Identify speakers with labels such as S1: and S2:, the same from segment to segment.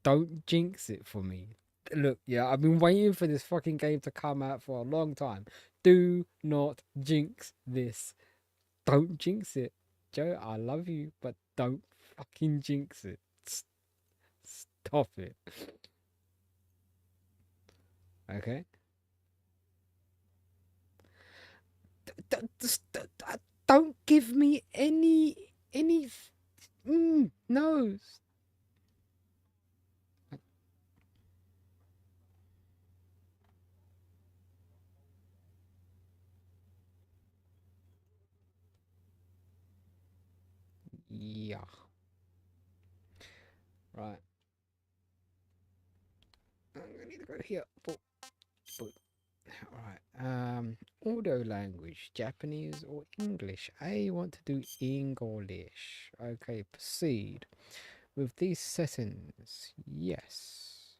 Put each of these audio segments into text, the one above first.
S1: don't jinx it for me. Look, yeah, I've been waiting for this fucking game to come out for a long time. Do not jinx this. Don't jinx it. Joe, I love you, but don't fucking jinx it. Stop it. Okay? Don't give me any no. Yeah. Right. I'm gonna need to go here. But right. Audio language, Japanese or English? I want to do English. Okay, proceed with these settings. Yes.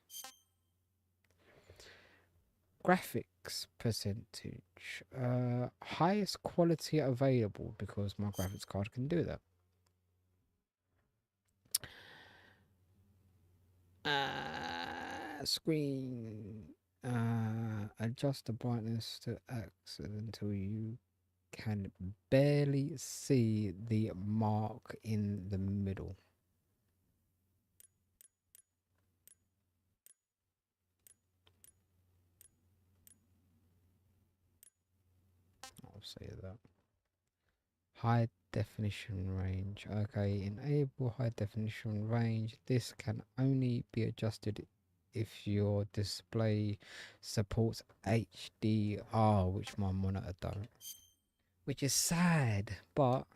S1: Graphics percentage. Highest quality available because my graphics card can do that. Screen. Adjust the brightness to X until you can barely see the mark in the middle. I'll say that. High definition range. Okay, enable high definition range. This can only be adjusted if your display supports HDR, which my monitor don't. Which is sad, but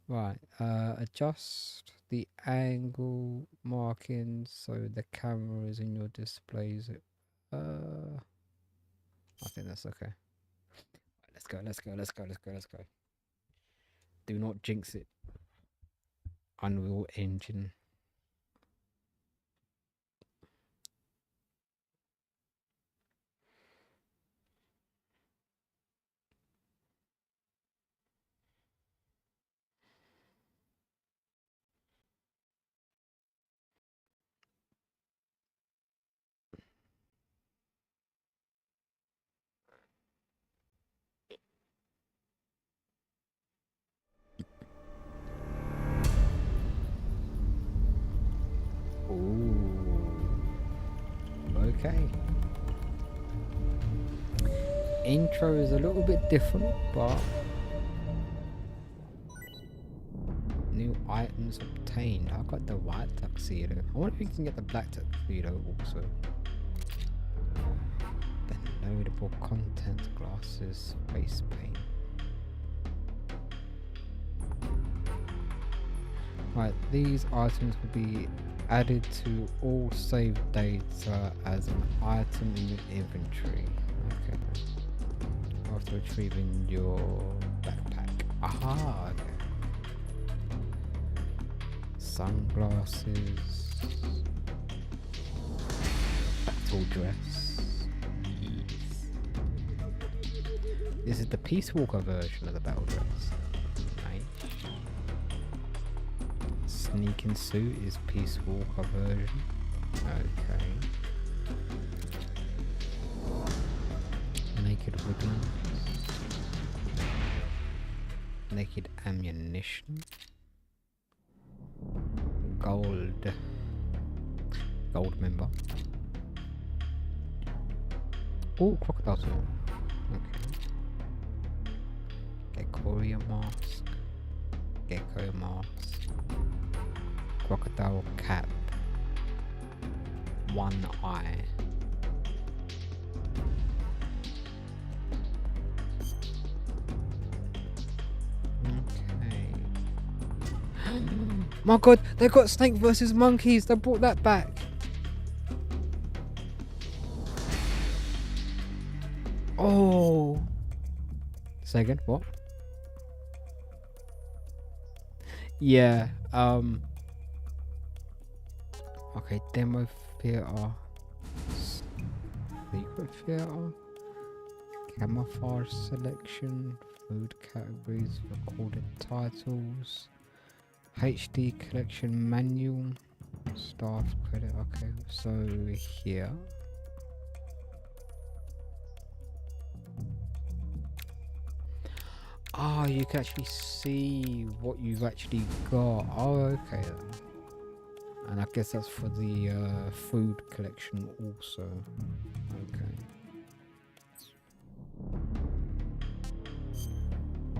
S1: right. Adjust the angle markings so the cameras in your displays. I think that's okay. Let's go. Let's go. Let's go. Let's go. Let's go. Do not jinx it. Unreal Engine. Ooh. Okay. Intro is a little bit different, but new items obtained. I got the white tuxedo. I wonder if you can get the black tuxedo also. Downloadable content glasses, face paint. Right, these items will be added to all saved data as an item in your inventory. Okay. After retrieving your backpack. Aha, okay. Sunglasses. Battle dress. Yes. This is the Peace Walker version of the battle dress. Sneaking suit is Peace Walker version. Okay. Naked woodlands. Naked ammunition. Gold member. Oh, crocodile suit. Okay. Gecoria mask. Gecko mask. Crocodile cap. One eye. Okay. My god, they got Snake versus Monkeys. They brought that back. Oh. Say again, what? Yeah, okay, demo theater, secret theater, camouflage selection, food categories, recorded titles, HD collection manual. Staff credit. Okay, so here. Oh, you can actually see what you've actually got. Oh, okay then. And I guess that's for the food collection also. Okay.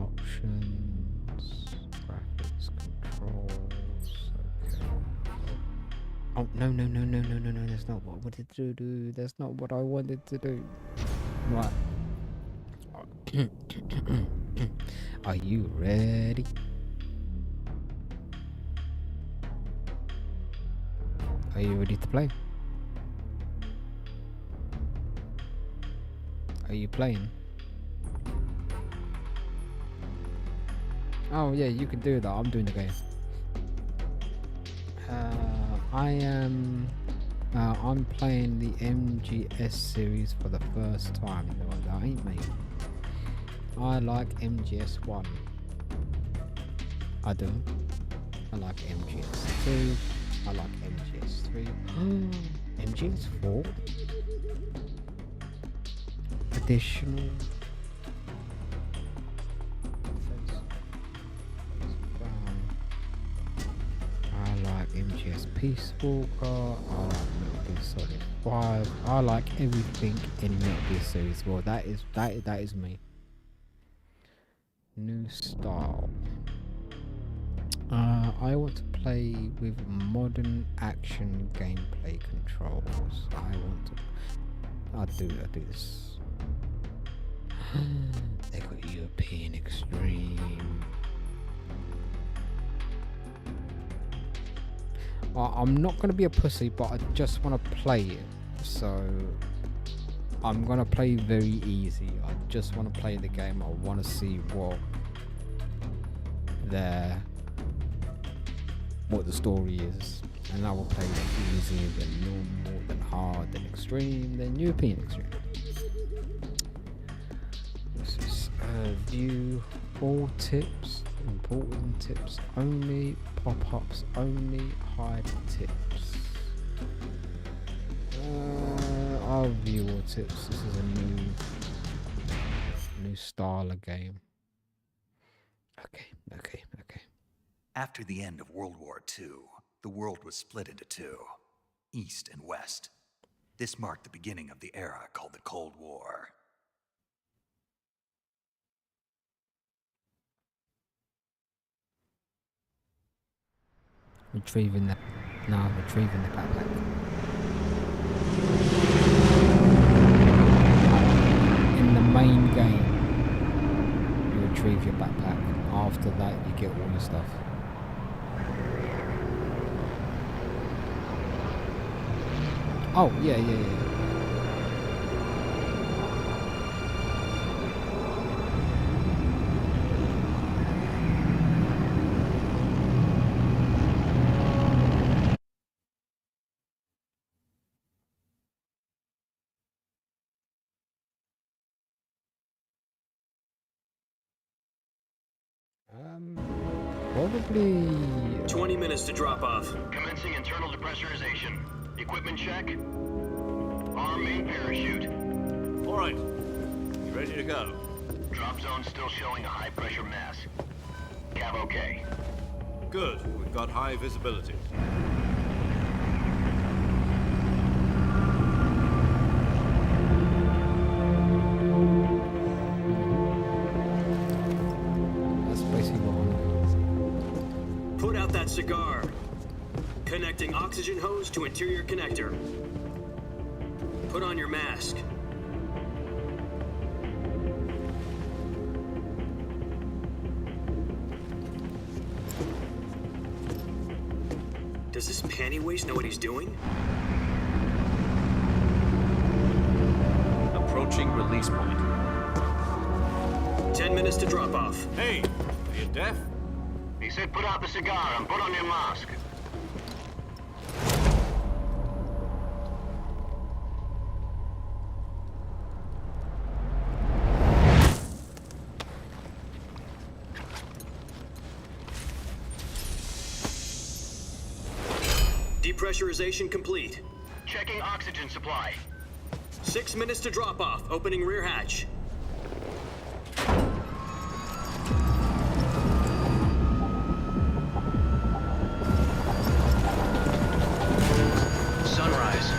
S1: Options, graphics, controls. Okay. Oh no! That's not what I wanted to do. That's not what I wanted to do. Right. Are you ready? Are you ready to play? Are you playing? Oh yeah, you can do that. I'm doing the game. I'm playing the MGS series for the first time. No, that ain't me. I like MGS 1. I do. I like MGS 2. I like MGS 3. MGS 4? Additional. I like MGS Peace Walker. I like Metal Gear Solid 5. I like everything in Metal Gear series. Well, that is me. New style. I want to play with modern action gameplay controls. I'll do this. They got European Extreme. I'm not going to be a pussy, but I just want to play it. So I'm going to play very easy. I just want to play the game. I want to see what the story is. And I will play it easy, then normal, then hard, then extreme, then European Extreme. This is view all tips. Important tips only, pop-ups only, hide tips. I'll view all tips. This is a new style of game. Okay.
S2: After the end of World War II, the world was split into two, East and West. This marked the beginning of the era called the Cold War.
S1: Retrieving the backpack. In the main game, you retrieve your backpack. After that, you get all your stuff. Oh, yeah. Probably
S3: 20 minutes to drop off.
S4: Commencing internal depressurization. Equipment check. Arm main parachute.
S5: All right. You ready to go?
S4: Drop zone still showing a high pressure mass. Cav okay.
S5: Good. We've got high visibility.
S1: that's basically what I'm doing.
S3: Put out that cigar. Connecting oxygen hose to interior connector. Put on your mask. Does this panty waste know what he's doing?
S5: Approaching release point.
S3: 10 minutes to drop off.
S5: Hey, are you deaf?
S4: He said put out the cigar and put on your mask.
S3: Depressurization complete.
S4: Checking oxygen supply.
S3: 6 minutes to drop off. Opening rear hatch.
S4: Sunrise.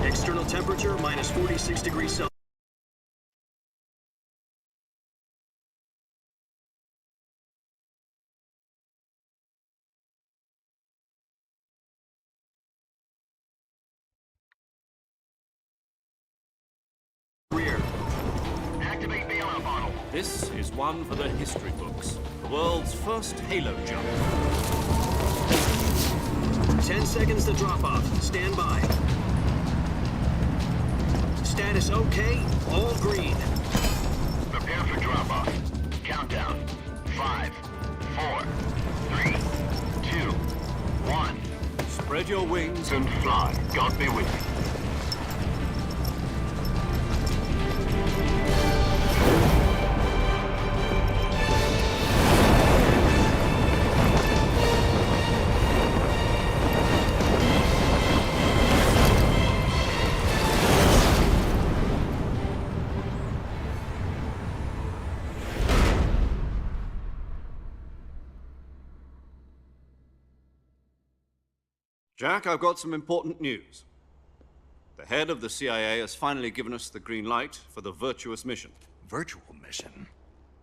S3: External temperature minus 46 degrees Celsius. Rear.
S4: Activate bailout bottle.
S5: This is one for the history books. The world's first Halo jump.
S3: 10 seconds to drop off. Stand by. Status okay. All green.
S4: Prepare for drop off. Countdown. 5, 4, 3, 2, 1.
S5: Spread your wings
S4: And fly. God be with you.
S5: Jack, I've got some important news. The head of the CIA has finally given us the green light for the virtuous mission.
S2: Virtual mission?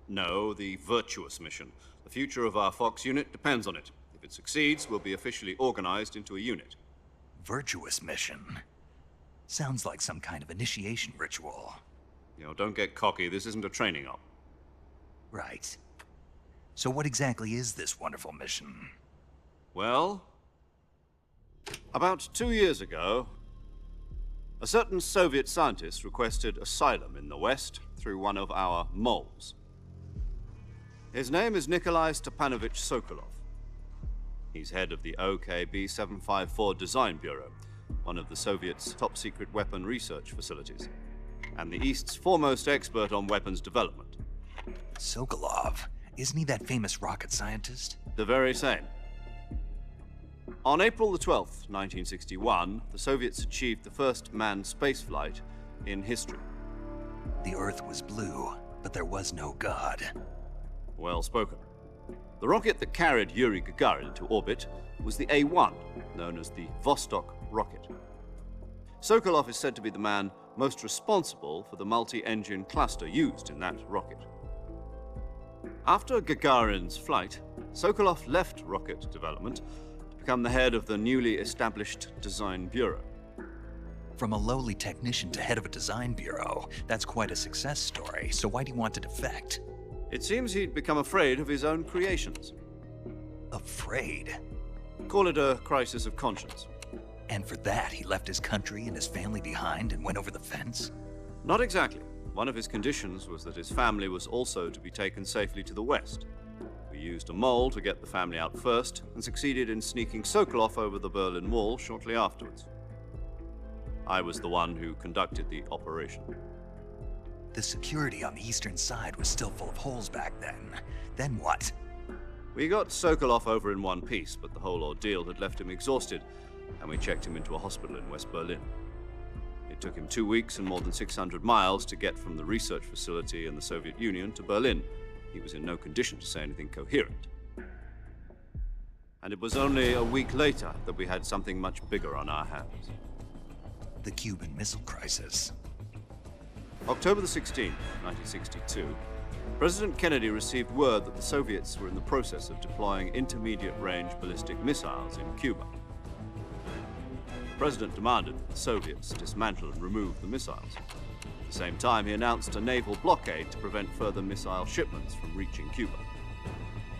S5: No, the virtuous mission. The future of our Fox unit depends on it. If it succeeds, we'll be officially organized into a unit.
S2: Virtuous mission? Sounds like some kind of initiation ritual.
S5: You know, don't get cocky. This isn't a training op.
S2: Right. So what exactly is this wonderful mission?
S5: Well, about 2 years ago, a certain Soviet scientist requested asylum in the West through one of our moles. His name is Nikolai Stepanovich Sokolov. He's head of the OKB 754 Design Bureau, one of the Soviets' top-secret weapon research facilities, and the East's foremost expert on weapons development.
S2: Sokolov? Isn't he that famous rocket scientist?
S5: The very same. On April the 12th, 1961, the Soviets achieved the first manned spaceflight in history.
S2: The Earth was blue, but there was no God.
S5: Well spoken. The rocket that carried Yuri Gagarin into orbit was the A-1, known as the Vostok rocket. Sokolov is said to be the man most responsible for the multi-engine cluster used in that rocket. After Gagarin's flight, Sokolov left rocket development to become the head of the newly established Design Bureau.
S2: From a lowly technician to head of a design bureau, that's quite a success story, so why do you want to defect?
S5: It seems he'd become afraid of his own creations.
S2: Afraid?
S5: Call it a crisis of conscience.
S2: And for that, he left his country and his family behind and went over the fence?
S5: Not exactly. One of his conditions was that his family was also to be taken safely to the West. We used a mole to get the family out first and succeeded in sneaking Sokolov over the Berlin Wall shortly afterwards. I was the one who conducted the operation.
S2: The security on the eastern side was still full of holes back then. Then what?
S5: We got Sokolov over in one piece, but the whole ordeal had left him exhausted, and we checked him into a hospital in West Berlin. It took him 2 weeks and more than 600 miles to get from the research facility in the Soviet Union to Berlin. He was in no condition to say anything coherent. And it was only a week later that we had something much bigger on our hands.
S2: The Cuban Missile Crisis.
S5: October the 16th, 1962, President Kennedy received word that the Soviets were in the process of deploying intermediate-range ballistic missiles in Cuba. The President demanded that the Soviets dismantle and remove the missiles. At the same time, he announced a naval blockade to prevent further missile shipments from reaching Cuba.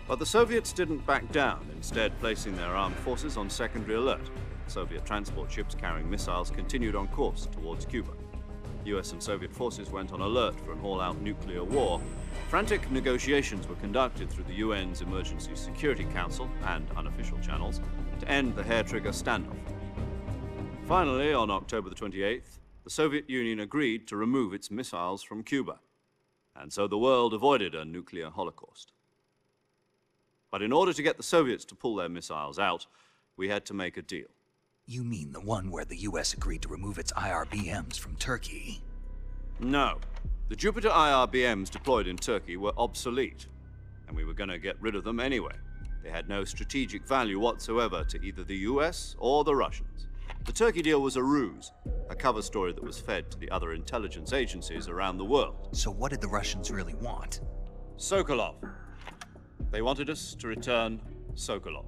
S5: But the Soviets didn't back down, instead placing their armed forces on secondary alert. Soviet transport ships carrying missiles continued on course towards Cuba. US and Soviet forces went on alert for an all-out nuclear war. Frantic negotiations were conducted through the UN's Emergency Security Council and unofficial channels to end the hair-trigger standoff. Finally, on October the 28th, the Soviet Union agreed to remove its missiles from Cuba, and so the world avoided a nuclear holocaust. But in order to get the Soviets to pull their missiles out, we had to make a deal.
S2: You mean the one where the US agreed to remove its IRBMs from Turkey?
S5: No. The Jupiter IRBMs deployed in Turkey were obsolete, and we were going to get rid of them anyway. They had no strategic value whatsoever to either the US or the Russians. The Turkey deal was a ruse, a cover story that was fed to the other intelligence agencies around the world.
S2: So what did the Russians really want?
S5: Sokolov. They wanted us to return Sokolov.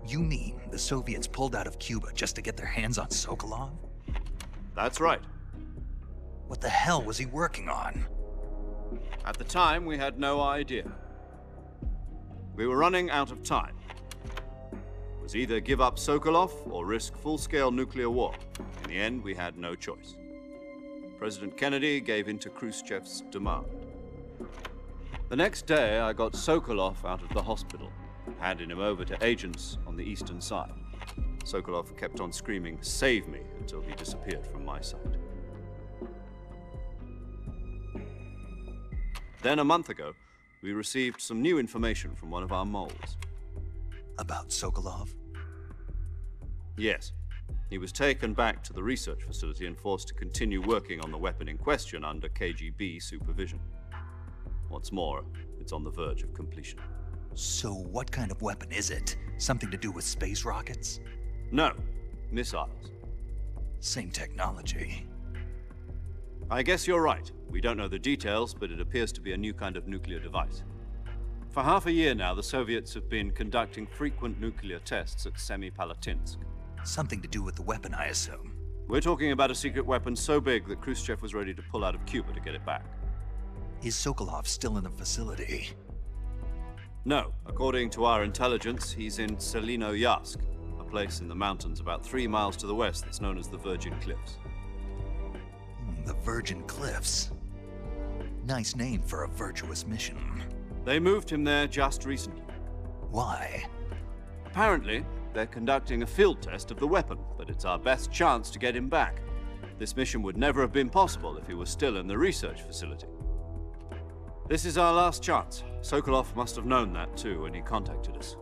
S2: You mean the Soviets pulled out of Cuba just to get their hands on Sokolov?
S5: That's right.
S2: What the hell was he working on?
S5: At the time, we had no idea. We were running out of time. It was either give up Sokolov or risk full-scale nuclear war. In the end, we had no choice. President Kennedy gave in to Khrushchev's demand. The next day, I got Sokolov out of the hospital, handing him over to agents on the eastern side. Sokolov kept on screaming, "Save me," until he disappeared from my sight. Then, a month ago, we received some new information from one of our moles.
S2: About Sokolov?
S5: Yes. He was taken back to the research facility and forced to continue working on the weapon in question under KGB supervision. What's more, it's on the verge of completion.
S2: So what kind of weapon is it? Something to do with space rockets?
S5: No, missiles.
S2: Same technology.
S5: I guess you're right. We don't know the details, but it appears to be a new kind of nuclear device. For half a year now, the Soviets have been conducting frequent nuclear tests at Semipalatinsk.
S2: Something to do with the weapon, I assume.
S5: We're talking about a secret weapon so big that Khrushchev was ready to pull out of Cuba to get it back.
S2: Is Sokolov still in the facility?
S5: No. According to our intelligence, he's in Selinoyarsk, a place in the mountains about 3 miles to the west that's known as the Virgin Cliffs.
S2: The Virgin Cliffs. Nice name for a virtuous mission.
S5: They moved him there just recently.
S2: Why?
S5: Apparently, they're conducting a field test of the weapon, but it's our best chance to get him back. This mission would never have been possible if he was still in the research facility. This is our last chance. Sokolov must have known that too when he contacted us.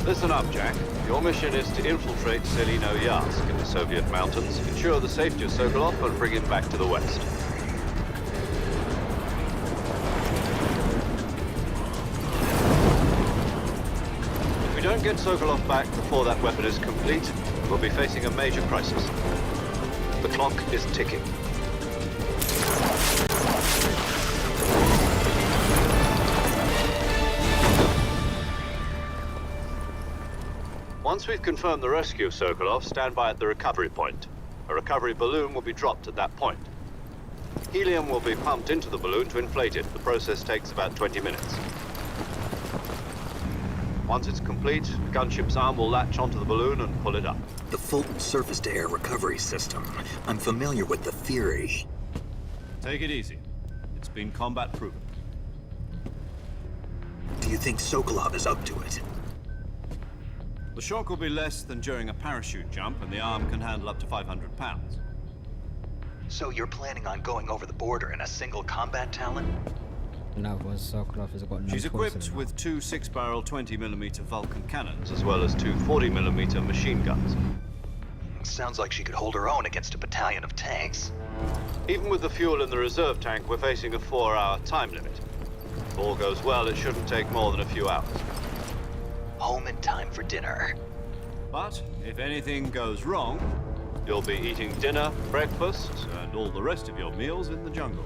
S5: Listen up, Jack. Your mission is to infiltrate Selinoyarsk in the Soviet mountains, ensure the safety of Sokolov, and bring him back to the west. If we don't get Sokolov back before that weapon is complete, we'll be facing a major crisis. The clock is ticking. Once we've confirmed the rescue of Sokolov, stand by at the recovery point. A recovery balloon will be dropped at that point. Helium will be pumped into the balloon to inflate it. The process takes about 20 minutes. Once it's complete, the gunship's arm will latch onto the balloon and pull it up.
S2: The Fulton surface-to-air recovery system. I'm familiar with the theory.
S5: Take it easy. It's been combat-proven.
S2: Do you think Sokolov is up to it?
S5: The shock will be less than during a parachute jump, and the arm can handle up to 500 pounds.
S2: So you're planning on going over the border in a single combat Talon?
S1: No, was Sokolov has got no
S5: She's
S1: choice
S5: equipped
S1: anymore.
S5: with 2 6-barrel 20mm Vulcan cannons, as well as 2 40mm machine guns.
S2: Sounds like she could hold her own against a battalion of tanks.
S5: Even with the fuel in the reserve tank, we're facing a 4-hour time limit. If all goes well, it shouldn't take more than a few hours.
S2: Home in time for dinner.
S5: But if anything goes wrong, you'll be eating dinner, breakfast, and all the rest of your meals in the jungle.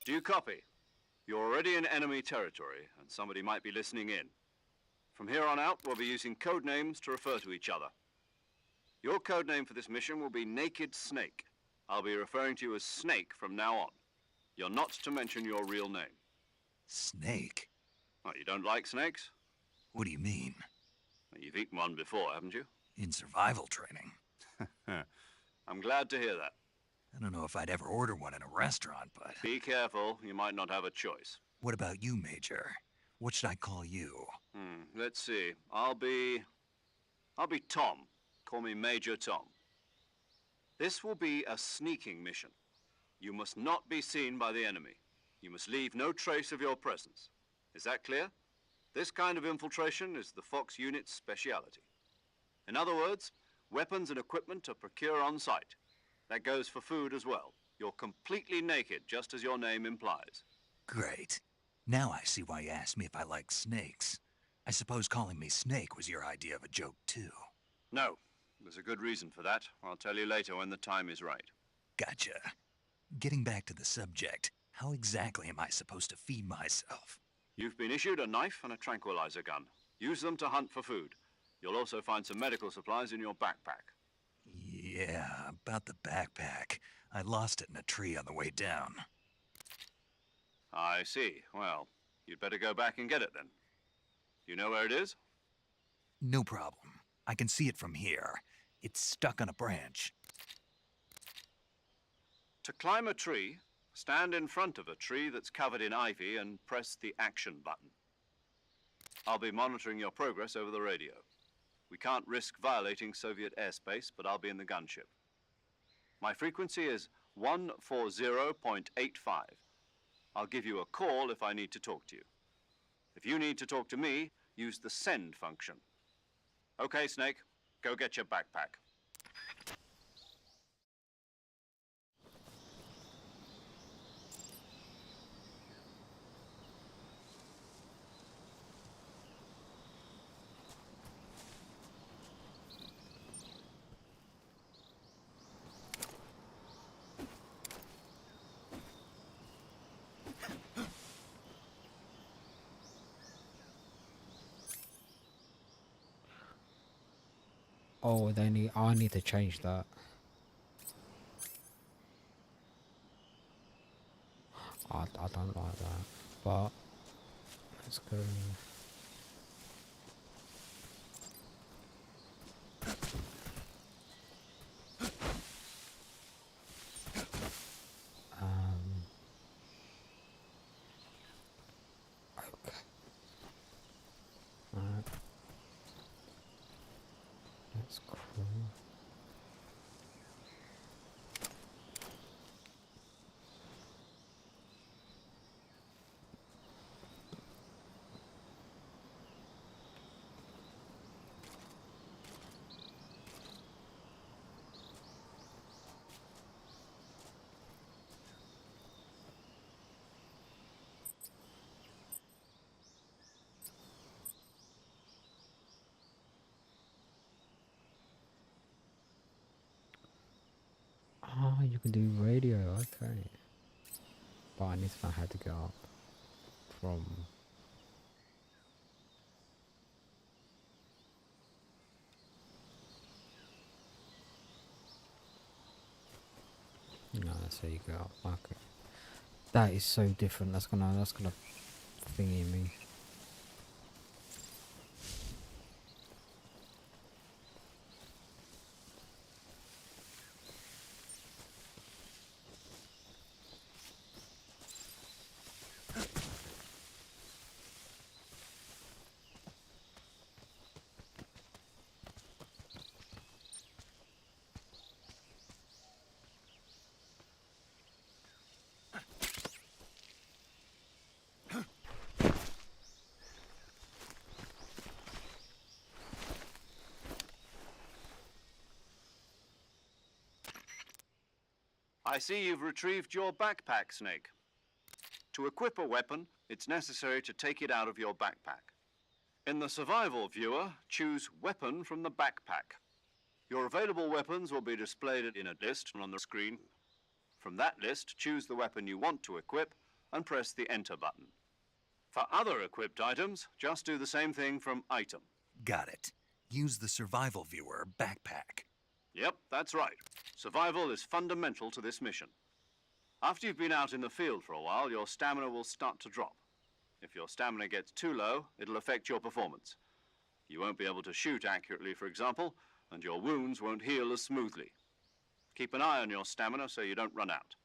S5: Do you copy? You're already in enemy territory, and somebody might be listening in. From here on out, we'll be using code names to refer to each other. Your code name for this mission will be Naked Snake. I'll be referring to you as Snake from now on. You're not to mention your real name.
S2: Snake?
S5: Oh, you don't like snakes?
S2: What do you mean?
S5: Well, you've eaten one before, haven't you?
S2: In survival training?
S5: I'm glad to hear that.
S2: I don't know if I'd ever order one in a restaurant, but...
S5: Be careful, you might not have a choice.
S2: What about you, Major? What should I call you?
S5: Let's see. I'll be Tom. Call me Major Tom. This will be a sneaking mission. You must not be seen by the enemy. You must leave no trace of your presence. Is that clear? This kind of infiltration is the Fox unit's speciality. In other words, weapons and equipment are procured on site. That goes for food as well. You're completely naked, just as your name implies.
S2: Great. Now I see why you asked me if I like snakes. I suppose calling me Snake was your idea of a joke, too.
S5: No, there's a good reason for that. I'll tell you later when the time is right.
S2: Gotcha. Getting back to the subject, how exactly am I supposed to feed myself?
S5: You've been issued a knife and a tranquilizer gun. Use them to hunt for food. You'll also find some medical supplies in your backpack.
S2: Yeah, about the backpack. I lost it in a tree on the way down.
S5: I see. Well, you'd better go back and get it then. You know where it is?
S2: No problem. I can see it from here. It's stuck on a branch.
S5: To climb a tree, stand in front of a tree that's covered in ivy and press the action button. I'll be monitoring your progress over the radio. We can't risk violating Soviet airspace, but I'll be in the gunship. My frequency is 140.85. I'll give you a call if I need to talk to you. If you need to talk to me, use the send function. Okay, Snake, go get your backpack.
S1: Oh, I need to change that. I don't like that, but let's go. Okay. Alright. That's cool. Ah, you can do radio, okay. But I need to know how to get up from... No, that's how you go up, okay. That is so different, that's gonna thingy me.
S5: I see you've retrieved your backpack, Snake. To equip a weapon, it's necessary to take it out of your backpack. In the survival viewer, choose Weapon from the backpack. Your available weapons will be displayed in a list on the screen. From that list, choose the weapon you want to equip, and press the Enter button. For other equipped items, just do the same thing from Item.
S2: Got it. Use the survival viewer backpack.
S5: Yep, that's right. Survival is fundamental to this mission. After you've been out in the field for a while, your stamina will start to drop. If your stamina gets too low, it'll affect your performance. You won't be able to shoot accurately, for example, and your wounds won't heal as smoothly. Keep an eye on your stamina so you don't run out.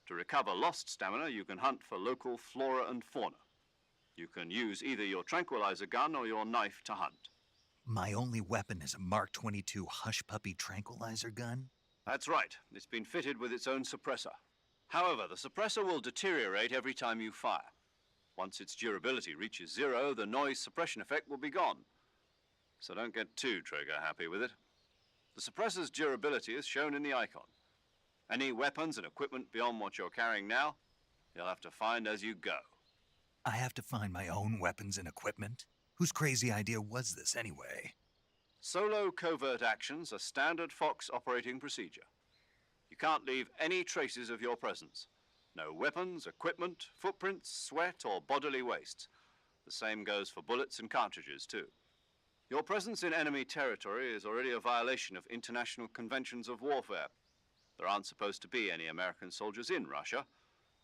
S5: To recover lost stamina, you can hunt for local flora and fauna. You can use either your tranquilizer gun or your knife to hunt.
S2: My only weapon is a Mark 22 Hush Puppy tranquilizer gun?
S5: That's right. It's been fitted with its own suppressor. However, the suppressor will deteriorate every time you fire. Once its durability reaches 0, the noise suppression effect will be gone. So don't get too trigger happy with it. The suppressor's durability is shown in the icon. Any weapons and equipment beyond what you're carrying now, you'll have to find as you go.
S2: I have to find my own weapons and equipment? Whose crazy idea was this anyway?
S5: Solo covert actions are standard Fox operating procedure. You can't leave any traces of your presence. No weapons, equipment, footprints, sweat, or bodily waste. The same goes for bullets and cartridges, too. Your presence in enemy territory is already a violation of international conventions of warfare. There aren't supposed to be any American soldiers in Russia.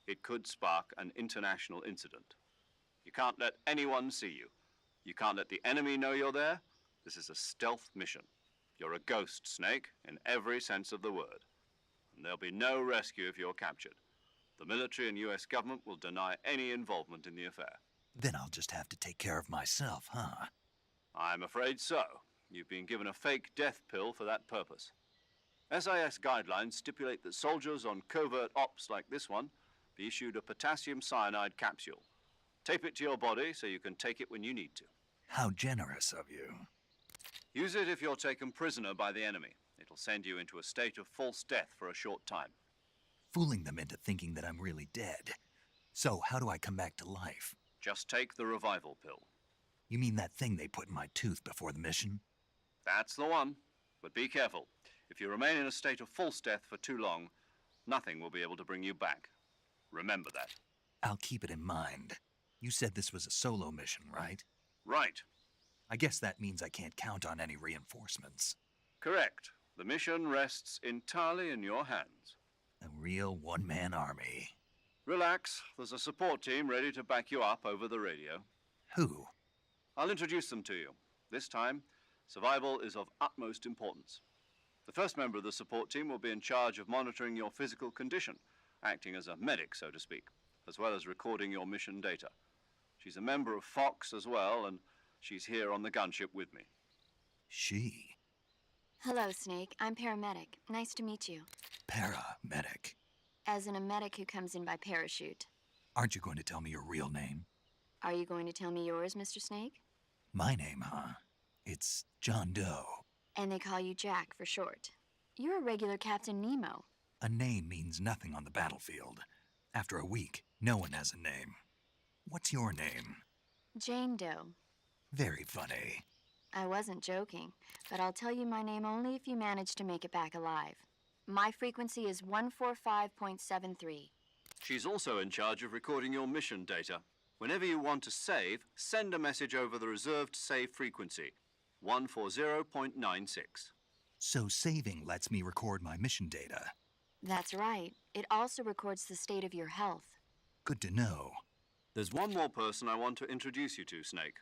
S5: It could spark an international incident. You can't let anyone see you. You can't let the enemy know you're there. This is a stealth mission. You're a ghost, Snake, in every sense of the word. And there'll be no rescue if you're captured. The military and US government will deny any involvement in the affair.
S2: Then I'll just have to take care of myself, huh?
S5: I'm afraid so. You've been given a fake death pill for that purpose. SIS guidelines stipulate that soldiers on covert ops like this one be issued a potassium cyanide capsule. Tape it to your body so you can take it when you need to.
S2: How generous of you.
S5: Use it if you're taken prisoner by the enemy. It'll send you into a state of false death for a short time.
S2: Fooling them into thinking that I'm really dead. So, how do I come back to life?
S5: Just take the revival pill.
S2: You mean that thing they put in my tooth before the mission?
S5: That's the one. But be careful. If you remain in a state of false death for too long, nothing will be able to bring you back. Remember that.
S2: I'll keep it in mind. You said this was a solo mission, right?
S5: Right.
S2: I guess that means I can't count on any reinforcements.
S5: Correct. The mission rests entirely in your hands.
S2: A real one-man army.
S5: Relax. There's a support team ready to back you up over the radio.
S2: Who?
S5: I'll introduce them to you. This time, survival is of utmost importance. The first member of the support team will be in charge of monitoring your physical condition, acting as a medic, so to speak, as well as recording your mission data. She's a member of Fox as well, and she's here on the gunship with me.
S2: She?
S6: Hello, Snake. I'm paramedic. Nice to meet you.
S2: Paramedic.
S6: As in a medic who comes in by parachute.
S2: Aren't you going to tell me your real name?
S6: Are you going to tell me yours, Mr. Snake?
S2: My name, huh? It's John Doe.
S6: And they call you Jack for short. You're a regular Captain Nemo.
S2: A name means nothing on the battlefield. After a week, no one has a name. What's your name?
S6: Jane Doe.
S2: Very funny.
S6: I wasn't joking, but I'll tell you my name only if you manage to make it back alive. My frequency is 145.73.
S5: She's also in charge of recording your mission data. Whenever you want to save, send a message over the reserved save frequency, 140.96.
S2: So saving lets me record my mission data.
S6: That's right. It also records the state of your health.
S2: Good to know.
S5: There's one more person I want to introduce you to, Snake.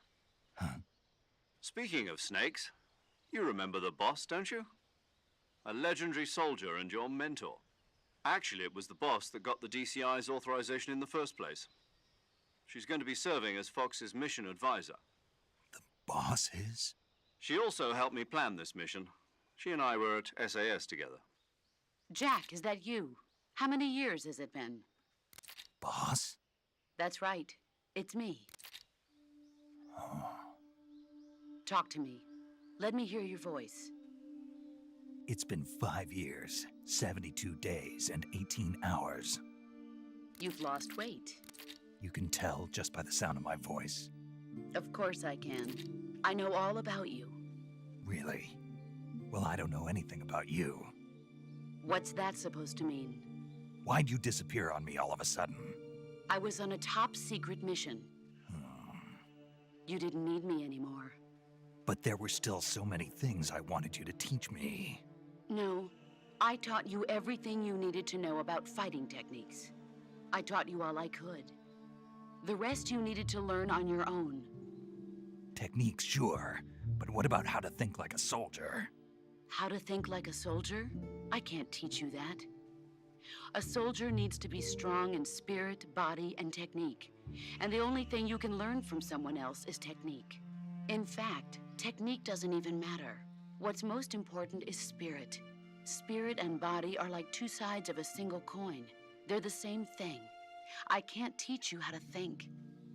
S2: Huh?
S5: Speaking of snakes, you remember the boss, don't you? A legendary soldier and your mentor. Actually, it was the boss that got the DCI's authorization in the first place. She's going to be serving as Fox's mission advisor.
S2: The boss is?
S5: She also helped me plan this mission. She and I were at SAS together.
S7: Jack, is that you? How many years has it been?
S2: Boss?
S7: That's right. It's me.
S2: Oh.
S7: Talk to me. Let me hear your voice.
S2: It's been 5 years, 72 days, and 18 hours.
S7: You've lost weight.
S2: You can tell just by the sound of my voice.
S7: Of course I can. I know all about you.
S2: Really? Well, I don't know anything about you.
S7: What's that supposed to mean?
S2: Why'd you disappear on me all of a sudden?
S7: I was on a top-secret mission. You didn't need me anymore.
S2: But there were still so many things I wanted you to teach me.
S7: No, I taught you everything you needed to know about fighting techniques. I taught you all I could. The rest you needed to learn on your own.
S2: Techniques, sure. But what about how to think like a soldier?
S7: How to think like a soldier? I can't teach you that. A soldier needs to be strong in spirit, body, and technique. And the only thing you can learn from someone else is technique. In fact, technique doesn't even matter. What's most important is spirit. Spirit and body are like two sides of a single coin. They're the same thing. I can't teach you how to think.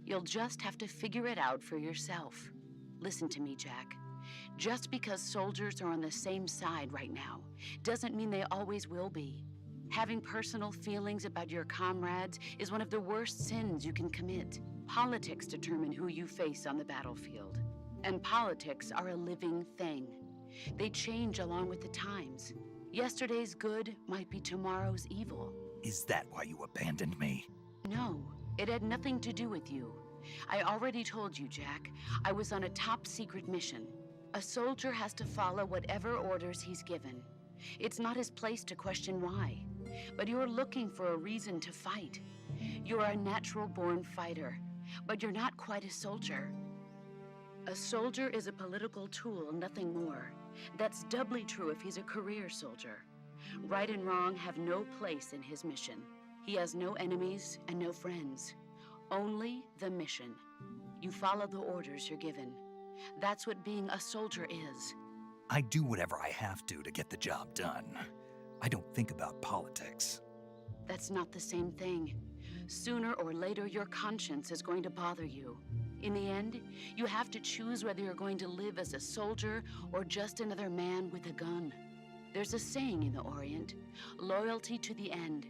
S7: You'll just have to figure it out for yourself. Listen to me, Jack. Just because soldiers are on the same side right now doesn't mean they always will be. Having personal feelings about your comrades is one of the worst sins you can commit. Politics determine who you face on the battlefield. And politics are a living thing. They change along with the times. Yesterday's good might be tomorrow's evil.
S2: Is that why you abandoned me?
S7: No, it had nothing to do with you. I already told you, Jack. I was on a top-secret mission. A soldier has to follow whatever orders he's given. It's not his place to question why. But you're looking for a reason to fight. You're a natural-born fighter, but you're not quite a soldier. A soldier is a political tool, nothing more. That's doubly true if he's a career soldier. Right and wrong have no place in his mission. He has no enemies and no friends. Only the mission. You follow the orders you're given. That's what being a soldier is.
S2: I do whatever I have to get the job done. I don't think about politics.
S7: That's not the same thing. Sooner or later, your conscience is going to bother you. In the end, you have to choose whether you're going to live as a soldier or just another man with a gun. There's a saying in the Orient, loyalty to the end.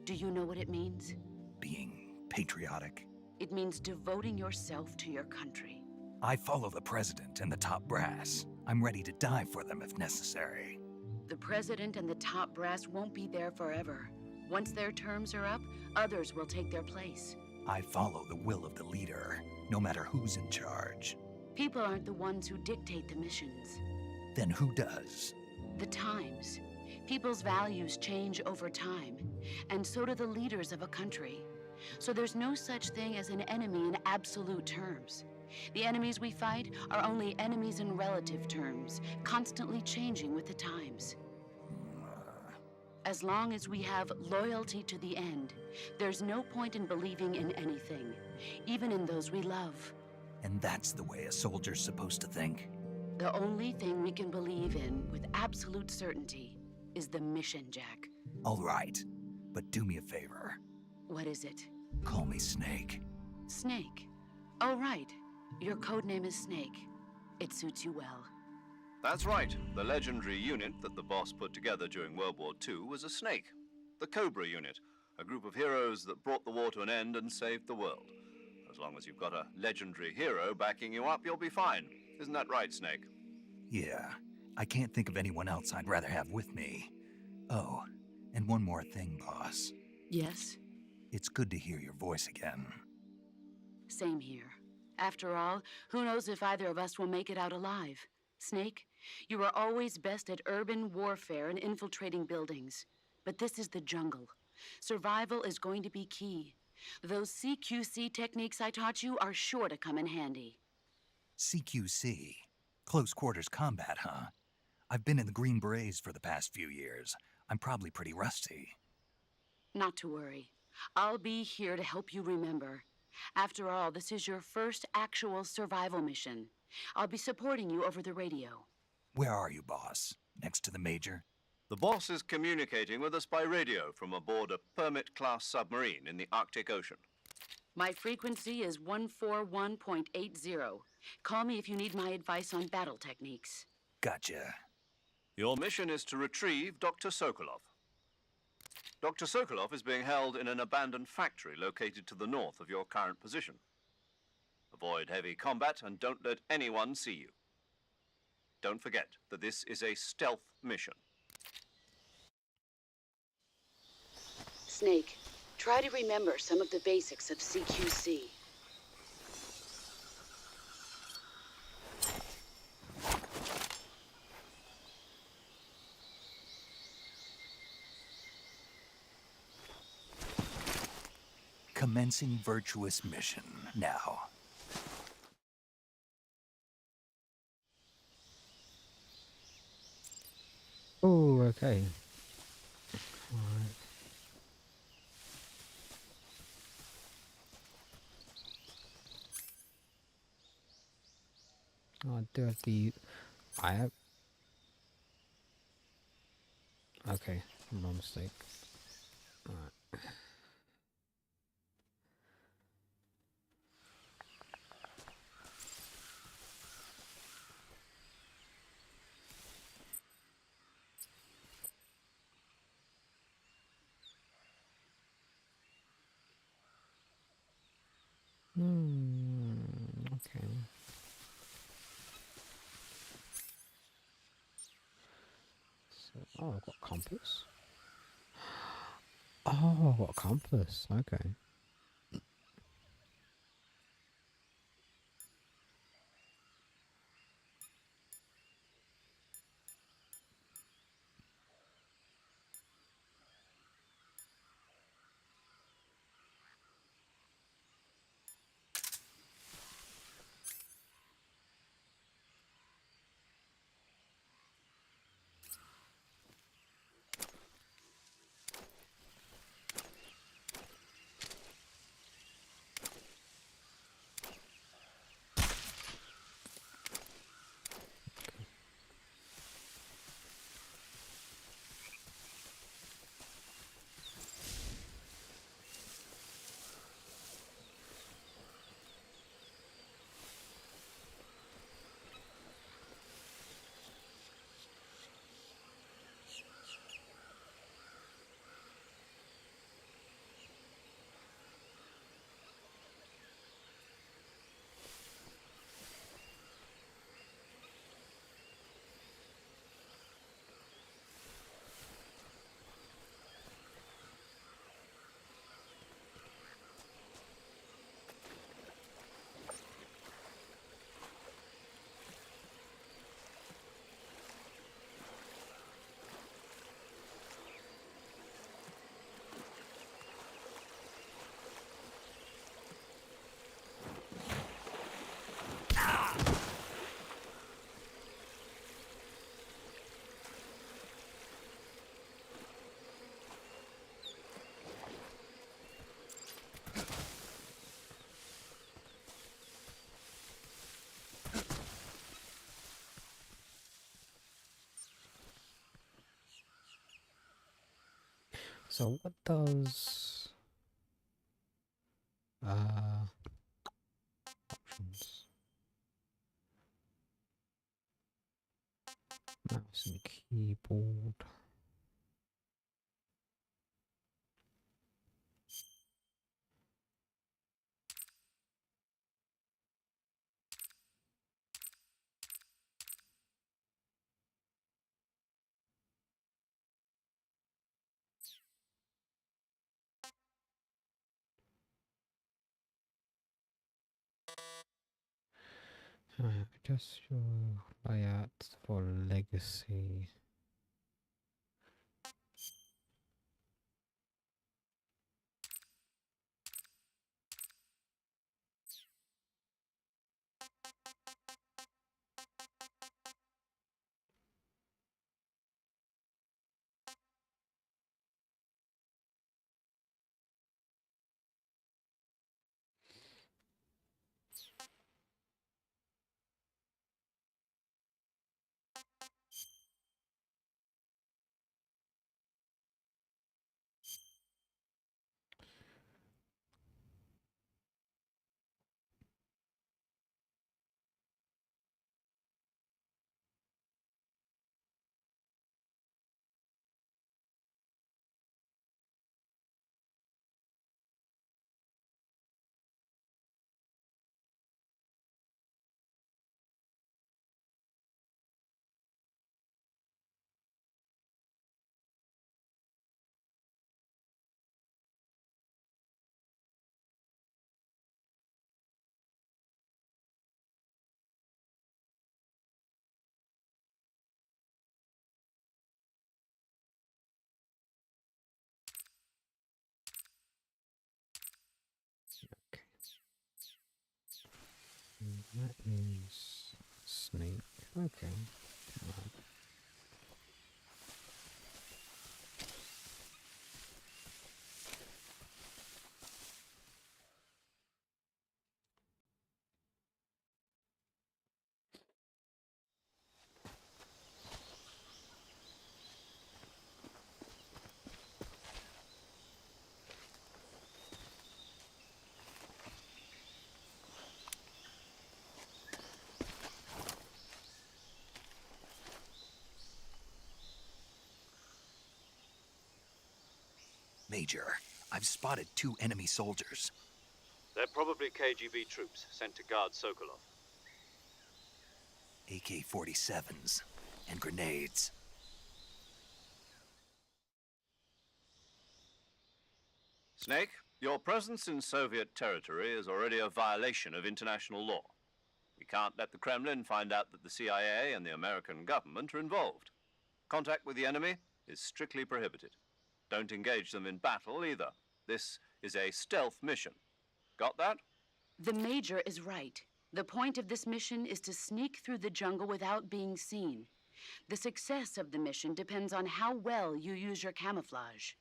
S7: Do you know what it means?
S2: Being patriotic.
S7: It means devoting yourself to your country.
S2: I follow the president and the top brass. I'm ready to die for them if necessary.
S7: The president and the top brass won't be there forever. Once their terms are up, others will take their place.
S2: I follow the will of the leader, no matter who's in charge.
S7: People aren't the ones who dictate the missions.
S2: Then who does?
S7: The times. People's values change over time, and so do the leaders of a country. So there's no such thing as an enemy in absolute terms. The enemies we fight are only enemies in relative terms, constantly changing with the times. As long as we have loyalty to the end, there's no point in believing in anything, even in those we love.
S2: And that's the way a soldier's supposed to think?
S7: The only thing we can believe in with absolute certainty is the mission, Jack.
S2: All right, but do me a favor.
S7: What is it?
S2: Call me Snake.
S7: Snake. Oh, right. Your code name is Snake. It suits you well.
S5: That's right. The legendary unit that the boss put together during World War II was a snake. The Cobra unit, a group of heroes that brought the war to an end and saved the world. As long as you've got a legendary hero backing you up, you'll be fine. Isn't that right, Snake?
S2: Yeah, I can't think of anyone else I'd rather have with me. Oh, and one more thing, boss.
S7: Yes?
S2: It's good to hear your voice again.
S7: Same here. After all, who knows if either of us will make it out alive? Snake, you were always best at urban warfare and infiltrating buildings. But this is the jungle. Survival is going to be key. Those CQC techniques I taught you are sure to come in handy.
S2: CQC? Close quarters combat, huh? I've been in the Green Berets for the past few years. I'm probably pretty rusty.
S7: Not to worry. I'll be here to help you remember. After all, this is your first actual survival mission. I'll be supporting you over the radio.
S2: Where are you, boss? Next to the Major?
S5: The boss is communicating with us by radio from aboard a Permit-class submarine in the Arctic Ocean.
S7: My frequency is 141.80. Call me if you need my advice on battle techniques.
S2: Gotcha.
S5: Your mission is to retrieve Dr. Sokolov. Dr. Sokolov is being held in an abandoned factory located to the north of your current position. Avoid heavy combat and don't let anyone see you. Don't forget that this is a stealth mission.
S7: Snake, Try to remember some of the basics of CQC.
S2: Commencing virtuous mission now.
S1: Oh, okay. Alright. Oh, I do have the... I have... Okay, my mistake. Alright. Okay. So, oh, I've got compass. Oh, I've got a compass. Okay. So what does... options. Mouse and keyboard. Adjust your layout for legacy. That is sneak. Okay. Right.
S2: Major, I've spotted 2 enemy soldiers.
S5: They're probably KGB troops sent to guard Sokolov.
S2: AK-47s and grenades.
S5: Snake, your presence in Soviet territory is already a violation of international law. We can't let the Kremlin find out that the CIA and the American government are involved. Contact with the enemy is strictly prohibited. Don't engage them in battle either. This is a stealth mission. Got that?
S7: The Major is right. The point of this mission is to sneak through the jungle without being seen. The success of the mission depends on how well you use your camouflage.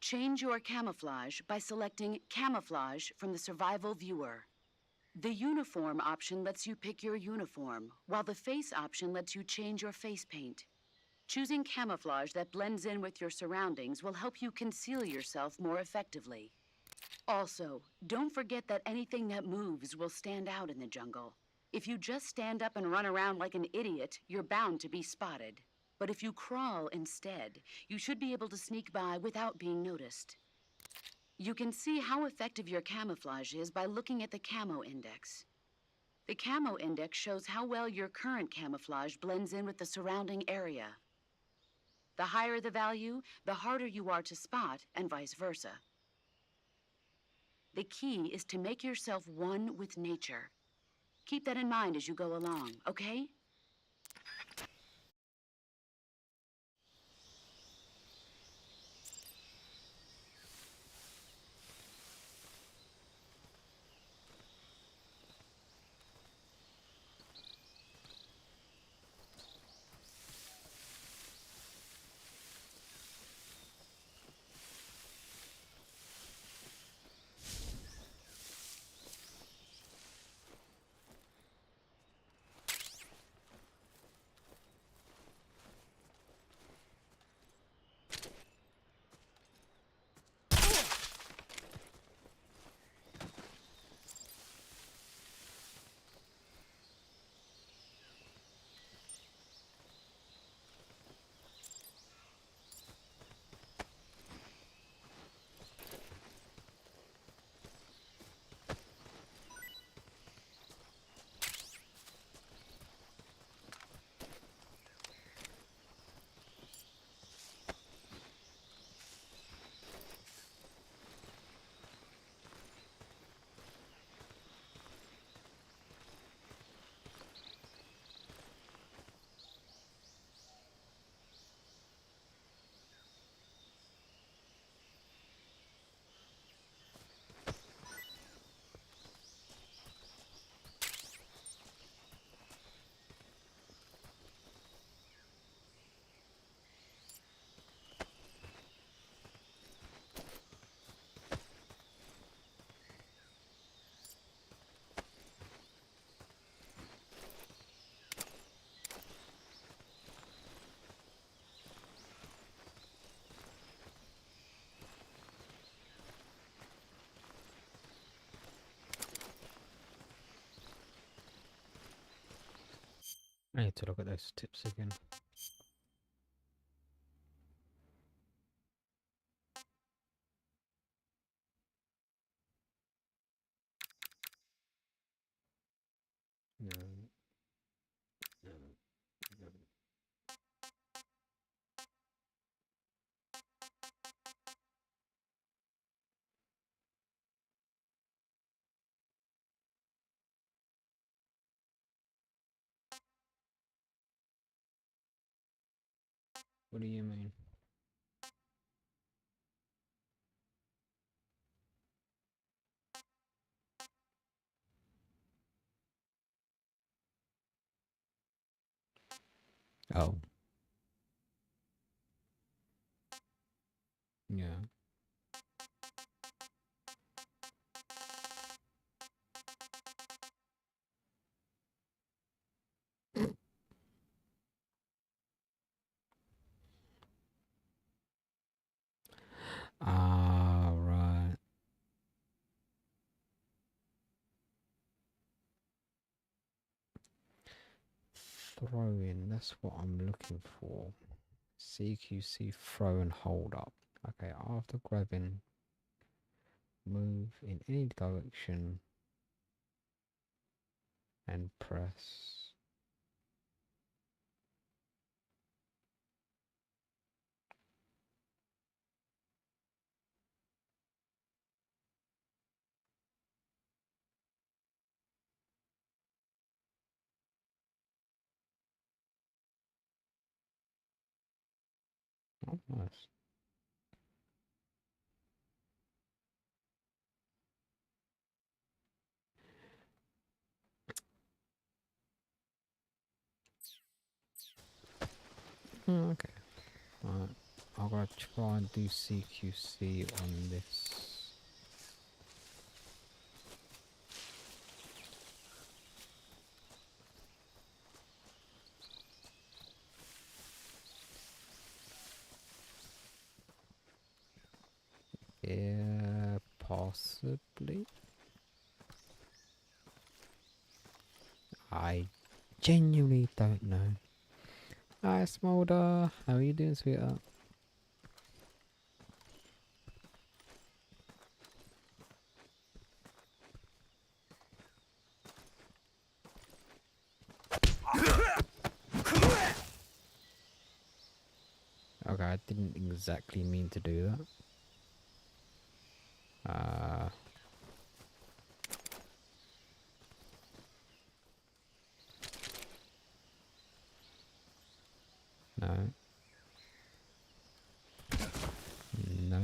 S7: Change your camouflage by selecting Camouflage from the Survival Viewer. The Uniform option lets you pick your uniform, while the Face option lets you change your face paint. Choosing camouflage that blends in with your surroundings will help you conceal yourself more effectively. Also, don't forget that anything that moves will stand out in the jungle. If you just stand up and run around like an idiot, you're bound to be spotted. But if you crawl instead, you should be able to sneak by without being noticed. You can see how effective your camouflage is by looking at the Camo Index. The Camo Index shows how well your current camouflage blends in with the surrounding area. The higher the value, the harder you are to spot, and vice versa. The key is to make yourself one with nature. Keep that in mind as you go along, okay?
S1: I need to look at those tips again. No. No. No. What do you mean? Oh. Yeah. Ah, right. Throw in, that's what I'm looking for. CQC throw and hold up. Okay, after grabbing, move in any direction and press. Oh, nice. Okay. Alright. I'm gonna try and do CQC on this. Yeah, possibly. I genuinely don't know. Hi, Smolder. How are you doing, sweetheart? Okay, I didn't exactly mean to do that. No. No.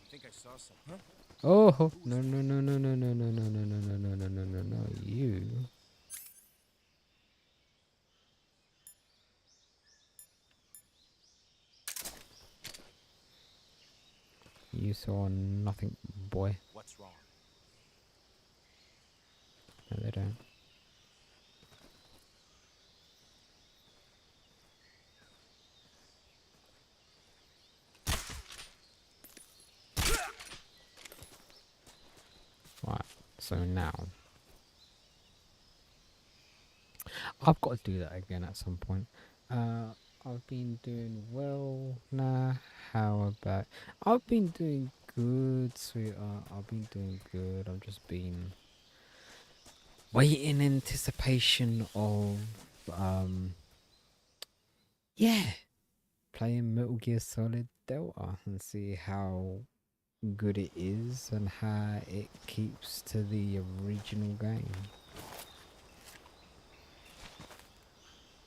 S8: Think I saw some, huh?
S1: Oh no no no no no no no no no no no no no no no no you. You saw nothing, boy.
S8: What's wrong?
S1: No, they don't. Right. So now I've got to do that again at some point. I've been doing well. Nah. How about? I've been doing good, sweetheart. I've been doing good. I've just been waiting in anticipation of yeah, playing Metal Gear Solid Delta and see how good it is and how it keeps to the original game.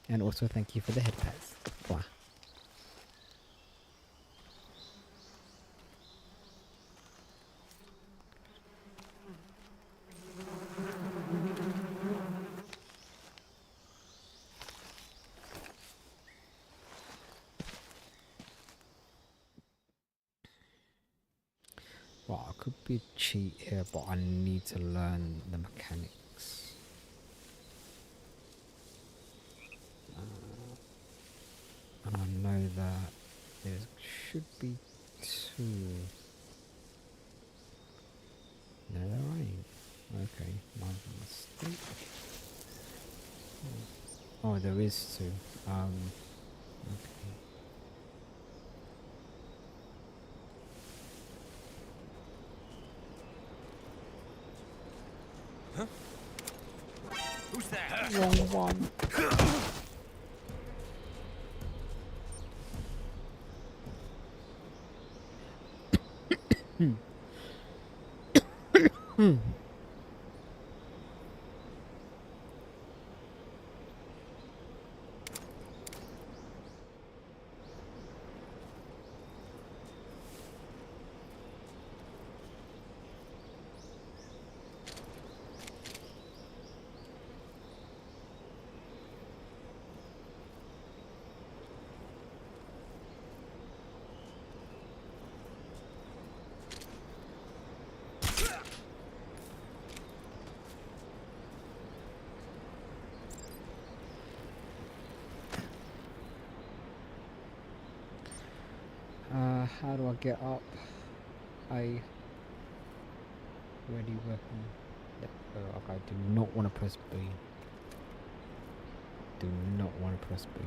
S1: And also thank you for the head pats. Blah. Well, I could be a cheat here, but I need to learn the mechanics. And I know that there should be two. No, there ain't. Okay, my mistake. Oh, there is two. Okay.
S8: Who's that?
S1: Wrong one. How do I get up? A ready weapon. Okay, do not want to press B. Do not want to press B.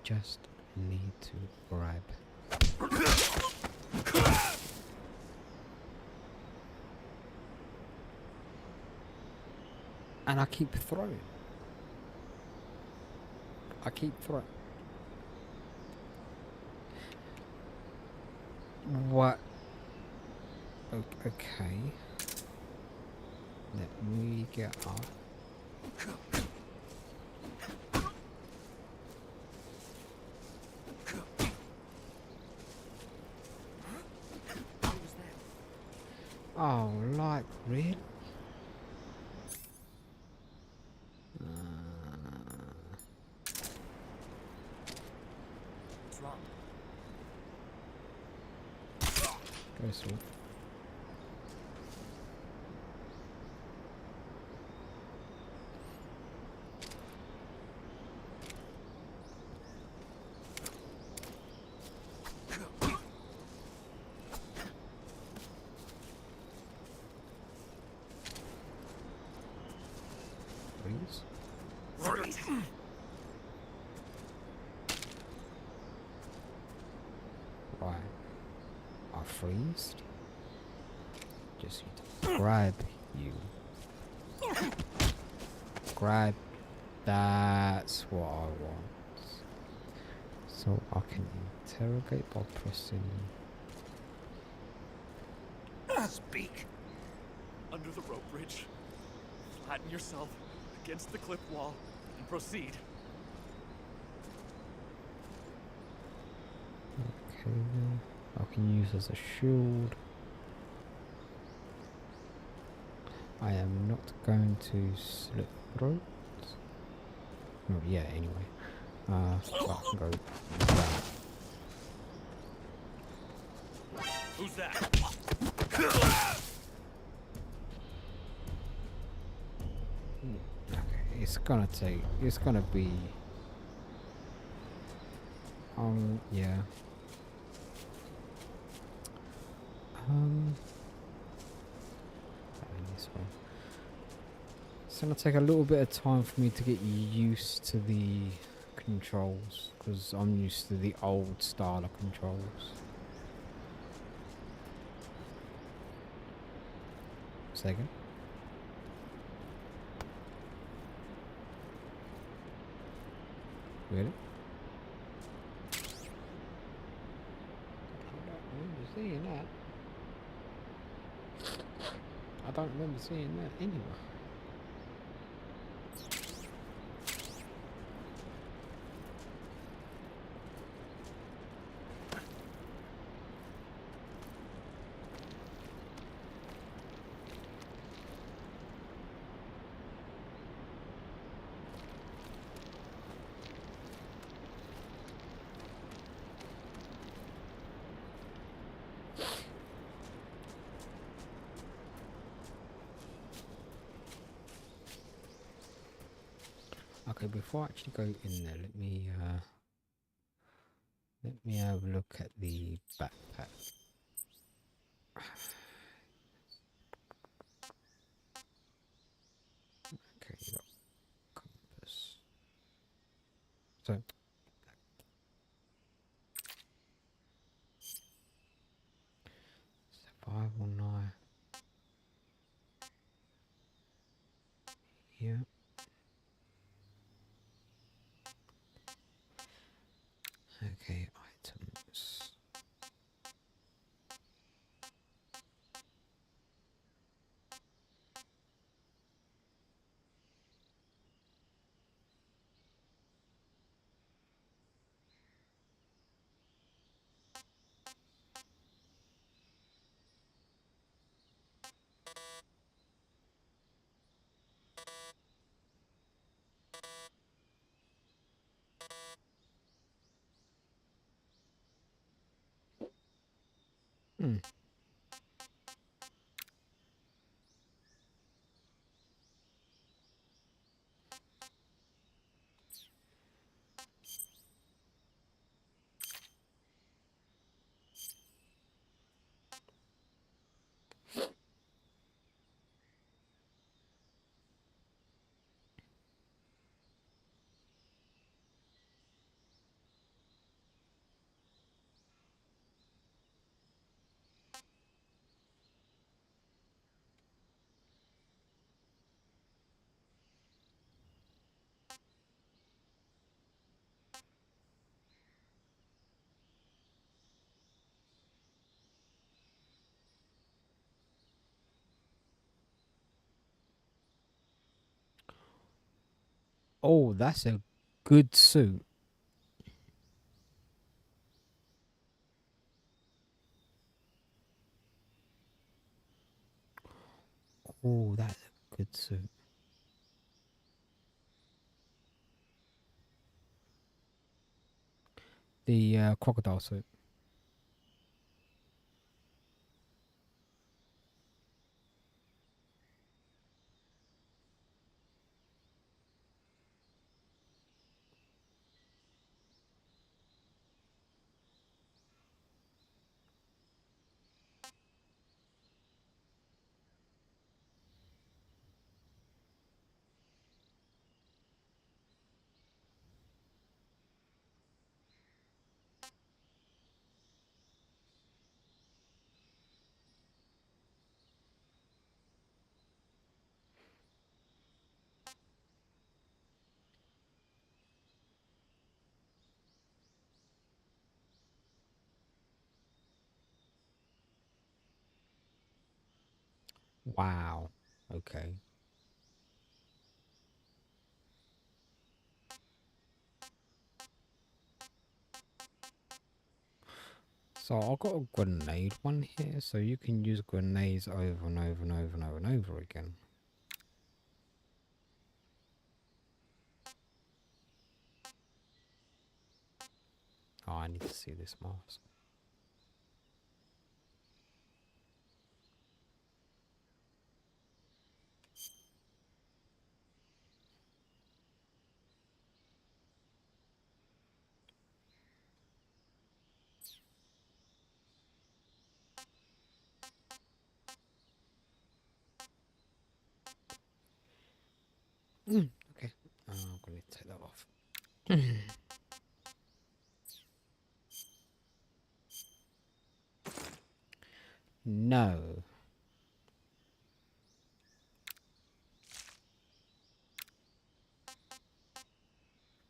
S1: Just need to grab. And I keep throwing. What? Okay. Let me get up. Oh, like, really?
S8: What's wrong?
S1: Go sword. Freeze. Right. I freezed. Just need to grab you. Grab. That's what I want. So I can interrogate by pressing.
S8: Speak. Under the rope bridge. Flatten yourself against the cliff wall and proceed.
S1: Okay, I can use as a shield. I am not going to slit throats. Not yet, anyway. So I can go down.
S8: Who's that?
S1: Okay, it's gonna be, yeah. This one. It's gonna take a little bit of time for me to get used to the controls, because I'm used to the old style of controls. Second. Really? I don't remember seeing that. I don't remember seeing that anywhere. Okay, before I actually go in there, let me have a look at the backpack. Okay, you got compass. So survival knife. Yeah. Okay, items. Hmm. Oh, that's a good suit. Oh, that's a good suit. The crocodile suit. Wow. Okay. So I've got a grenade one here, so you can use grenades over and over and over and over and over again. Oh, I need to see this mask. Okay. I'm going to take that off. No.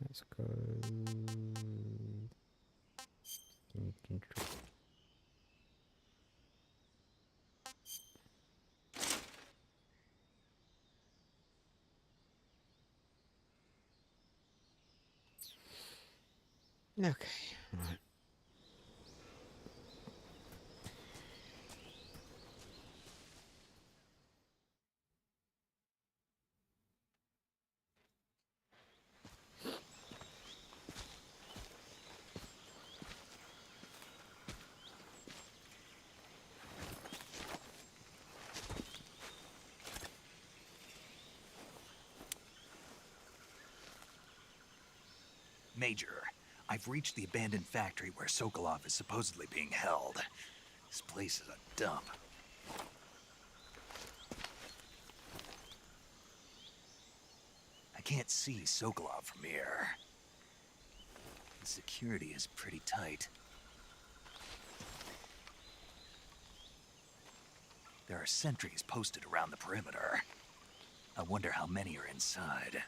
S1: Let's go. Control. Okay. Right.
S2: Major, I've reached the abandoned factory where Sokolov is supposedly being held. This place is a dump. I can't see Sokolov from here. The security is pretty tight. There are sentries posted around the perimeter. I wonder how many are inside.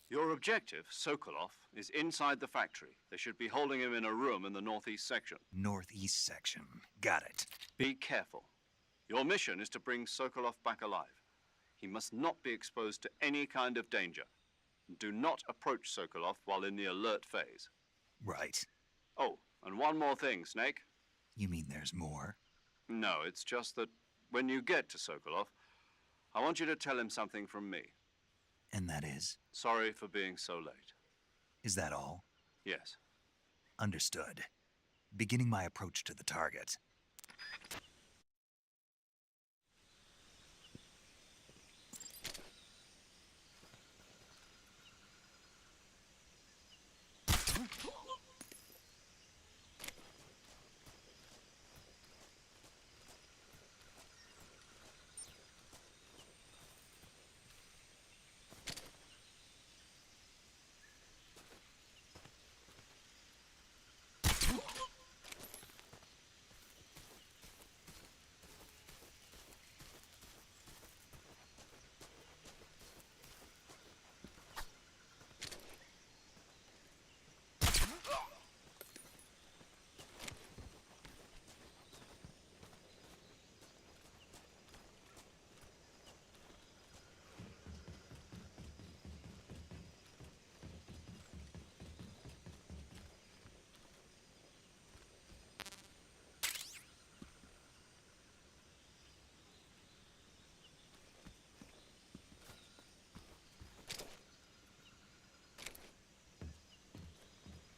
S5: Your objective, Sokolov, is inside the factory. They should be holding him in a room in the northeast section.
S2: Northeast section. Got it.
S5: Be careful. Your mission is to bring Sokolov back alive. He must not be exposed to any kind of danger. Do not approach Sokolov while in the alert phase.
S2: Right.
S5: Oh, and one more thing, Snake.
S2: You mean there's more?
S5: No, it's just that when you get to Sokolov, I want you to tell him something from me.
S2: And that is?
S5: Sorry for being so late.
S2: Is that all?
S5: Yes.
S2: Understood. Beginning my approach to the target.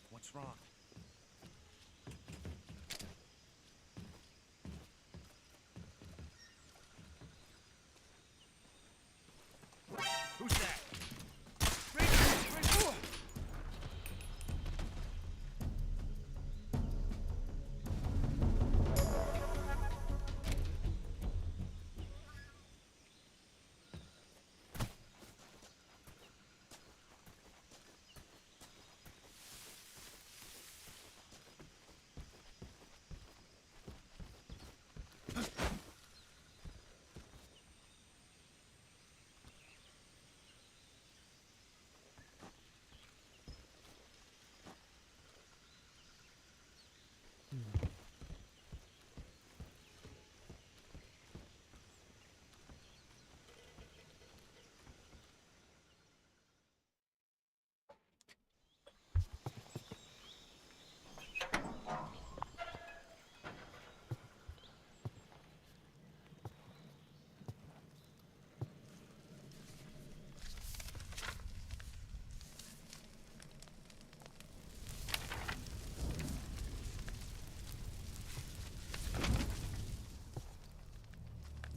S8: What's wrong? Who's that?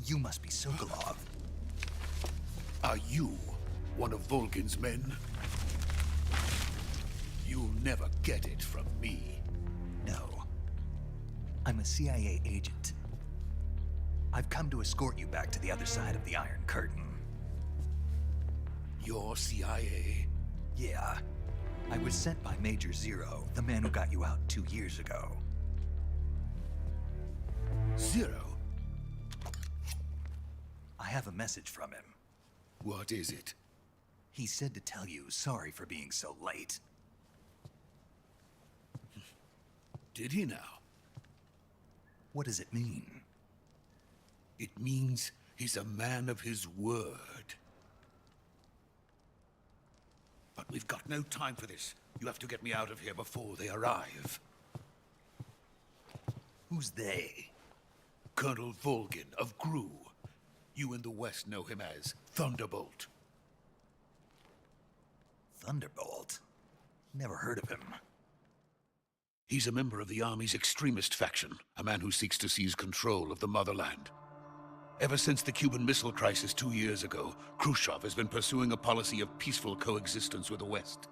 S2: You must be Sokolov.
S9: Are you one of Volgin's men? You'll never get it from me.
S2: No. I'm a CIA agent. I've come to escort you back to the other side of the Iron Curtain.
S9: You're CIA?
S2: Yeah. I was sent by Major Zero, the man who got you out 2 years ago.
S9: Zero?
S2: I have a message from him.
S9: What is it?
S2: He said to tell you sorry for being so late.
S9: Did he now?
S2: What does it mean?
S9: It means he's a man of his word. But we've got no time for this. You have to get me out of here before they arrive.
S2: Who's they?
S9: Colonel Volgin of GRU. You in the West know him as Thunderbolt.
S2: Thunderbolt? Never heard of him.
S9: He's a member of the Army's extremist faction, a man who seeks to seize control of the motherland. Ever since the Cuban Missile Crisis 2 years ago, Khrushchev has been pursuing a policy of peaceful coexistence with the West.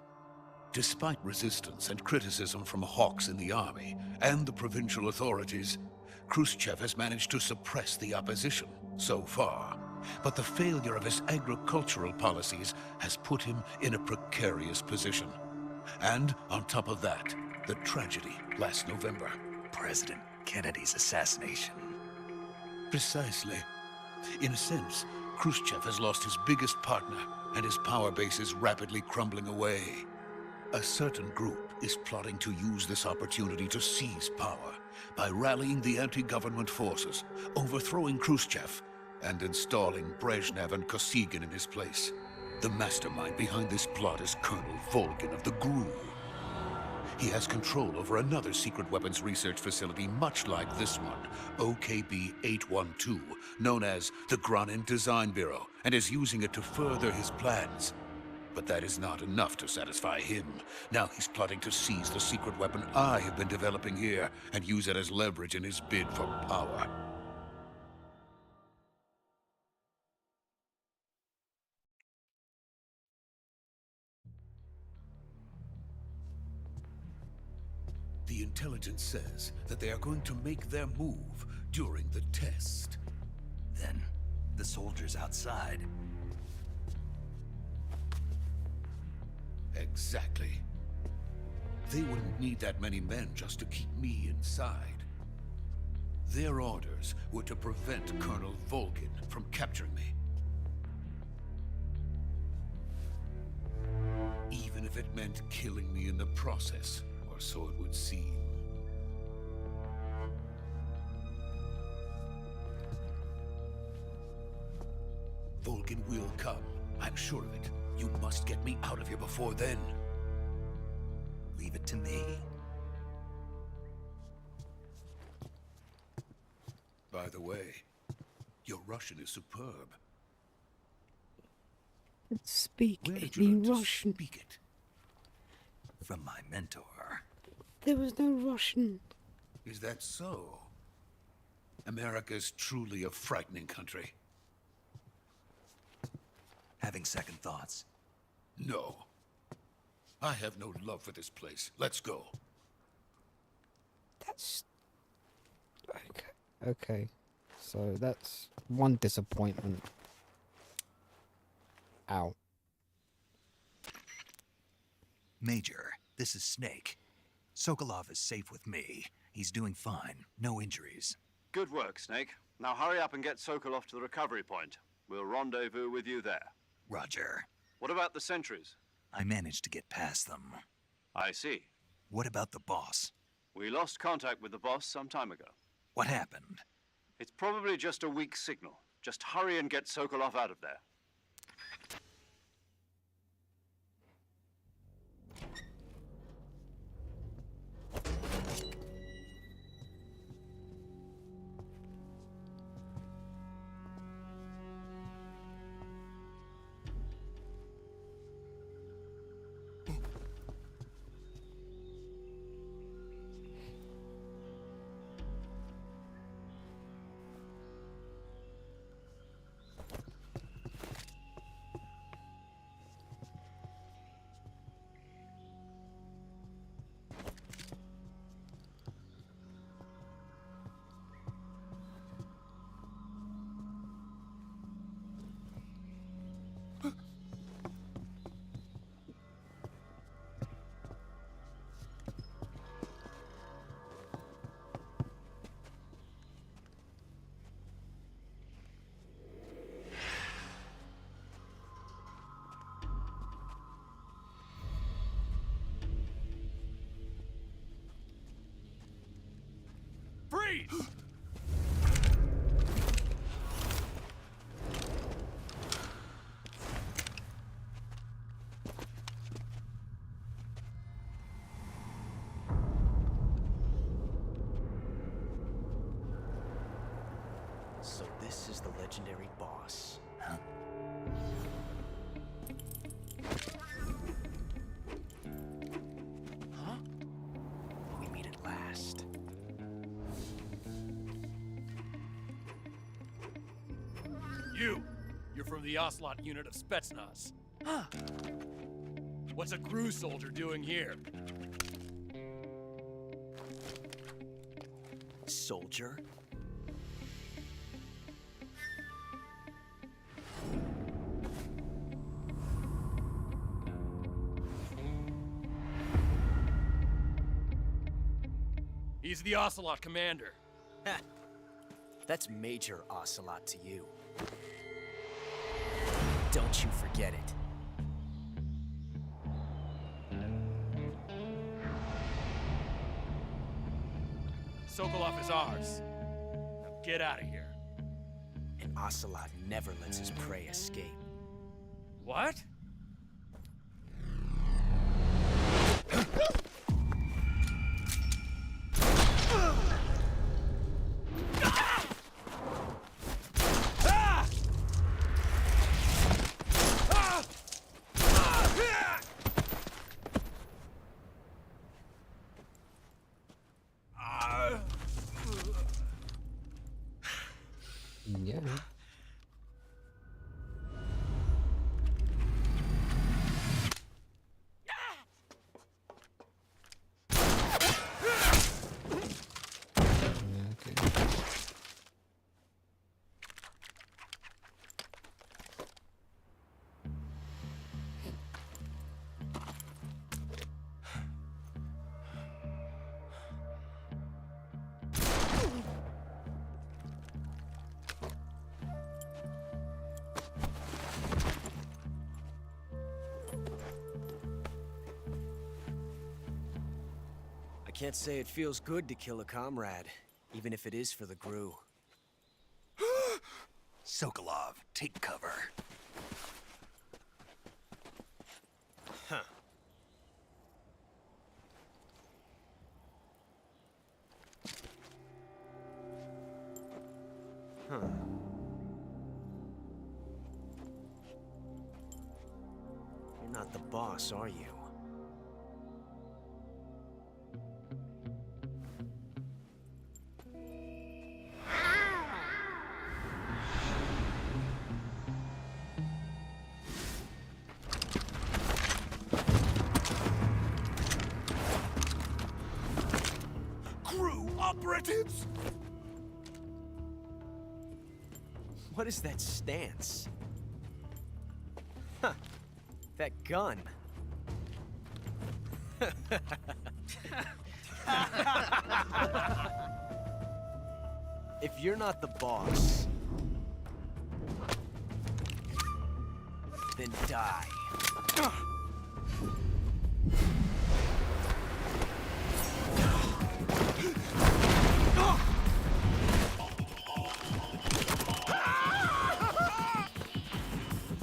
S9: Despite resistance and criticism from hawks in the army and the provincial authorities, Khrushchev has managed to suppress the opposition so far. But the failure of his agricultural policies has put him in a precarious position. And on top of that, the tragedy last November.
S2: President Kennedy's assassination.
S9: Precisely. In a sense, Khrushchev has lost his biggest partner, and his power base is rapidly crumbling away. A certain group is plotting to use this opportunity to seize power by rallying the anti-government forces, overthrowing Khrushchev, and installing Brezhnev and Kosygin in his place. The mastermind behind this plot is Colonel Volgin of the GRU. He has control over another secret weapons research facility much like this one, OKB-812, known as the Granin Design Bureau, and is using it to further his plans. But that is not enough to satisfy him. Now he's plotting to seize the secret weapon I have been developing here and use it as leverage in his bid for power. The intelligence says that they are going to make their move during the test.
S2: Then, the soldiers outside.
S9: Exactly. They wouldn't need that many men just to keep me inside. Their orders were to prevent Colonel Volgin from capturing me. Even if it meant killing me in the process, or so it would seem. Volgin will come. I'm sure of it. You must get me out of here before then.
S2: Leave it to me.
S9: By the way, your Russian is superb.
S1: Speak
S9: Where did you
S1: any
S9: learn to
S1: Russian.
S9: speak it?
S2: From my mentor.
S1: There was no Russian.
S9: Is that so? America's truly a frightening country.
S2: Having second thoughts.
S9: No. I have no love for this place. Let's go.
S1: That's... Okay. Okay. So that's one disappointment. Ow.
S2: Major, this is Snake. Sokolov is safe with me. He's doing fine. No injuries.
S5: Good work, Snake. Now hurry up and get Sokolov to the recovery point. We'll rendezvous with you there.
S2: Roger.
S5: What about the sentries?
S2: I managed to get past them.
S5: I see.
S2: What about the boss?
S5: We lost contact with the boss some time ago.
S2: What happened?
S5: It's probably just a weak signal. Just hurry and get Sokolov out of there.
S8: Freeze!
S3: So this is the legendary boss.
S2: Huh?
S3: Huh? We meet at last.
S8: You're from the Ocelot unit of Spetsnaz.
S3: Huh.
S8: What's a crew soldier doing here?
S3: Soldier?
S8: He's the Ocelot commander.
S3: Ha! That's Major Ocelot to you. Don't you forget it.
S8: Sokolov is ours. Now get out of here.
S3: And Ocelot never lets his prey escape.
S8: What?
S1: Yeah. Yeah, okay.
S10: I can't say it feels good to kill a comrade, even if it is for the Gru.
S2: Sokolov, take cover.
S10: Huh. Huh. You're not the boss, are you?
S9: Crew operatives!
S10: What is that stance? Huh. That gun. If you're not the boss, then die.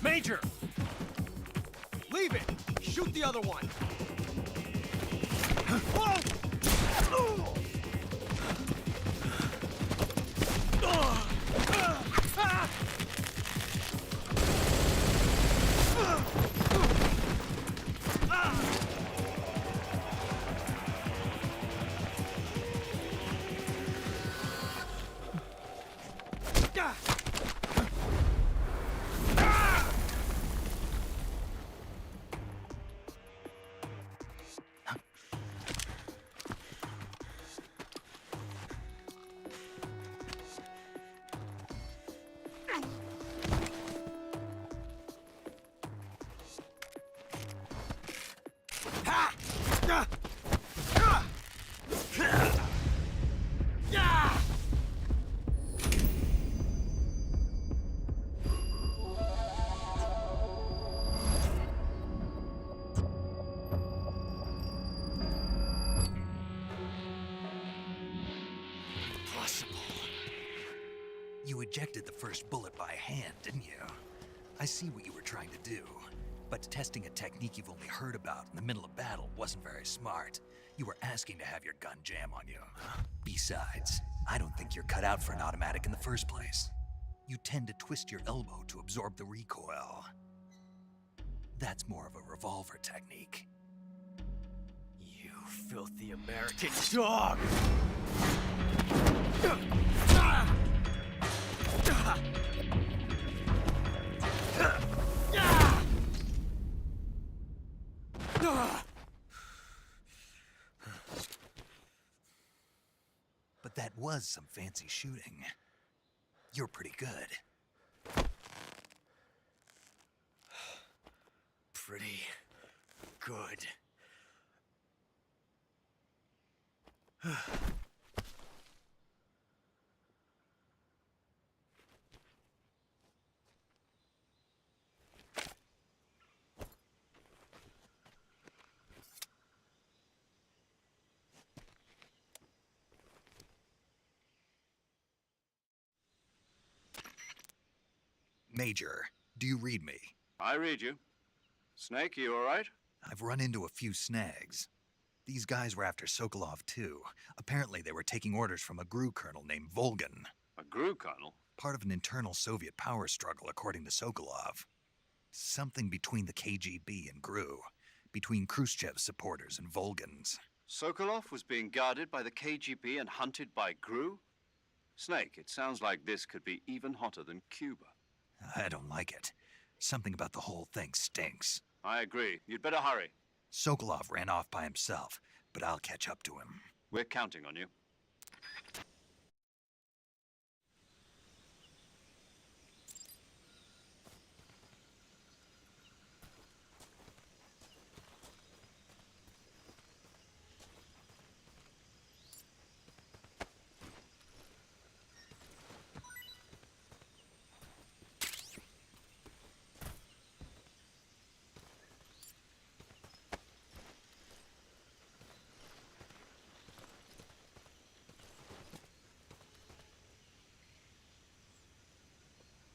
S3: Major! Leave it! Shoot the other one!
S2: Impossible. You ejected the first bullet by hand, didn't you? I see what you were trying to do. But testing a technique you've only heard about in the middle of battle wasn't very smart. You were asking to have your gun jam on you. Besides, I don't think you're cut out for an automatic in the first place. You tend to twist your elbow to absorb the recoil. That's more of a revolver technique.
S10: You filthy American dog!
S2: But that was some fancy shooting. You're pretty good.
S10: Pretty good.
S2: Major, do you read me?
S5: I read you. Snake, you all right?
S2: I've run into a few snags. These guys were after Sokolov too. Apparently they were taking orders from a GRU colonel named Volgan.
S5: A GRU colonel?
S2: Part of an internal Soviet power struggle, according to Sokolov. Something between the KGB and GRU. Between Khrushchev's supporters and Volgan's.
S5: Sokolov was being guarded by the KGB and hunted by GRU? Snake, it sounds like this could be even hotter than Cuba.
S2: I don't like it. Something about the whole thing stinks.
S5: I agree. You'd better hurry.
S2: Sokolov ran off by himself, but I'll catch up to him.
S5: We're counting on you.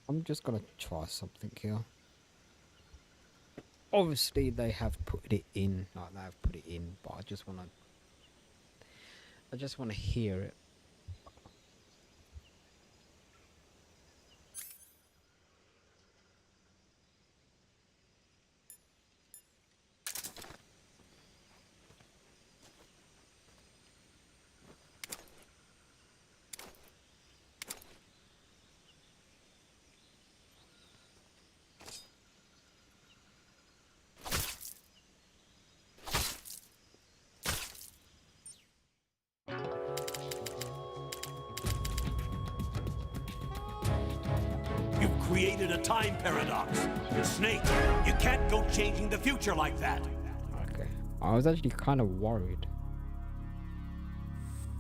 S1: I'm just gonna try something here. Obviously they have put it in, like they have put it in, but I just wanna hear it.
S11: You've created a time paradox. Snake, you can't go changing the future like that.
S1: Okay. I was actually kind of worried.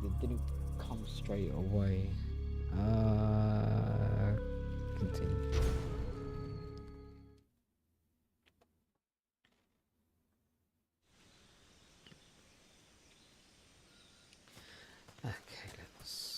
S1: It didn't come straight away. Continue. Okay, let's...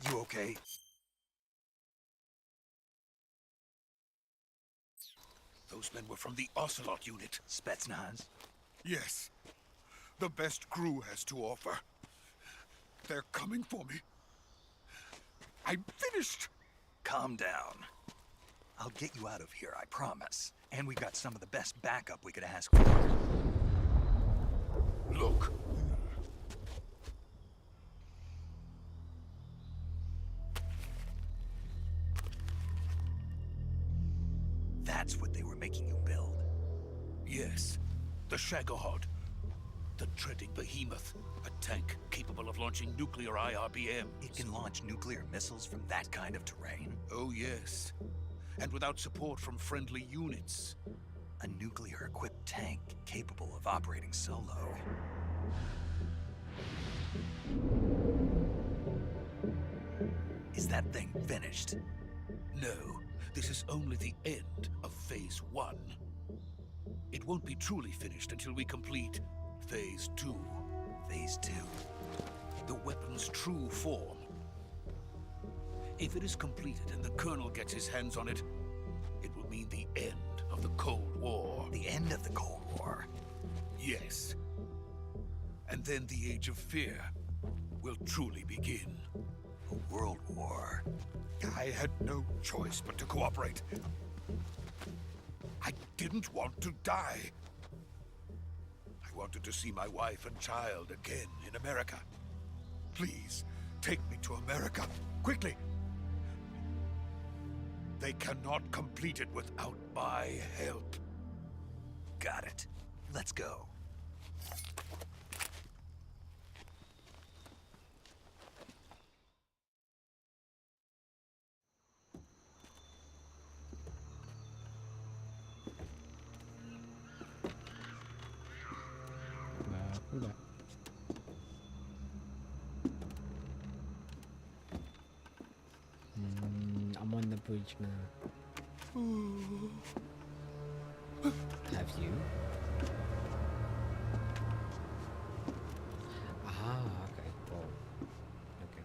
S2: You okay?
S9: Those men were from the Ocelot unit.
S2: Spetsnaz?
S9: Yes. The best crew has to offer. They're coming for me. I'm finished.
S2: Calm down. I'll get you out of here, I promise. And we've got some of the best backup we could ask for.
S9: Look.
S2: That's what they were making you build.
S9: Yes. The Shagohod. The treading behemoth. A tank capable of launching nuclear IRBMs.
S2: It can launch nuclear missiles from that kind of terrain?
S9: Oh, yes. And without support from friendly units.
S2: A nuclear-equipped tank capable of operating solo. Is that thing finished?
S9: No. This is only the end of Phase 1. It won't be truly finished until we complete Phase 2.
S2: Phase 2?
S9: The weapon's true form. If it is completed and the Colonel gets his hands on it, it will mean the end of the Cold War.
S2: The end of the Cold War?
S9: Yes. And then the Age of Fear will truly begin.
S2: A world war?
S9: I had no choice but to cooperate. I didn't want to die. I wanted to see my wife and child again in America. Please, take me to America, quickly. They cannot complete it without my help.
S2: Got it. Let's go.
S1: do that. I'm on the bridge now. Have you? Ah, okay. Well, okay.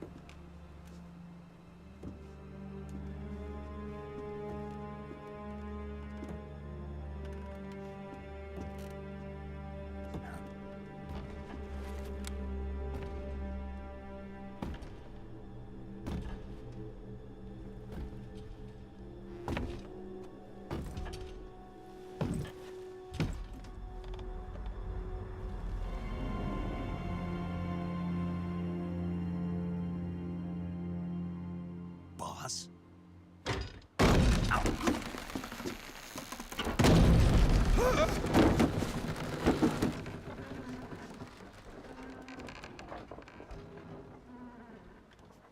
S2: Boss?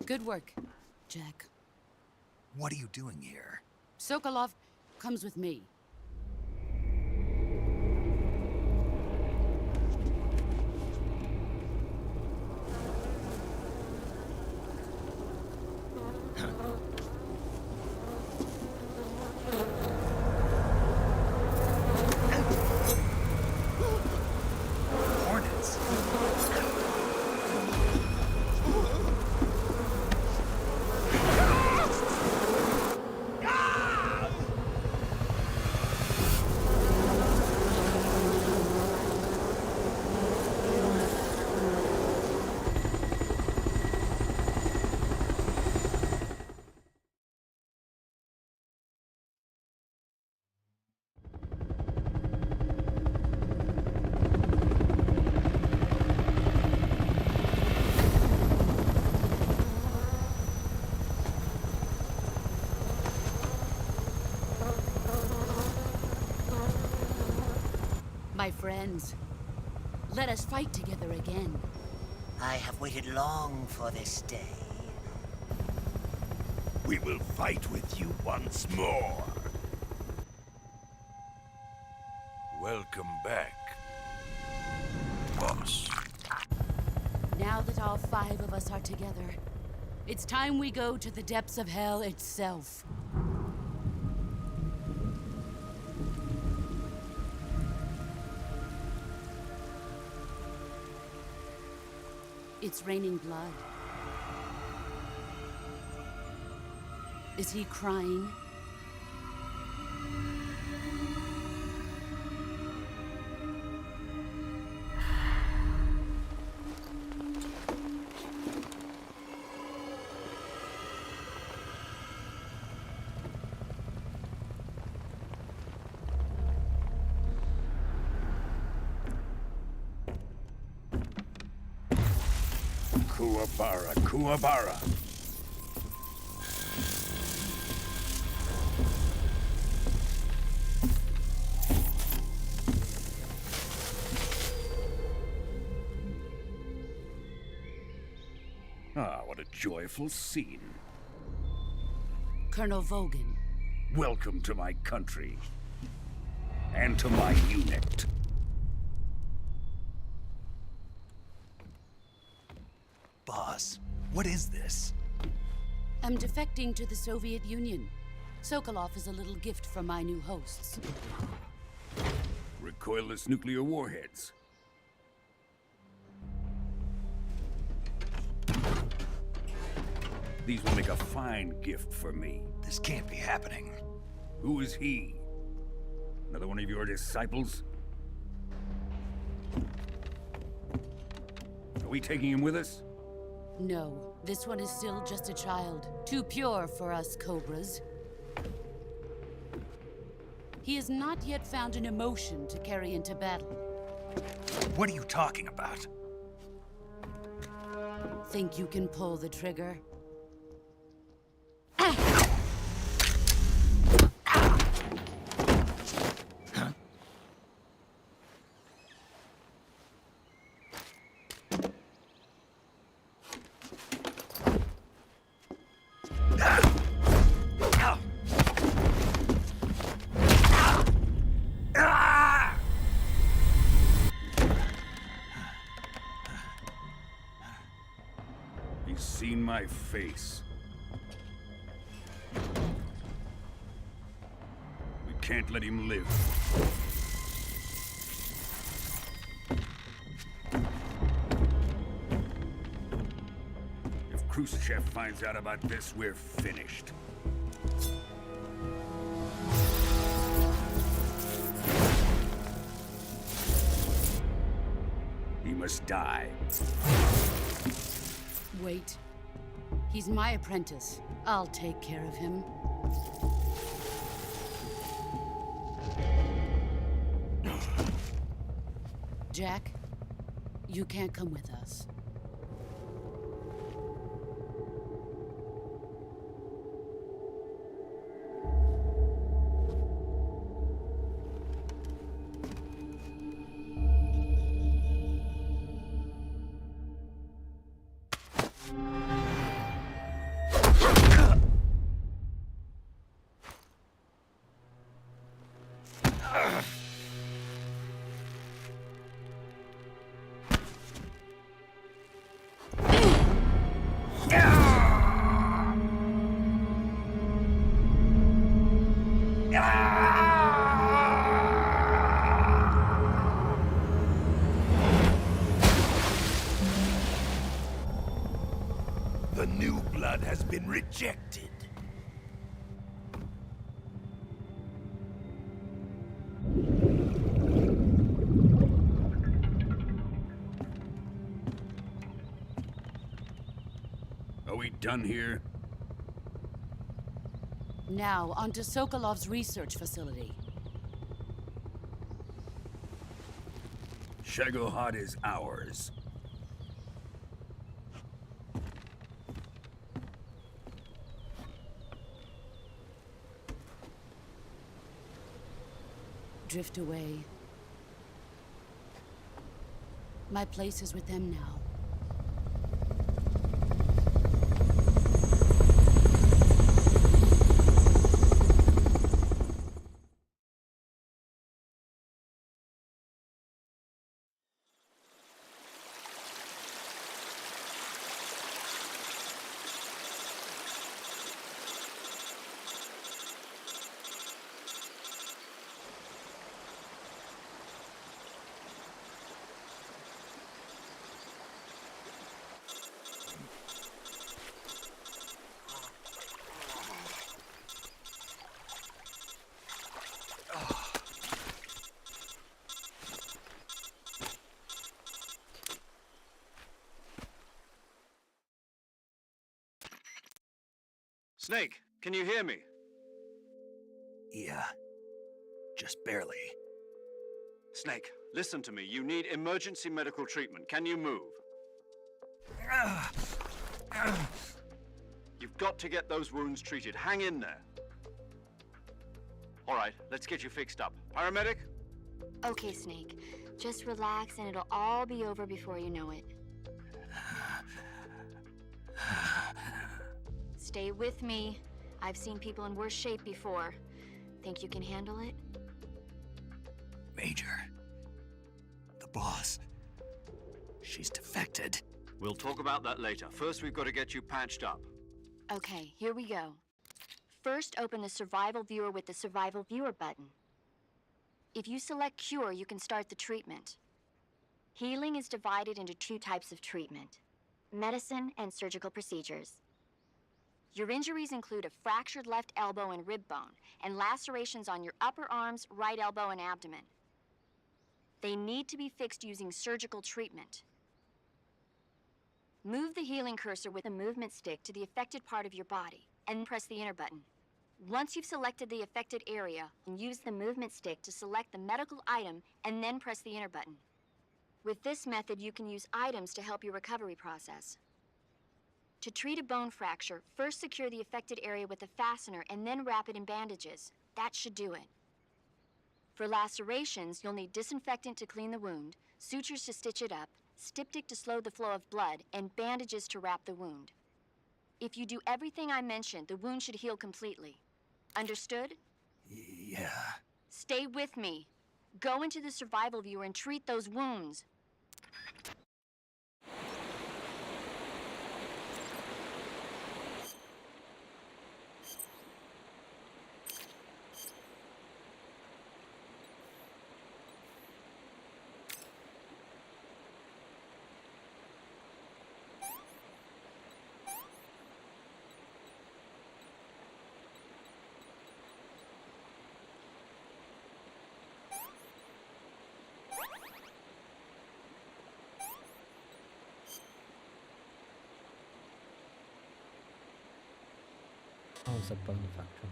S7: Good work, Jack.
S2: What are you doing here?
S7: Sokolov comes with me.
S2: Hornets?
S7: My friends, let us fight together again.
S12: I have waited long for this day.
S11: We will fight with you once more. Welcome back, boss.
S7: Now that all 5 of us are together, it's time we go to the depths of hell itself. It's raining blood. Is he crying?
S11: Kuwabara, Kuwabara. Ah, what a joyful scene.
S7: Colonel Vogan.
S11: Welcome to my country. And to my unit.
S2: Boss, what is this?
S7: I'm defecting to the Soviet Union. Sokolov is a little gift from my new hosts.
S11: Recoilless nuclear warheads. These will make a fine gift for me.
S2: This can't be happening.
S11: Who is he? Another one of your disciples? Are we taking him with us?
S7: No, this one is still just a child. Too pure for us Cobras. He has not yet found an emotion to carry into battle.
S2: What are you talking about?
S7: Think you can pull the trigger?
S13: He's seen my face. We can't let him live. If Khrushchev finds out about this, we're finished. He must die.
S7: Wait. He's my apprentice. I'll take care of him. Jack, you can't come with us.
S11: The new blood has been rejected.
S13: Are we done here?
S7: Now, onto Sokolov's research facility.
S13: Shagohod is ours.
S7: Drift away. My place is with them now.
S5: Snake, can you hear me?
S2: Yeah. Just barely.
S5: Snake, listen to me. You need emergency medical treatment. Can you move? You've got to get those wounds treated. Hang in there. All right, let's get you fixed up. Paramedic?
S6: Okay, Snake. Just relax and it'll all be over before you know it. Stay with me. I've seen people in worse shape before. Think you can handle it?
S2: Major. The boss. She's defected.
S5: We'll talk about that later. First, we've got to get you patched up.
S6: Okay, here we go. First, open the Survival Viewer with the Survival Viewer button. If you select Cure, you can start the treatment. Healing is divided into two types of treatment: medicine and surgical procedures. Your injuries include a fractured left elbow and rib bone, and lacerations on your upper arms, right elbow, and abdomen. They need to be fixed using surgical treatment. Move the healing cursor with a movement stick to the affected part of your body, and press the enter button. Once you've selected the affected area, use the movement stick to select the medical item, and then press the enter button. With this method, you can use items to help your recovery process. To treat a bone fracture, first secure the affected area with a fastener and then wrap it in bandages. That should do it. For lacerations, you'll need disinfectant to clean the wound, sutures to stitch it up, styptic to slow the flow of blood, and bandages to wrap the wound. If you do everything I mentioned, the wound should heal completely. Understood?
S2: Yeah.
S6: Stay with me. Go into the Survival Viewer and treat those wounds.
S1: Oh, it's a bone factory.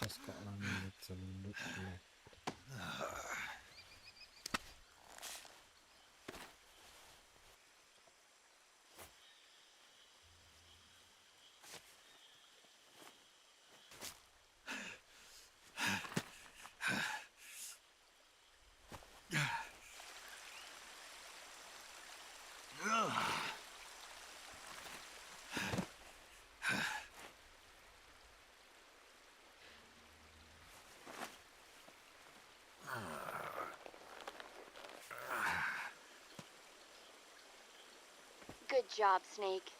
S1: Just got what I needed to look left.
S6: Good job, Snake.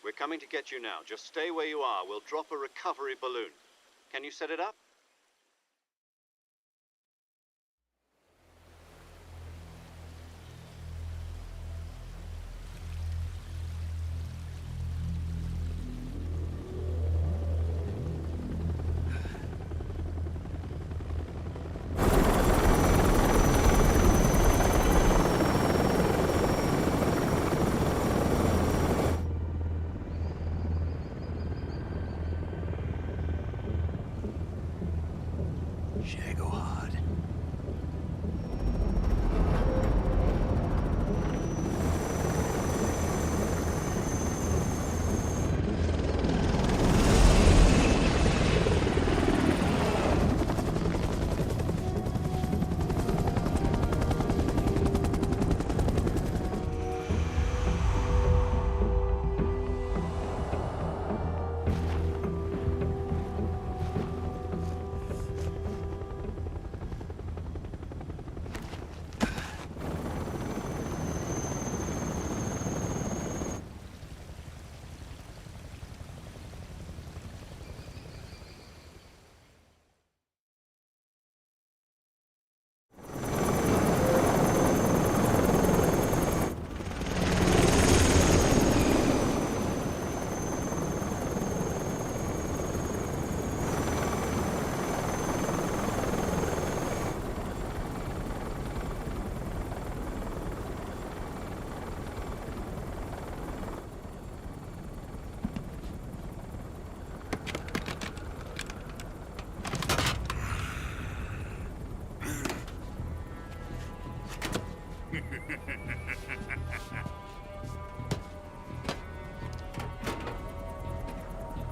S5: We're coming to get you now. Just stay where you are. We'll drop a recovery balloon. Can you set it up?
S2: Shagohod.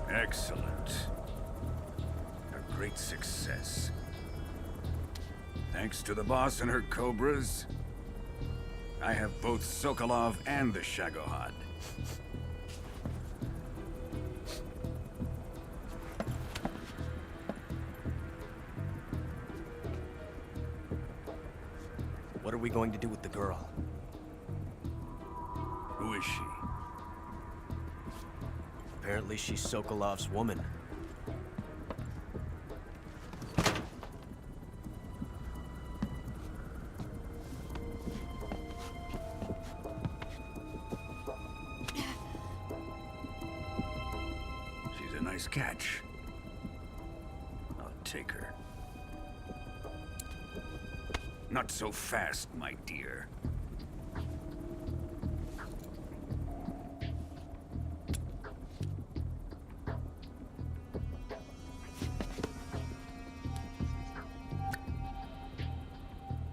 S13: Excellent. A great success. Thanks to the boss and her cobras, I have both Sokolov and the Shagohod.
S10: What are we going to do with the girl?
S13: Who is she?
S10: Apparently she's Sokolov's woman.
S13: She's a nice catch. I'll take her. Not so fast, my dear.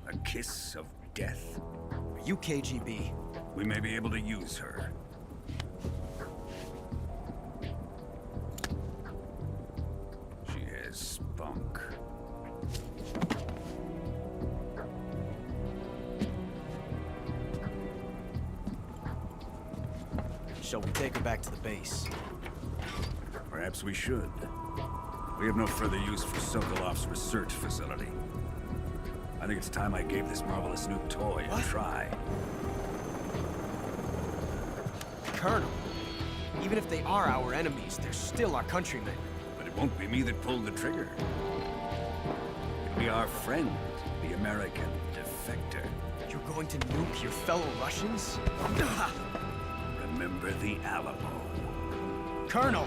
S13: A kiss of death?
S10: Are you KGB?
S13: We may be able to use her. She has spunk.
S10: we take her back to the base.
S13: Perhaps we should. We have no further use for Sokolov's research facility. I think it's time I gave this marvelous new toy a try.
S10: Colonel, even if they are our enemies, they're still our countrymen.
S13: But it won't be me that pulled the trigger. It'll be our friend, the American defector.
S10: You're going to nuke your fellow Russians?
S13: Remember the Alamo.
S10: Colonel!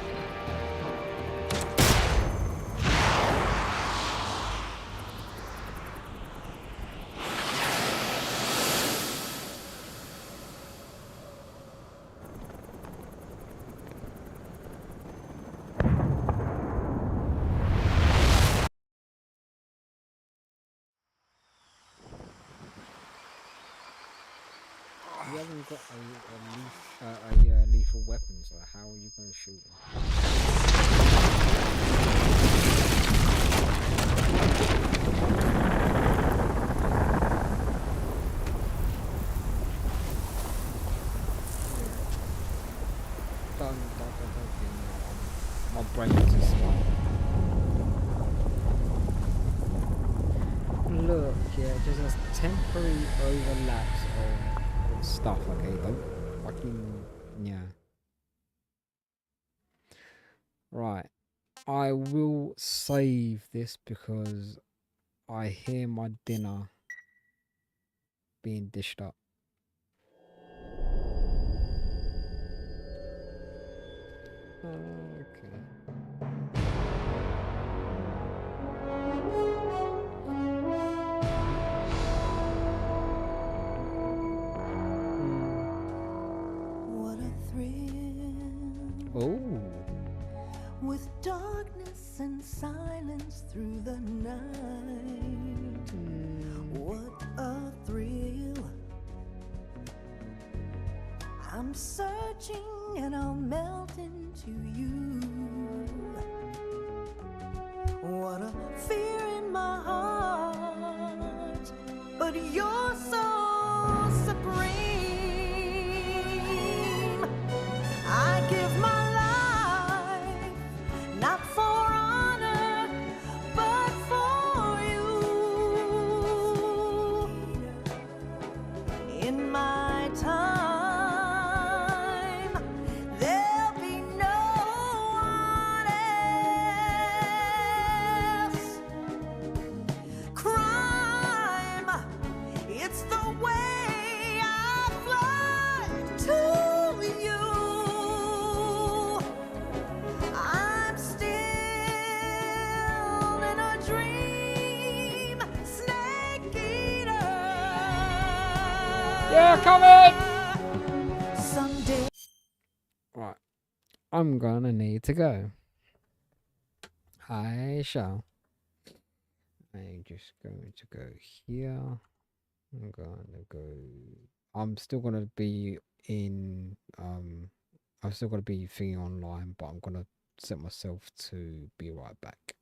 S1: You haven't got a lethal weapon, so how are you going to shoot him? Don't get me. My brain is just like... Look, yeah, just a temporary overlaps of stuff, okay? Don't fucking... yeah. Right. I will save this because I hear my dinner being dished up. Okay.
S14: What a thrill.
S1: Oh.
S14: With darkness and silence through the night. What a thrill. I'm searching and I'll melt into you. What a fear in my heart, but you're so supreme. I give my life, not for honor, but for you. In my time, there'll be no one else. Crime, it's the way I fly to you. I'm still in a dream, snake eater.
S1: Yeah, coming!
S14: Someday.
S1: Right. I'm gonna need to go. I shall. I'm just going to go here. I'm gonna go. I'm still gonna be in. I'm still gonna be thinking online, but I'm gonna set myself to be right back.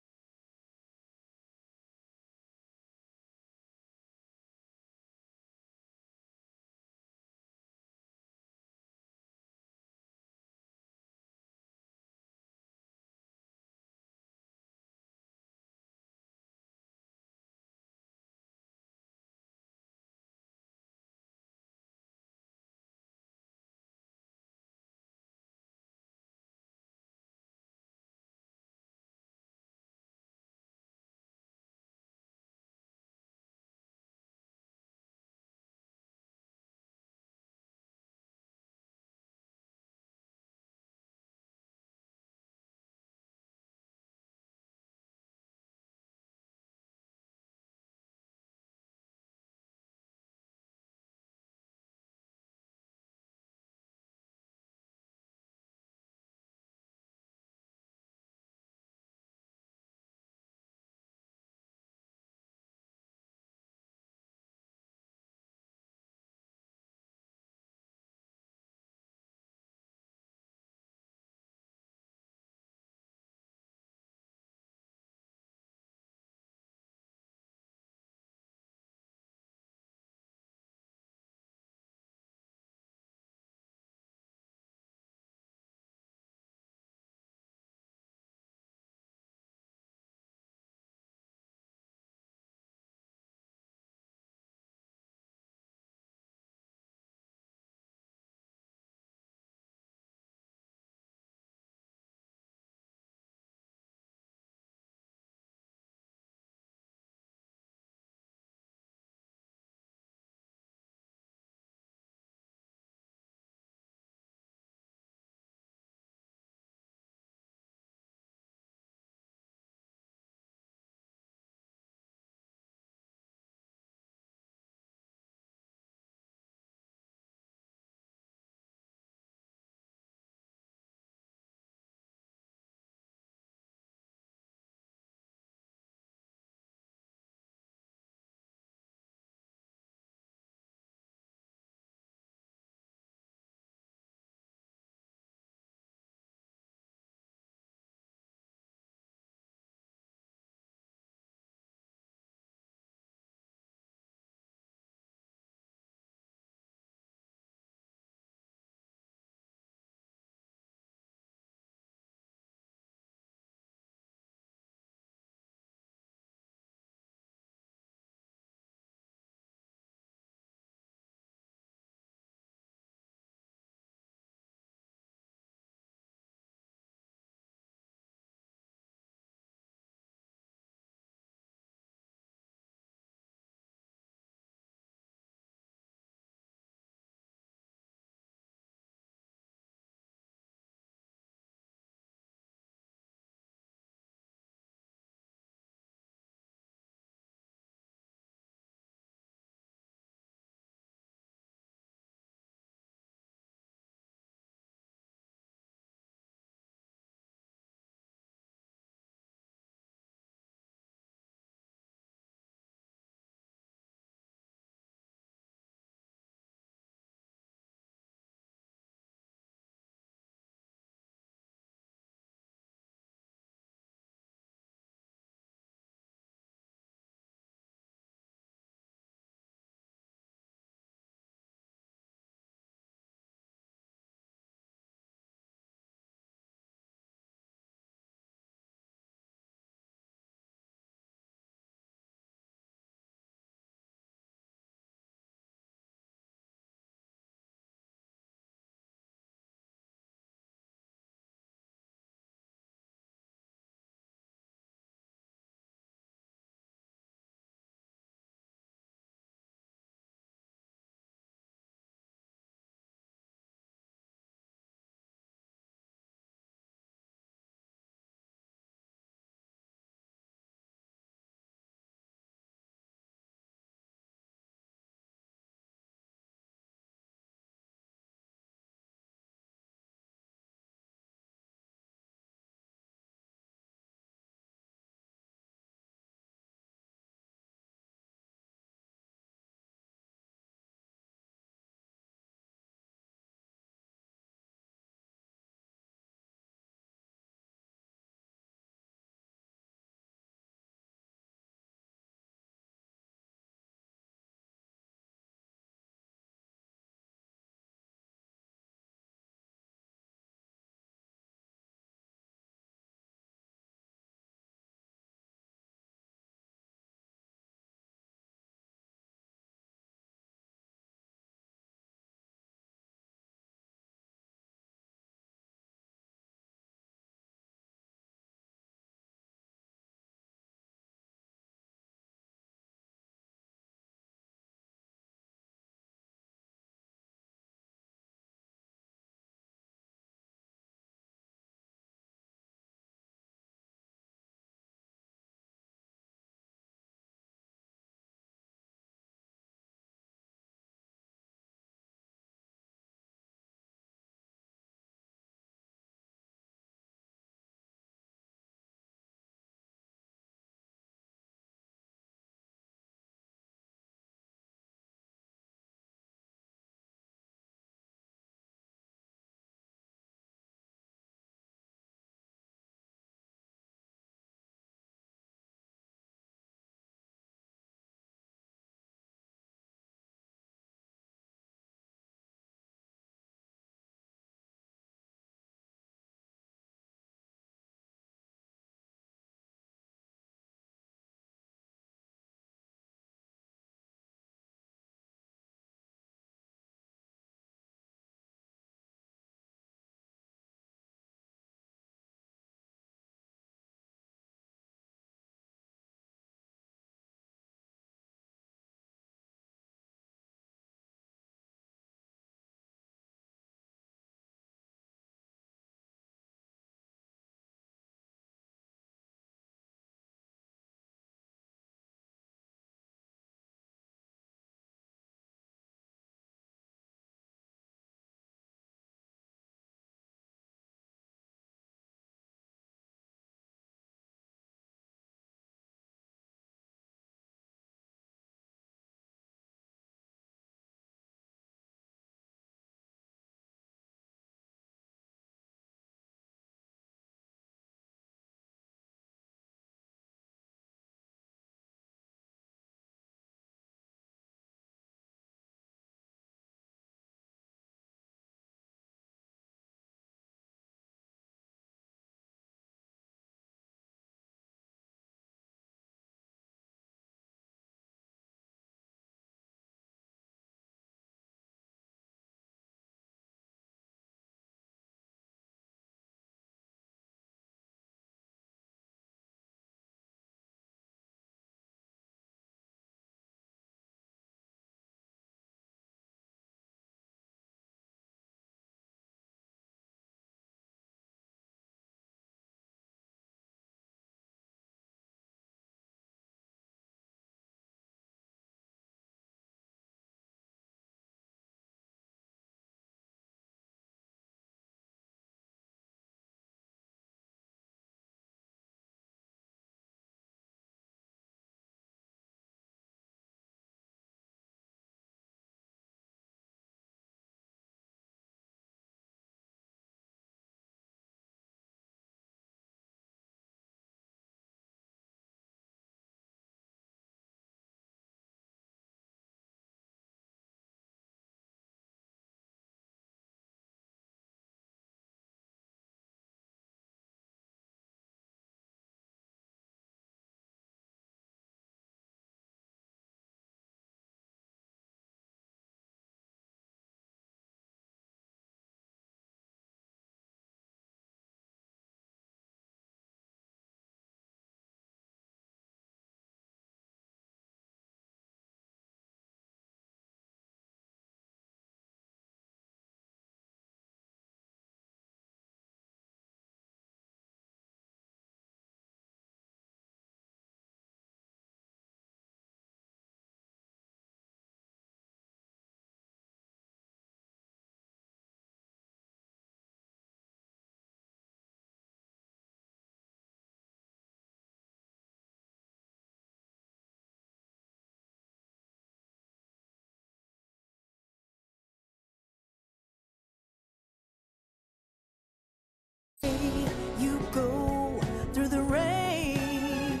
S14: You go through the rain,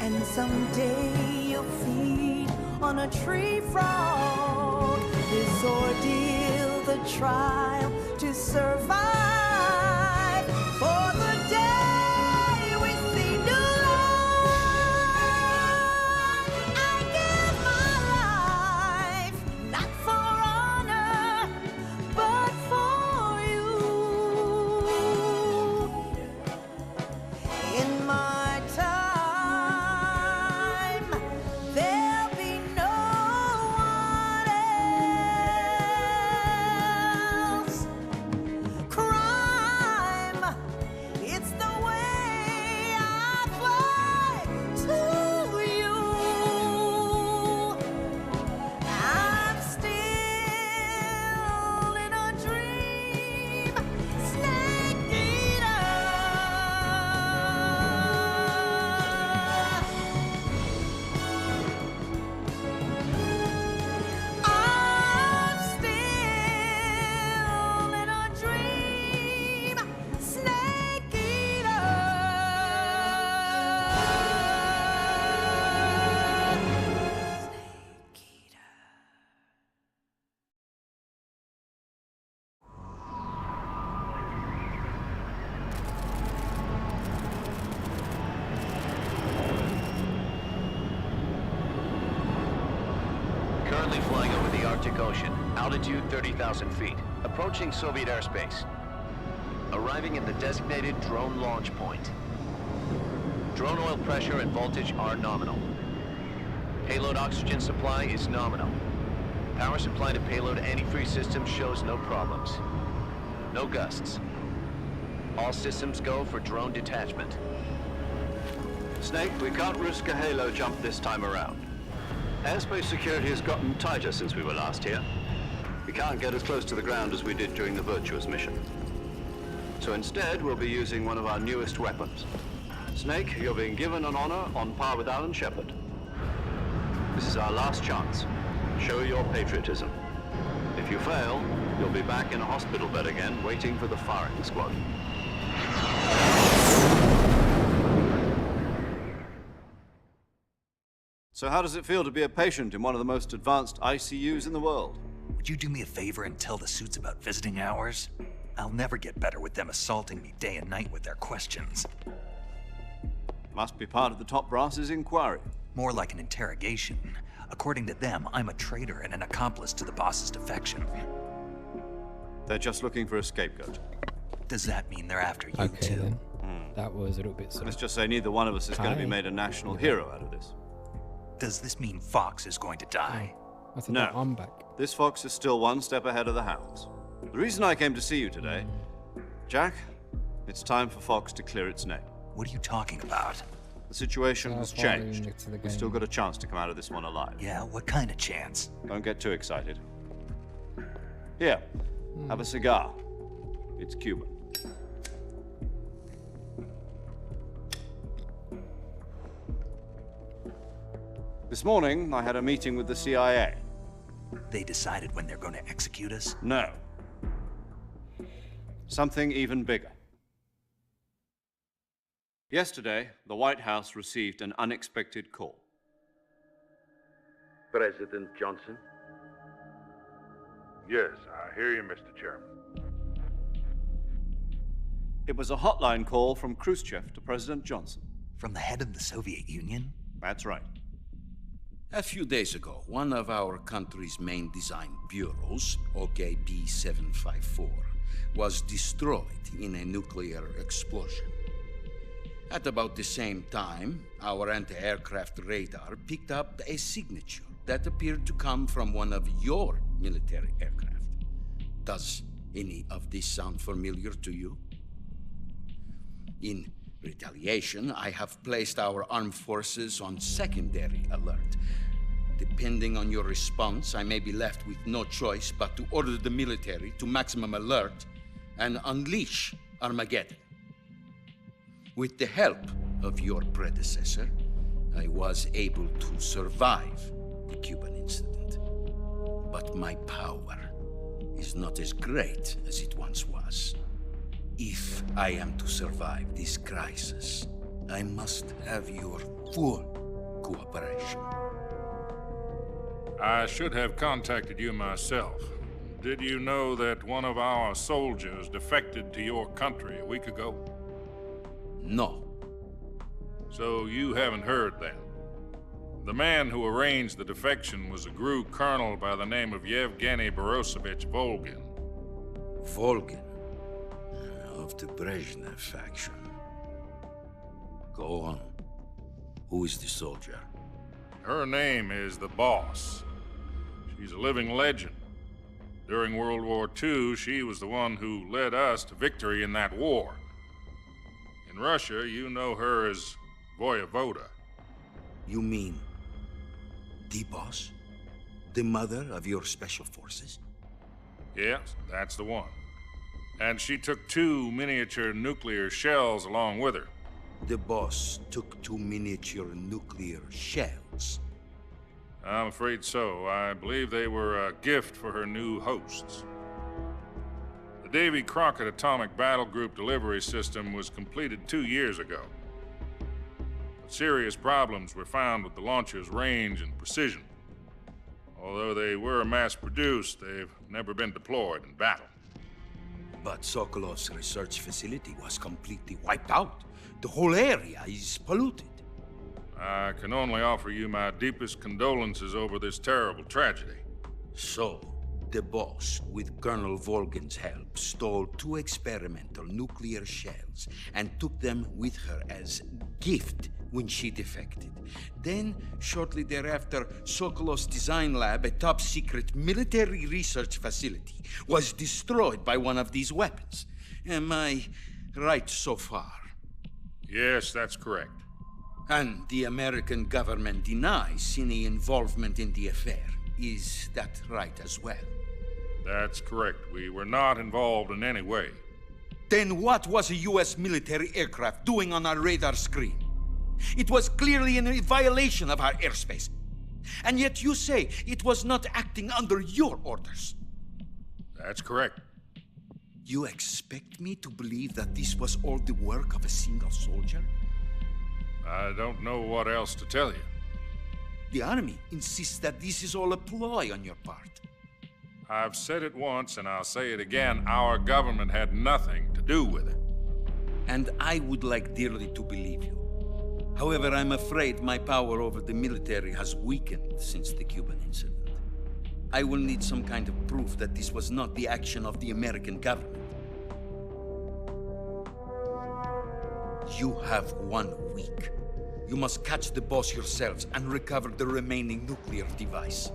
S14: and someday you'll feed on a tree frog. This ordeal, the trial to survive. For the day we see new life, I give my life, not for honor, but for you. In my time, there'll be no one else. Crime, it's the way I fly to you. I'm still in a dream, snake eater. I'm still in a dream, snake eater.
S4: Currently flying over the Arctic Ocean, altitude 30,000 feet, approaching Soviet airspace. Arriving at the designated drone launch point. Drone oil pressure and voltage are nominal. Payload oxygen supply is nominal. Power supply to payload antifreeze system shows no problems. No gusts. All systems go for drone detachment.
S5: Snake, we can't risk a halo jump this time around. Airspace security has gotten tighter since we were last here. We can't get as close to the ground as we did during the Virtuous mission. So instead, we'll be using one of our newest weapons. Snake, you're being given an honor on par with Alan Shepard. This is our last chance. Show your patriotism. If you fail, you'll be back in a hospital bed again, waiting for the firing squad. So how does it feel to be a patient in one of the most advanced ICUs in the world?
S2: Would you do me a favor and tell the suits about visiting hours? I'll never get better with them assaulting me day and night with their questions.
S5: Must be part of the top brass's inquiry.
S2: More like an interrogation. According to them, I'm a traitor and an accomplice to the boss's defection.
S5: They're just looking for a scapegoat.
S2: Does that mean they're after you
S1: Okay
S2: too?
S1: then. That was a little bit sort
S5: Let's
S1: of...
S5: just say neither one of us is going to be
S1: Hi.
S5: made a national hero out of this.
S2: Does this mean Fox is going to die?
S1: I thought
S5: No.
S1: that I'm back.
S5: This fox is still one step ahead of the hounds. The reason I came to see you today, Jack, it's time for Fox to clear its name.
S2: What are you talking about?
S5: The situation has
S1: How far are you
S5: changed.
S1: into the
S5: We've still
S1: game?
S5: got a chance to come out of this one alive.
S2: Yeah, what kind of chance?
S5: Don't get too excited. Here, have a cigar. It's Cuban. This morning, I had a meeting with the CIA.
S2: They decided when they're going to execute us?
S5: No. Something even bigger. Yesterday, the White House received an unexpected call.
S15: President Johnson?
S16: Yes, I hear you, Mr. Chairman.
S5: It was a hotline call from Khrushchev to President Johnson.
S2: From the head of the Soviet Union?
S5: That's right.
S9: A few days ago, one of our country's main design bureaus, OKB 754, was destroyed in a nuclear explosion. At about the same time, our anti-aircraft radar picked up a signature that appeared to come from one of your military aircraft. Does any of this sound familiar to you? In retaliation, I have placed our armed forces on secondary alert. Depending on your response, I may be left with no choice but to order the military to maximum alert and unleash Armageddon. With the help of your predecessor, I was able to survive the Cuban incident. But my power is not as great as it once was. If I am to survive this crisis, I must have your full cooperation.
S15: I should have contacted you myself. Did you know that one of our soldiers defected to your country a week ago?
S9: No.
S15: So you haven't heard then? The man who arranged the defection was a GRU colonel by the name of Yevgeny Borosovich Volgin.
S9: Volgin? Of the Brezhnev faction. Go on. Who is the soldier?
S15: Her name is the Boss. She's a living legend. During World War II, she was the one who led us to victory in that war. In Russia, you know her as Voyevoda.
S9: You mean the Boss? The mother of your special forces?
S15: Yes, that's the one. And she took 2 miniature nuclear shells along with her.
S9: The Boss took 2 miniature nuclear shells?
S15: I'm afraid so. I believe they were a gift for her new hosts. The Davy Crockett Atomic Battle Group delivery system was completed 2 years ago. But serious problems were found with the launcher's range and precision. Although they were mass-produced, they've never been deployed in battle.
S9: But Sokolov's research facility was completely wiped out. The whole area is polluted.
S15: I can only offer you my deepest condolences over this terrible tragedy.
S9: So, the Boss, with Colonel Volgin's help, stole 2 experimental nuclear shells and took them with her as gift when she defected. Then, shortly thereafter, Sokolov's design lab, a top-secret military research facility, was destroyed by one of these weapons. Am I right so far?
S15: Yes, that's correct.
S9: And the American government denies any involvement in the affair. Is that right as well?
S15: That's correct. We were not involved in any way.
S9: Then what was a U.S. military aircraft doing on our radar screen? It was clearly in violation of our airspace. And yet you say it was not acting under your orders.
S15: That's correct.
S9: You expect me to believe that this was all the work of a single soldier?
S15: I don't know what else to tell you.
S9: The Army insists that this is all a ploy on your part.
S15: I've said it once, and I'll say it again. Our government had nothing to do with it.
S9: And I would like dearly to believe you. However, I'm afraid my power over the military has weakened since the Cuban incident. I will need some kind of proof that this was not the action of the American government. You have 1 week. You must catch the Boss yourselves and recover the remaining nuclear device.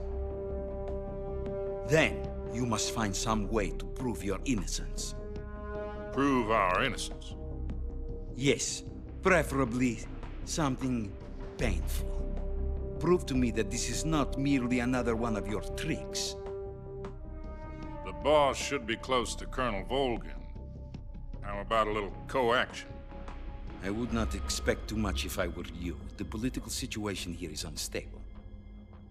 S9: Then, you must find some way to prove your innocence.
S15: Prove our innocence?
S9: Yes, preferably something painful. Prove to me that this is not merely another one of your tricks.
S15: The Boss should be close to Colonel Volgin. How about a little coaction?
S9: I would not expect too much if I were you. The political situation here is unstable.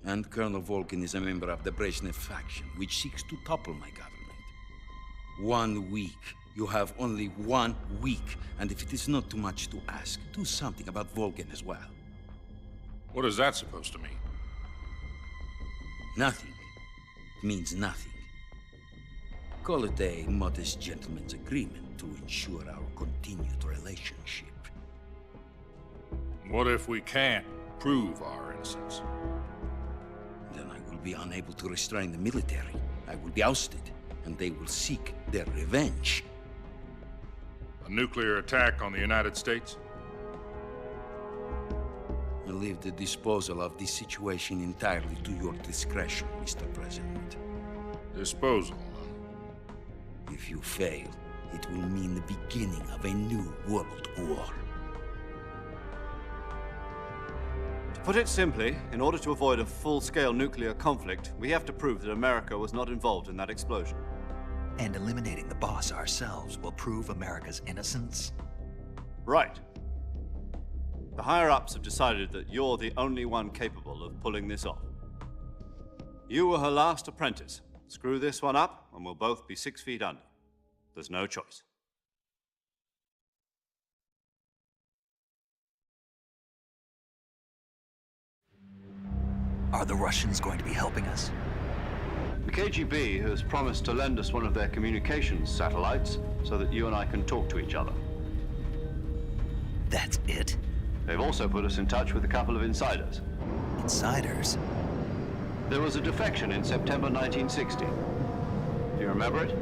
S9: And Colonel Volgin is a member of the Brezhnev faction, which seeks to topple my government. 1 week. You have only 1 week. And if it is not too much to ask, do something about Volgin as well.
S15: What is that supposed to mean?
S9: Nothing. It means nothing. Call it a modest gentleman's agreement to ensure our continued relationship.
S15: What if we can't prove our innocence?
S9: Then I will be unable to restrain the military. I will be ousted, and they will seek their revenge.
S15: A nuclear attack on the United States?
S9: I leave the disposal of this situation entirely to your discretion, Mr. President.
S15: Disposal?
S9: If you fail, it will mean the beginning of a new world war.
S5: To put it simply, in order to avoid a full-scale nuclear conflict, we have to prove that America was not involved in that explosion.
S2: And eliminating the Boss ourselves will prove America's innocence?
S5: Right. The higher-ups have decided that you're the only one capable of pulling this off. You were her last apprentice. Screw this one up, and we'll both be 6 feet under. There's no choice.
S2: Are the Russians going to be helping us?
S5: The KGB has promised to lend us one of their communications satellites so that you and I can talk to each other.
S2: That's it?
S5: They've also put us in touch with a couple of insiders.
S2: Insiders?
S5: There was a defection in September 1960. Do you remember it?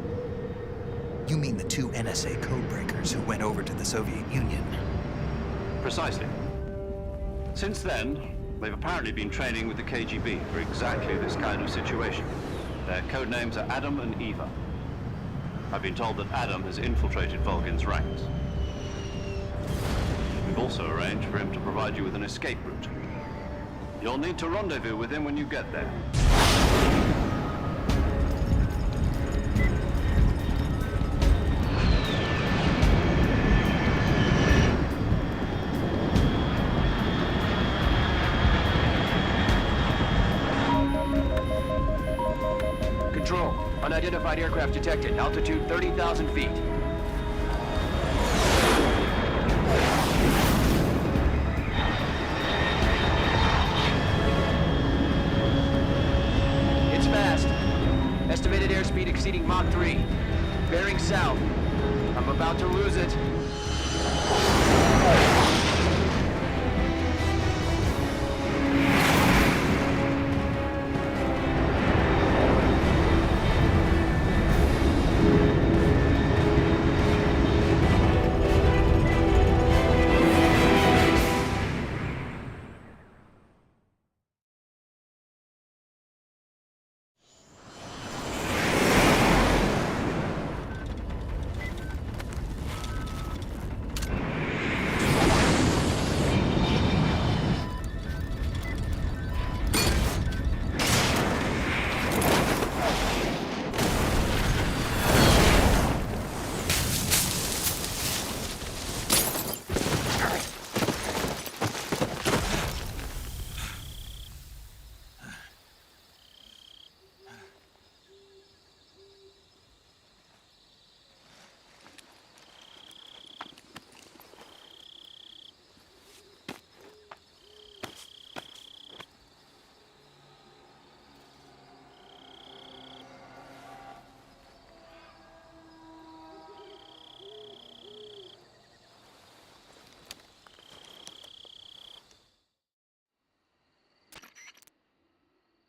S2: You mean the two NSA codebreakers who went over to the Soviet Union?
S5: Precisely. Since then, they've apparently been training with the KGB for exactly this kind of situation. Their code names are Adam and Eva. I've been told that Adam has infiltrated Volgin's ranks. We've also arranged for him to provide you with an escape route. You'll need to rendezvous with him when you get there.
S10: Control. Unidentified aircraft detected. Altitude 30,000 feet. It's fast. Estimated airspeed exceeding Mach 3. Bearing south. I'm about to lose it.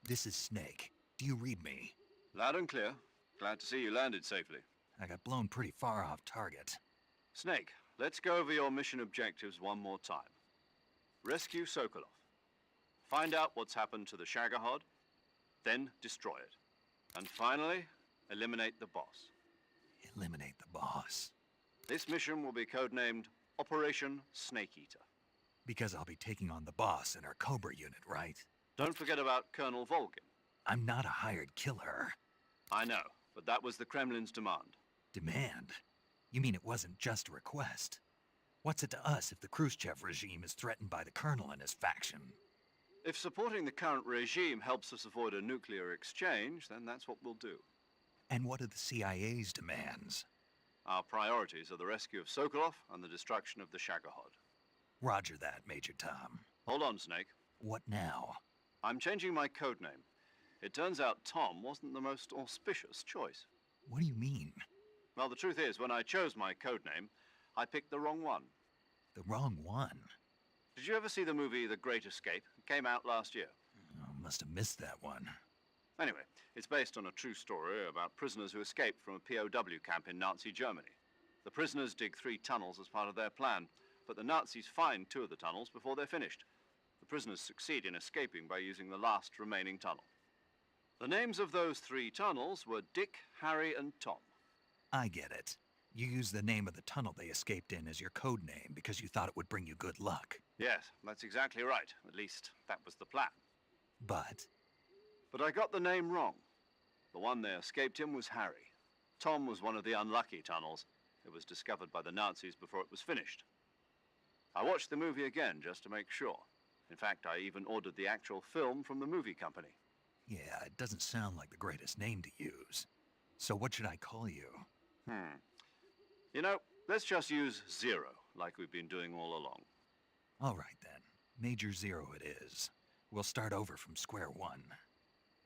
S2: This is Snake. Do you read me?
S5: Loud and clear. Glad to see you landed safely.
S2: I got blown pretty far off target.
S5: Snake, let's go over your mission objectives one more time. Rescue Sokolov. Find out what's happened to the Shagohod, then destroy it. And finally, eliminate the boss.
S2: Eliminate the boss.
S5: This mission will be codenamed Operation Snake Eater.
S2: Because I'll be taking on the boss in our Cobra unit, right?
S5: Don't forget about Colonel Volgin.
S2: I'm not a hired killer.
S5: I know, but that was the Kremlin's demand.
S2: Demand? You mean it wasn't just a request? What's it to us if the Khrushchev regime is threatened by the Colonel and his faction?
S5: If supporting the current regime helps us avoid a nuclear exchange, then that's what we'll do.
S2: And what are the CIA's demands?
S5: Our priorities are the rescue of Sokolov and the destruction of the Shagohod.
S2: Roger that, Major Tom.
S5: Hold on, Snake.
S2: What now?
S5: I'm changing my codename. It turns out Tom wasn't the most auspicious choice.
S2: What do you mean?
S5: Well, the truth is, when I chose my codename, I picked the wrong one.
S2: The wrong one?
S5: Did you ever see the movie The Great Escape? It came out last year.
S2: Oh, must have missed that one.
S5: Anyway, it's based on a true story about prisoners who escaped from a POW camp in Nazi Germany. The prisoners dig 3 tunnels as part of their plan, but the Nazis find 2 of the tunnels before they're finished. The prisoners succeed in escaping by using the last remaining tunnel. The names of those 3 tunnels were Dick, Harry, and Tom.
S2: I get it. You used the name of the tunnel they escaped in as your code name because you thought it would bring you good luck.
S5: Yes, that's exactly right. At least, that was the plan.
S2: But
S5: I got the name wrong. The one they escaped in was Harry. Tom was one of the unlucky tunnels. It was discovered by the Nazis before it was finished. I watched the movie again just to make sure. In fact, I even ordered the actual film from the movie company.
S2: yeah, it doesn't sound like the greatest name to use. So what should I call you?
S5: You know, let's just use Zero, like we've been doing all along.
S2: All right then. Major Zero it is. We'll start over from square one.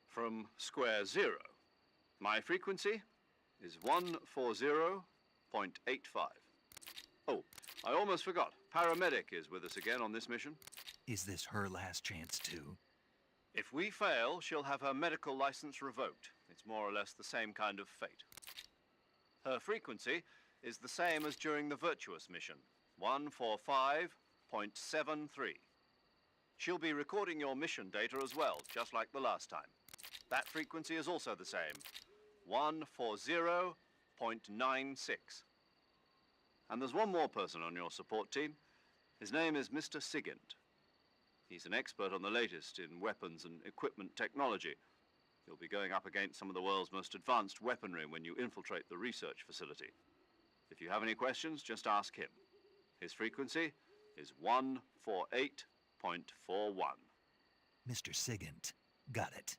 S5: From square zero. My frequency is 140.85. Oh, I almost forgot. Paramedic is with us again on this mission.
S2: Is this her last chance too?
S5: If we fail, she'll have her medical license revoked. It's more or less the same kind of fate. Her frequency is the same as during the Virtuous mission, 145.73. She'll be recording your mission data as well, just like the last time. That frequency is also the same, 140.96. And there's one more person on your support team. His name is Mr. Sigint. He's an expert on the latest in weapons and equipment technology. You'll be going up against some of the world's most advanced weaponry when you infiltrate the research facility. If you have any questions, just ask him. His frequency is 148.41.
S2: Mr. Sigint, got it.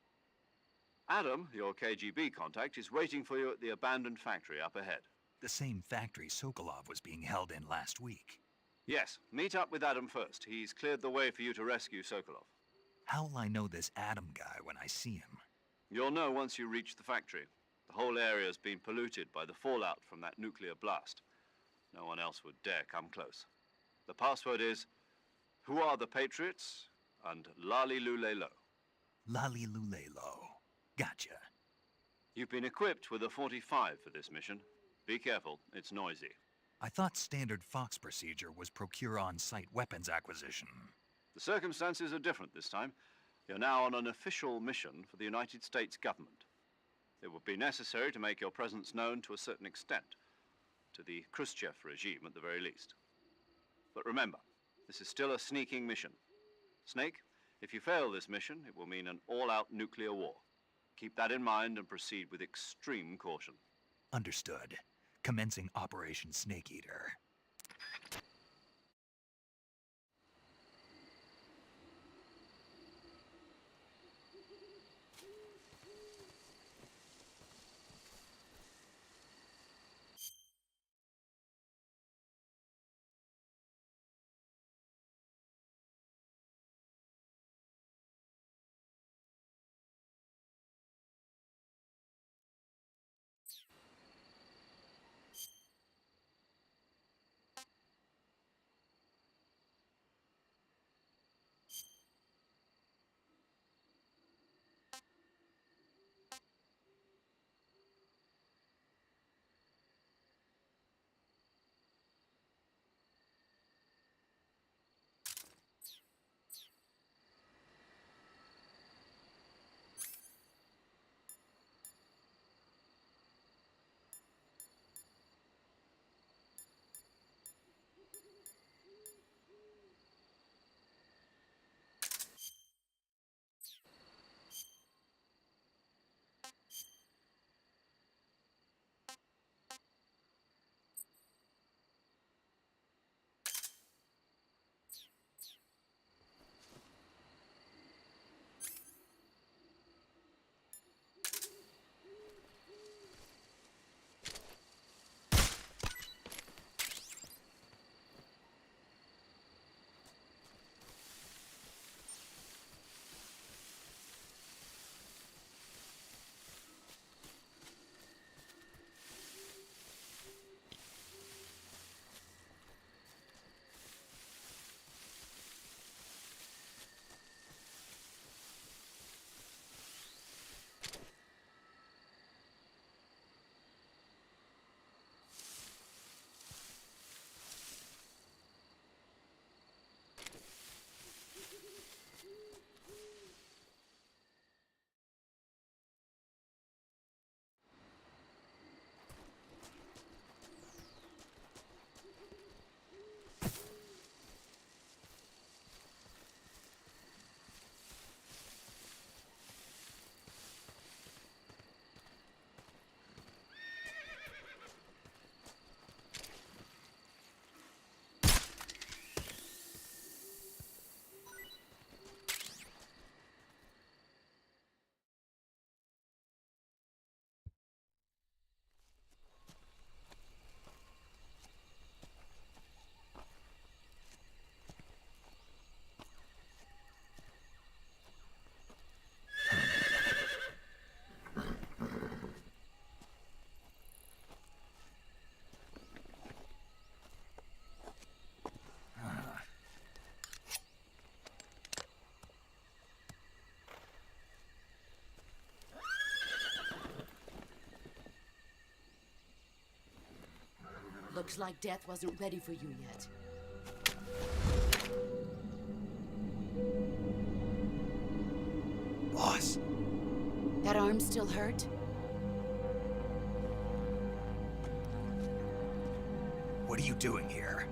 S5: Adam, your KGB contact, is waiting for you at the abandoned factory up ahead.
S2: The same factory Sokolov was being held in last week.
S5: Yes, meet up with Adam first. He's cleared the way for you to rescue Sokolov.
S2: How'll I know this Adam guy when I see him?
S5: You'll know once you reach the factory. The whole area's been polluted by the fallout from that nuclear blast. No one else would dare come close. The password is, "Who are the Patriots?" and "Lali Lule Lo."
S2: Lali Lule Lo. Gotcha.
S5: You've been equipped with a 45 for this mission. Be careful, it's noisy.
S2: I thought standard Fox procedure was procure on-site weapons acquisition.
S5: The circumstances are different this time. You're now on an official mission for the United States government. It would be necessary to make your presence known to a certain extent, to the Khrushchev regime at the very least. But remember, this is still a sneaking mission. Snake, if you fail this mission, it will mean an all-out nuclear war. Keep that in mind and proceed with extreme caution.
S2: Understood. Commencing Operation Snake Eater.
S7: Looks like death wasn't ready for you yet.
S2: Boss.
S7: That arm still hurt?
S2: What are you doing here?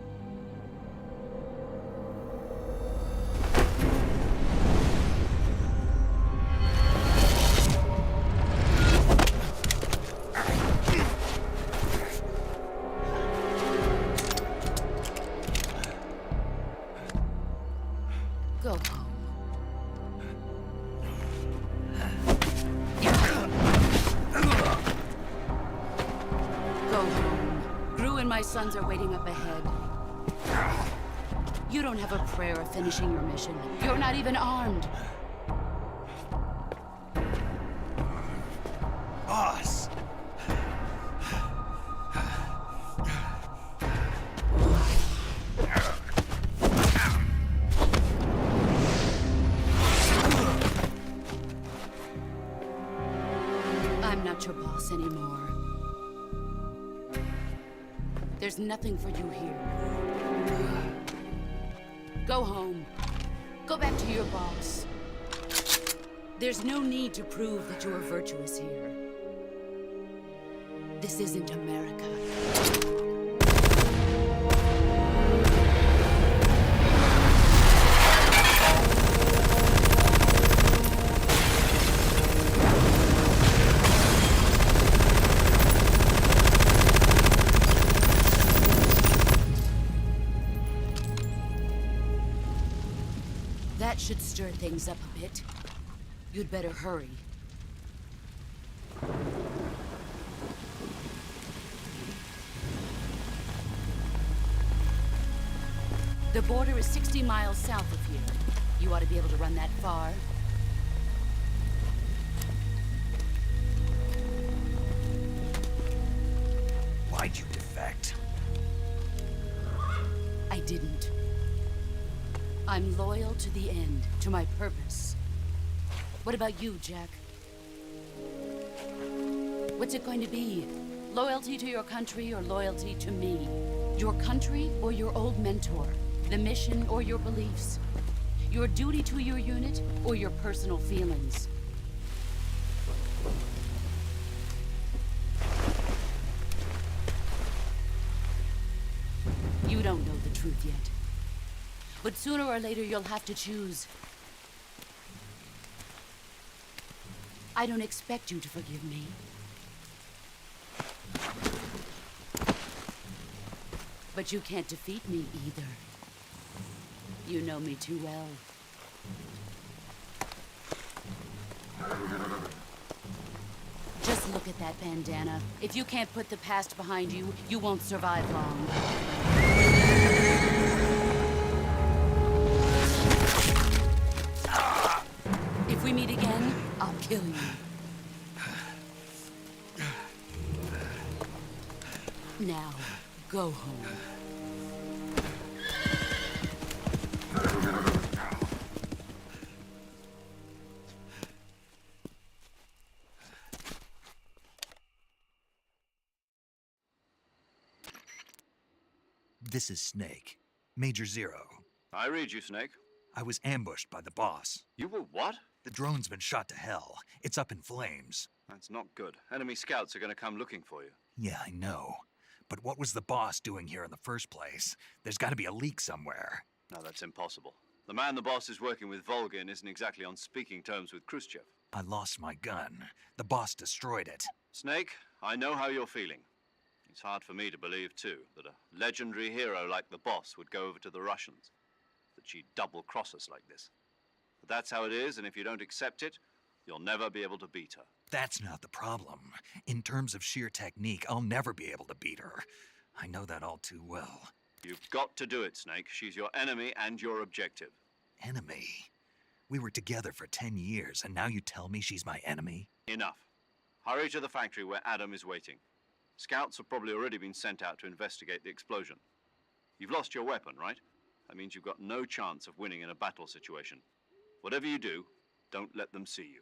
S7: Go home. Go home. Gru and my sons are waiting up ahead. You don't have a prayer of finishing your mission. You're not even armed.
S2: Boss!
S7: I'm not your boss anymore. There's nothing for you here. Go home. Go back to your boss. There's no need to prove that you are virtuous here. This isn't America. That should stir things up a bit. You'd better hurry. The border is 60 miles south of here. You ought to be able to run that far.
S2: Why'd you defect?
S7: I didn't. I'm loyal to the end, to my purpose. What about you, Jack? What's it going to be? Loyalty to your country or loyalty to me? Your country or your old mentor? The mission or your beliefs? Your duty to your unit or your personal feelings? You don't know the truth yet. But sooner or later, you'll have to choose. I don't expect you to forgive me. But you can't defeat me either. You know me too well. Just look at that bandana. If you can't put the past behind you, you won't survive long. If we meet again, I'll kill you. Now, go home.
S2: This is Snake. Major Zero.
S5: I read you, Snake.
S2: I was ambushed by the boss.
S5: You were what?
S2: The drone's been shot to hell. It's up in flames.
S5: That's not good. Enemy scouts are going to come looking for you.
S2: Yeah, I know. But what was the boss doing here in the first place? There's got to be a leak somewhere.
S5: No, that's impossible. The man the boss is working with, Volgin, isn't exactly on speaking terms with Khrushchev.
S2: I lost my gun. The boss destroyed it.
S5: Snake, I know how you're feeling. It's hard for me to believe, too, that a legendary hero like the boss would go over to the Russians. That she'd double-cross us like this. But that's how it is, and if you don't accept it, you'll never be able to beat her.
S2: That's not the problem. In terms of sheer technique, I'll never be able to beat her. I know that all too well.
S5: You've got to do it, Snake. She's your enemy and your objective.
S2: Enemy? We were together for 10 years, and now you tell me she's my enemy?
S5: Enough. Hurry to the factory where Adam is waiting. Scouts have probably already been sent out to investigate the explosion. You've lost your weapon, right? That means you've got no chance of winning in a battle situation. Whatever you do, don't let them see you.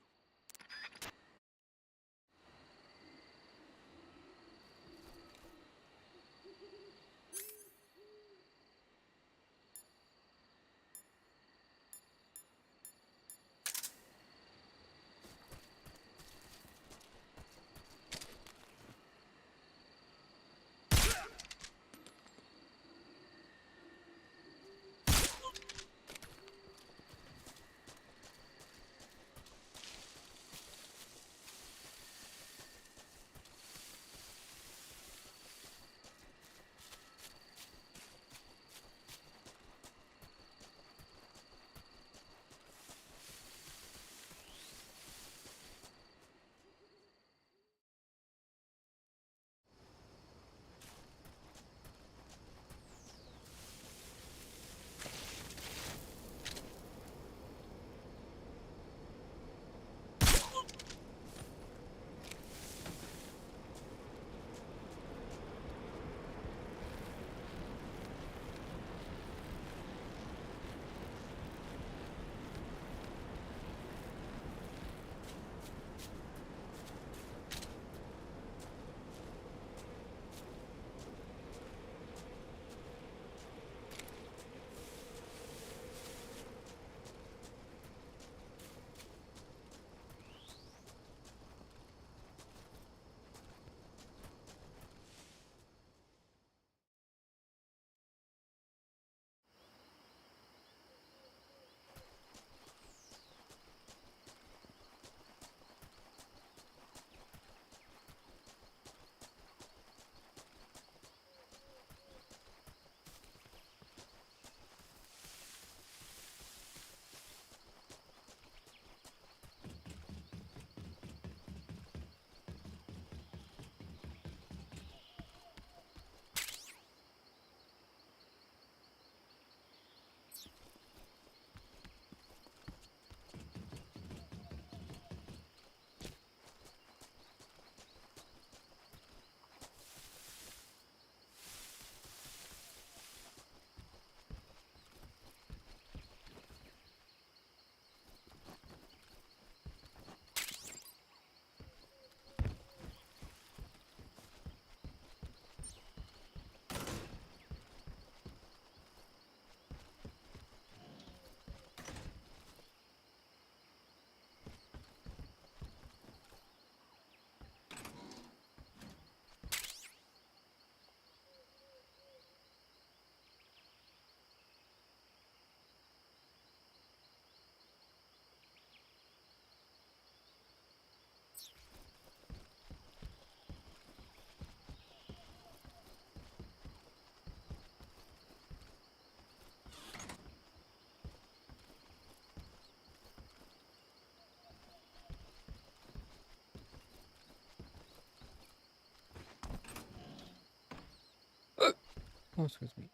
S1: Oh, excuse me.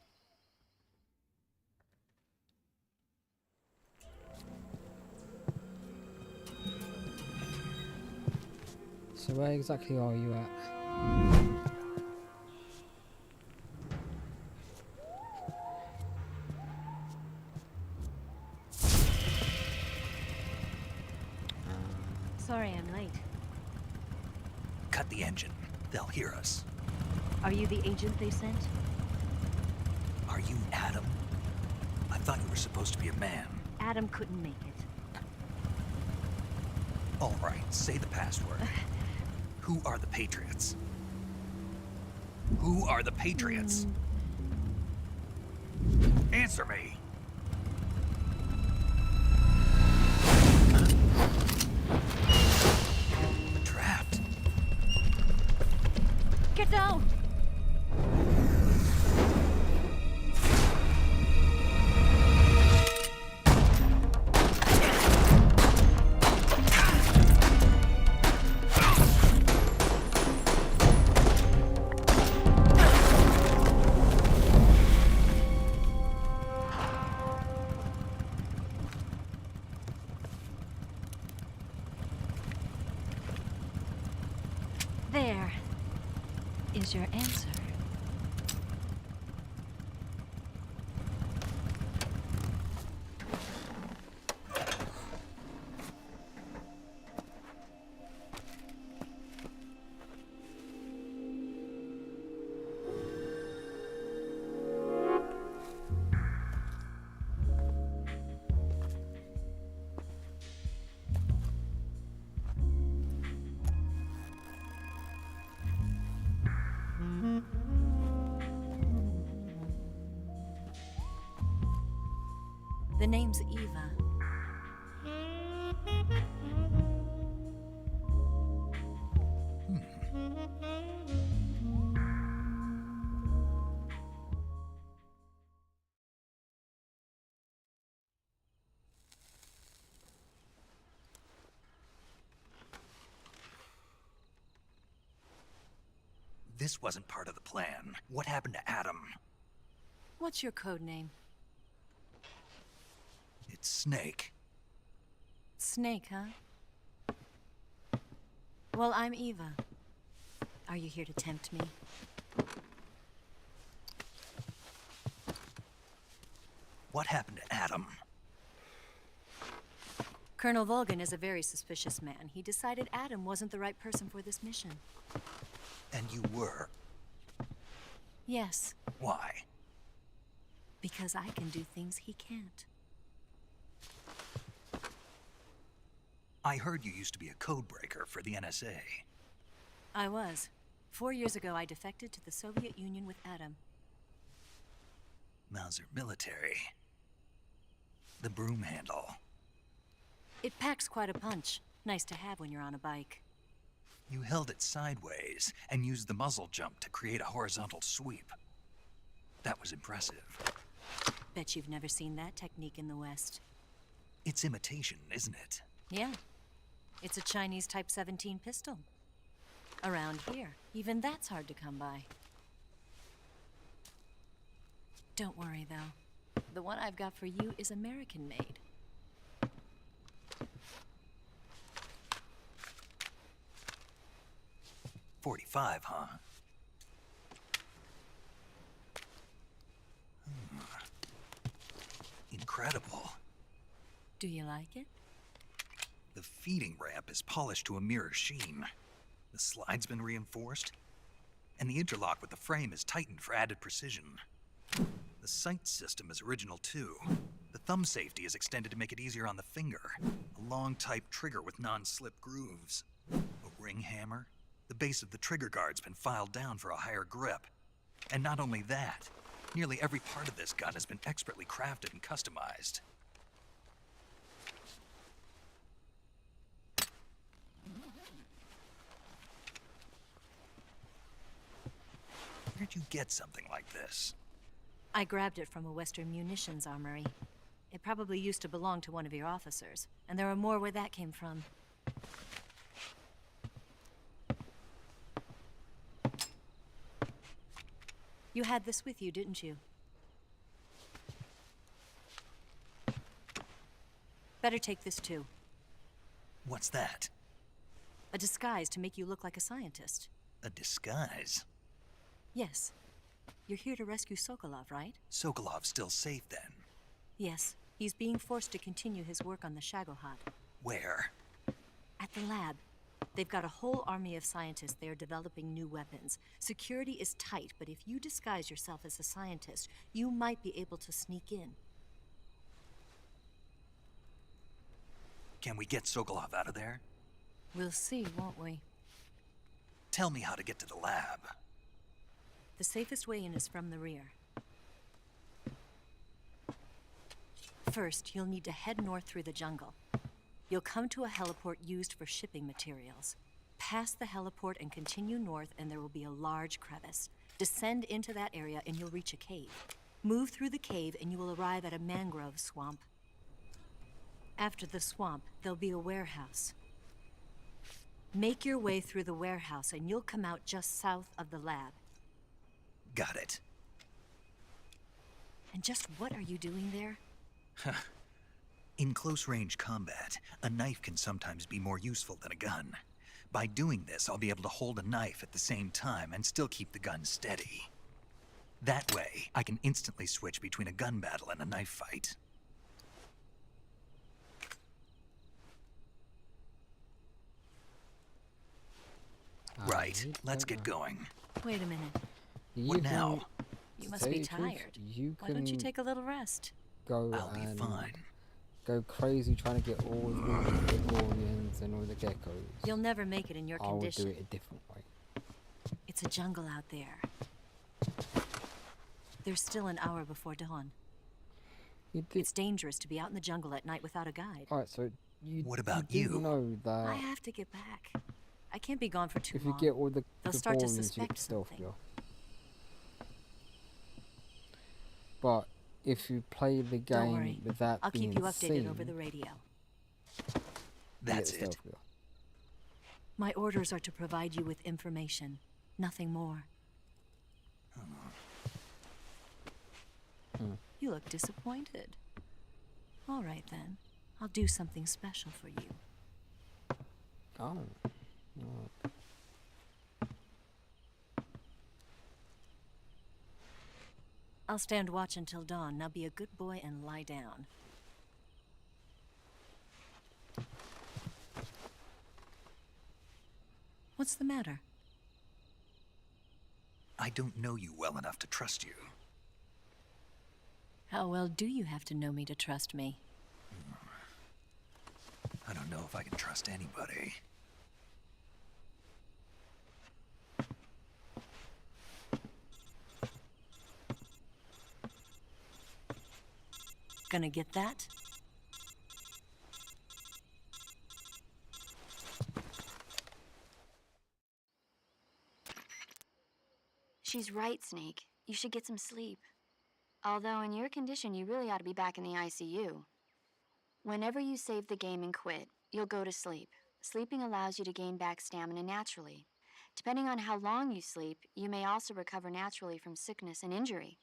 S1: So where exactly are you at?
S17: Sorry I'm late.
S2: Cut the engine. They'll hear us.
S17: Are you the agent they sent?
S2: Are you Adam? I thought you were supposed to be a man.
S17: Adam couldn't make it.
S2: All right, say the password. Who are the Patriots? Who are the Patriots? Answer me. Trapped.
S17: Get down! There is your answer. The name's Eva.
S2: This wasn't part of the plan. What happened to Adam?
S17: What's your code name?
S2: It's Snake.
S17: Snake, huh? Well, I'm Eva. Are you here to tempt me?
S2: What happened to Adam?
S17: Colonel Volgan is a very suspicious man. He decided Adam wasn't the right person for this mission.
S2: And you were?
S17: Yes.
S2: Why?
S17: Because I can do things he can't.
S2: I heard you used to be a code breaker for the NSA.
S17: I was. 4 years ago, I defected to the Soviet Union with Adam.
S2: Mauser military. The broom handle.
S17: It packs quite a punch. Nice to have when you're on a bike.
S2: You held it sideways and used the muzzle jump to create a horizontal sweep. That was impressive.
S17: Bet you've never seen that technique in the West.
S2: It's imitation, isn't it?
S17: Yeah. It's a Chinese Type 17 pistol. Around here, even that's hard to come by. Don't worry, though. The one I've got for you is American-made.
S2: .45, huh? Incredible.
S17: Do you like it?
S2: The feeding ramp is polished to a mirror sheen. The slide's been reinforced, and the interlock with the frame is tightened for added precision. The sight system is original too. The thumb safety is extended to make it easier on the finger. A long type trigger with non-slip grooves. A ring hammer. The base of the trigger guard's been filed down for a higher grip. And not only that, nearly every part of this gun has been expertly crafted and customized. Where'd you get something like this?
S17: I grabbed it from a Western munitions armory. It probably used to belong to one of your officers, and there are more where that came from. You had this with you, didn't you? Better take this too.
S2: What's that?
S17: A disguise to make you look like a scientist.
S2: A disguise?
S17: Yes. You're here to rescue Sokolov, right?
S2: Sokolov's still safe then?
S17: Yes. He's being forced to continue his work on the Shagohod.
S2: Where?
S17: At the lab. They've got a whole army of scientists there developing new weapons. Security is tight, but if you disguise yourself as a scientist, you might be able to sneak in.
S2: Can we get Sokolov out of there?
S17: We'll see, won't we?
S2: Tell me how to get to the lab.
S17: The safest way in is from the rear. First, you'll need to head north through the jungle. You'll come to a heliport used for shipping materials. Pass the heliport and continue north, and there will be a large crevice. Descend into that area and you'll reach a cave. Move through the cave and you will arrive at a mangrove swamp. After the swamp, there'll be a warehouse. Make your way through the warehouse and you'll come out just south of the lab.
S2: Got it.
S17: And just what are you doing there?
S2: In close-range combat, a knife can sometimes be more useful than a gun. By doing this, I'll be able to hold a knife at the same time and still keep the gun steady. That way, I can instantly switch between a gun battle and a knife fight. Right, let's get going.
S17: Wait a minute.
S2: What now?
S17: You must be tired. Why don't you take a little rest?
S1: I'll
S2: be fine.
S1: Go crazy trying to get all the Gregorians and all the geckos.
S17: You'll never make it in your condition.
S1: I'll do it a different way.
S17: It's a jungle out there. There's still an hour before dawn. It's dangerous to be out in the jungle at night without a guide.
S1: Alright, so
S2: What about
S1: you?
S2: you?
S1: Know that
S17: I have to get back. I can't be gone for too
S1: if
S17: long.
S1: you get all the
S17: They'll start to
S1: Gregorians, you
S17: suspect
S1: get stealth
S17: something.
S1: kill. But if you play the game
S17: Don't worry.
S1: without
S17: I'll
S1: being
S17: keep you updated
S1: seen,
S17: over the radio.
S2: That's
S1: you get
S2: it.
S1: stealth kill.
S17: My orders are to provide you with information, nothing more. You look disappointed. All right then. I'll do something special for you.
S1: Oh.
S17: I'll stand watch until dawn. Now be a good boy and lie down. What's the matter?
S2: I don't know you well enough to trust you.
S17: How well do you have to know me to trust me?
S2: I don't know if I can trust anybody.
S17: Gonna get that?
S6: She's right, Snake. You should get some sleep. Although in your condition, you really ought to be back in the ICU. Whenever you save the game and quit, you'll go to sleep. Sleeping allows you to gain back stamina naturally. Depending on how long you sleep, you may also recover naturally from sickness and injury.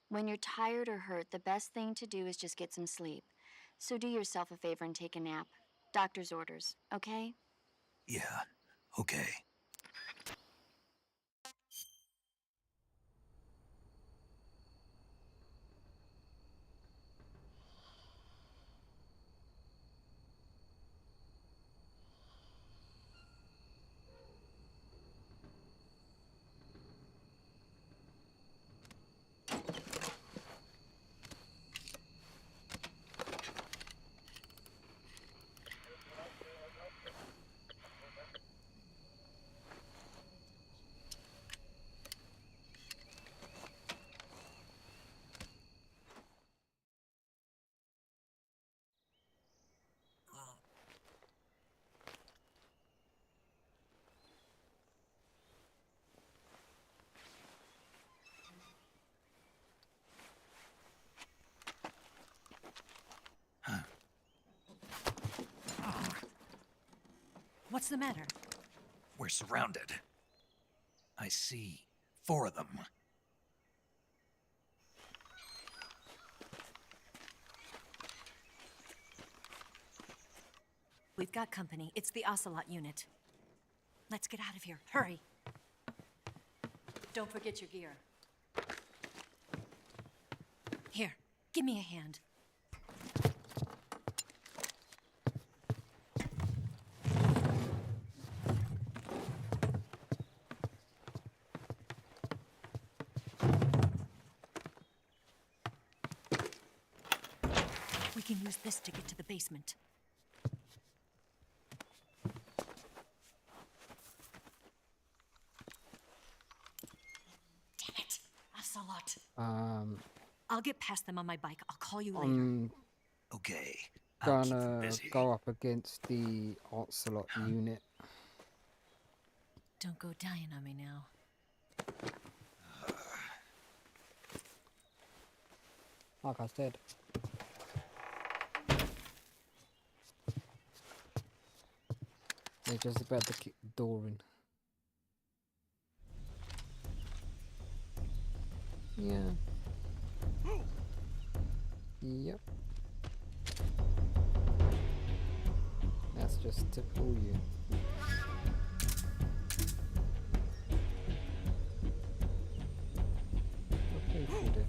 S6: When you're tired or hurt, the best thing to do is just get some sleep. So do yourself a favor and take a nap. Doctor's orders, okay?
S2: Yeah, okay.
S17: What's the matter?
S2: We're surrounded. I see 4 of them.
S17: We've got company. It's the Ocelot unit. Let's get out of here. Hurry. Don't forget your gear. Here, give me a hand. We can use this to get to the basement. Damn it, Ocelot. I'll get past them on my bike. I'll call you later.
S2: Okay.
S1: Gonna go up against the Ocelot unit.
S17: Don't go dying on me now.
S1: Like I said. They're just about to kick the door in. Yeah. Yep. That's just typical you. Okay, shoot it.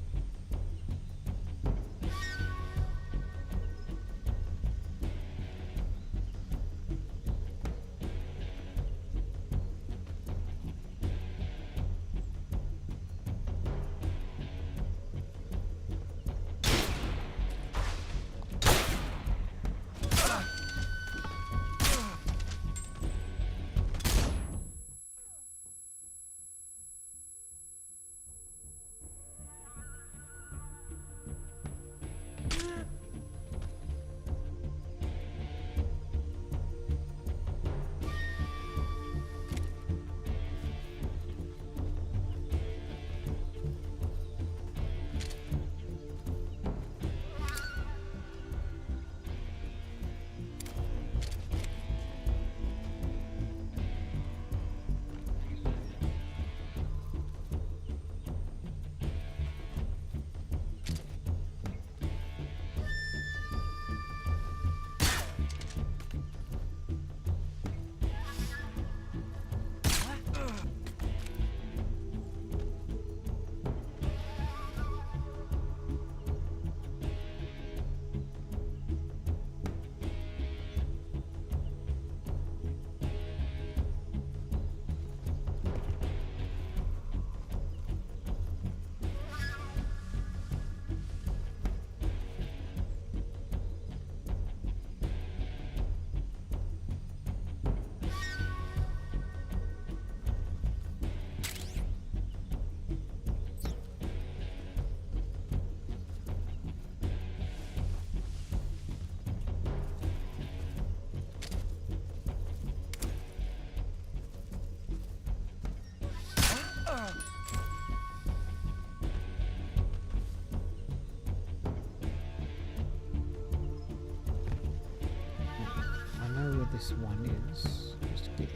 S1: I know where this one is. Just get it.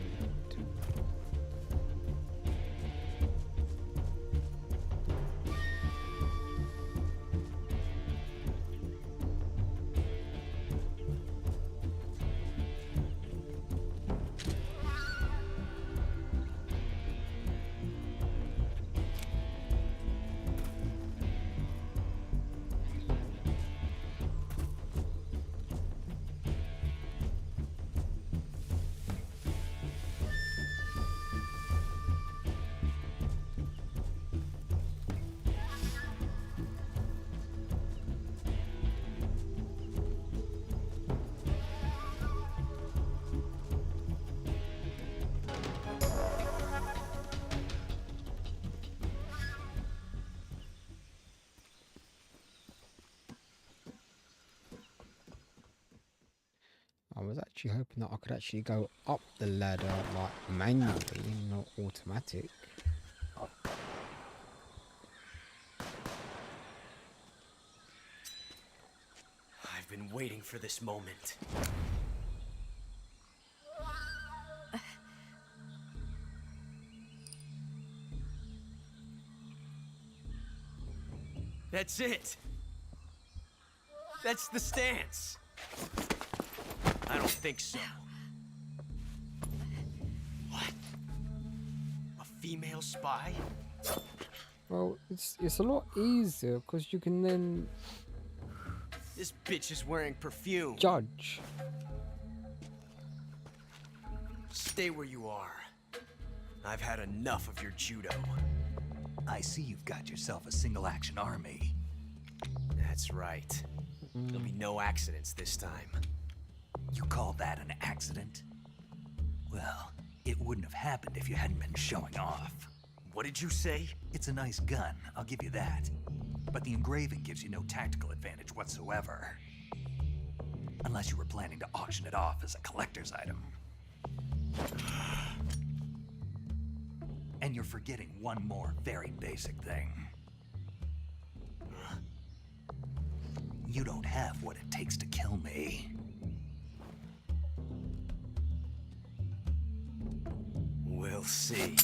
S1: I was actually hoping that I could actually go up the ladder like manually, not automatic.
S18: I've been waiting for this moment. That's it. That's the stance. I don't think so. What? A female spy?
S1: Well, it's a lot easier because you can then
S18: This bitch is wearing perfume.
S1: judge.
S18: Stay where you are. I've had enough of your judo.
S2: I see you've got yourself a single-action army.
S18: That's right. There'll be no accidents this time.
S2: You call that an accident? Well, it wouldn't have happened if you hadn't been showing off.
S18: What did you say?
S2: It's a nice gun, I'll give you that. But the engraving gives you no tactical advantage whatsoever. Unless you were planning to auction it off as a collector's item. And you're forgetting one more very basic thing. You don't have what it takes to kill me.
S18: We'll see.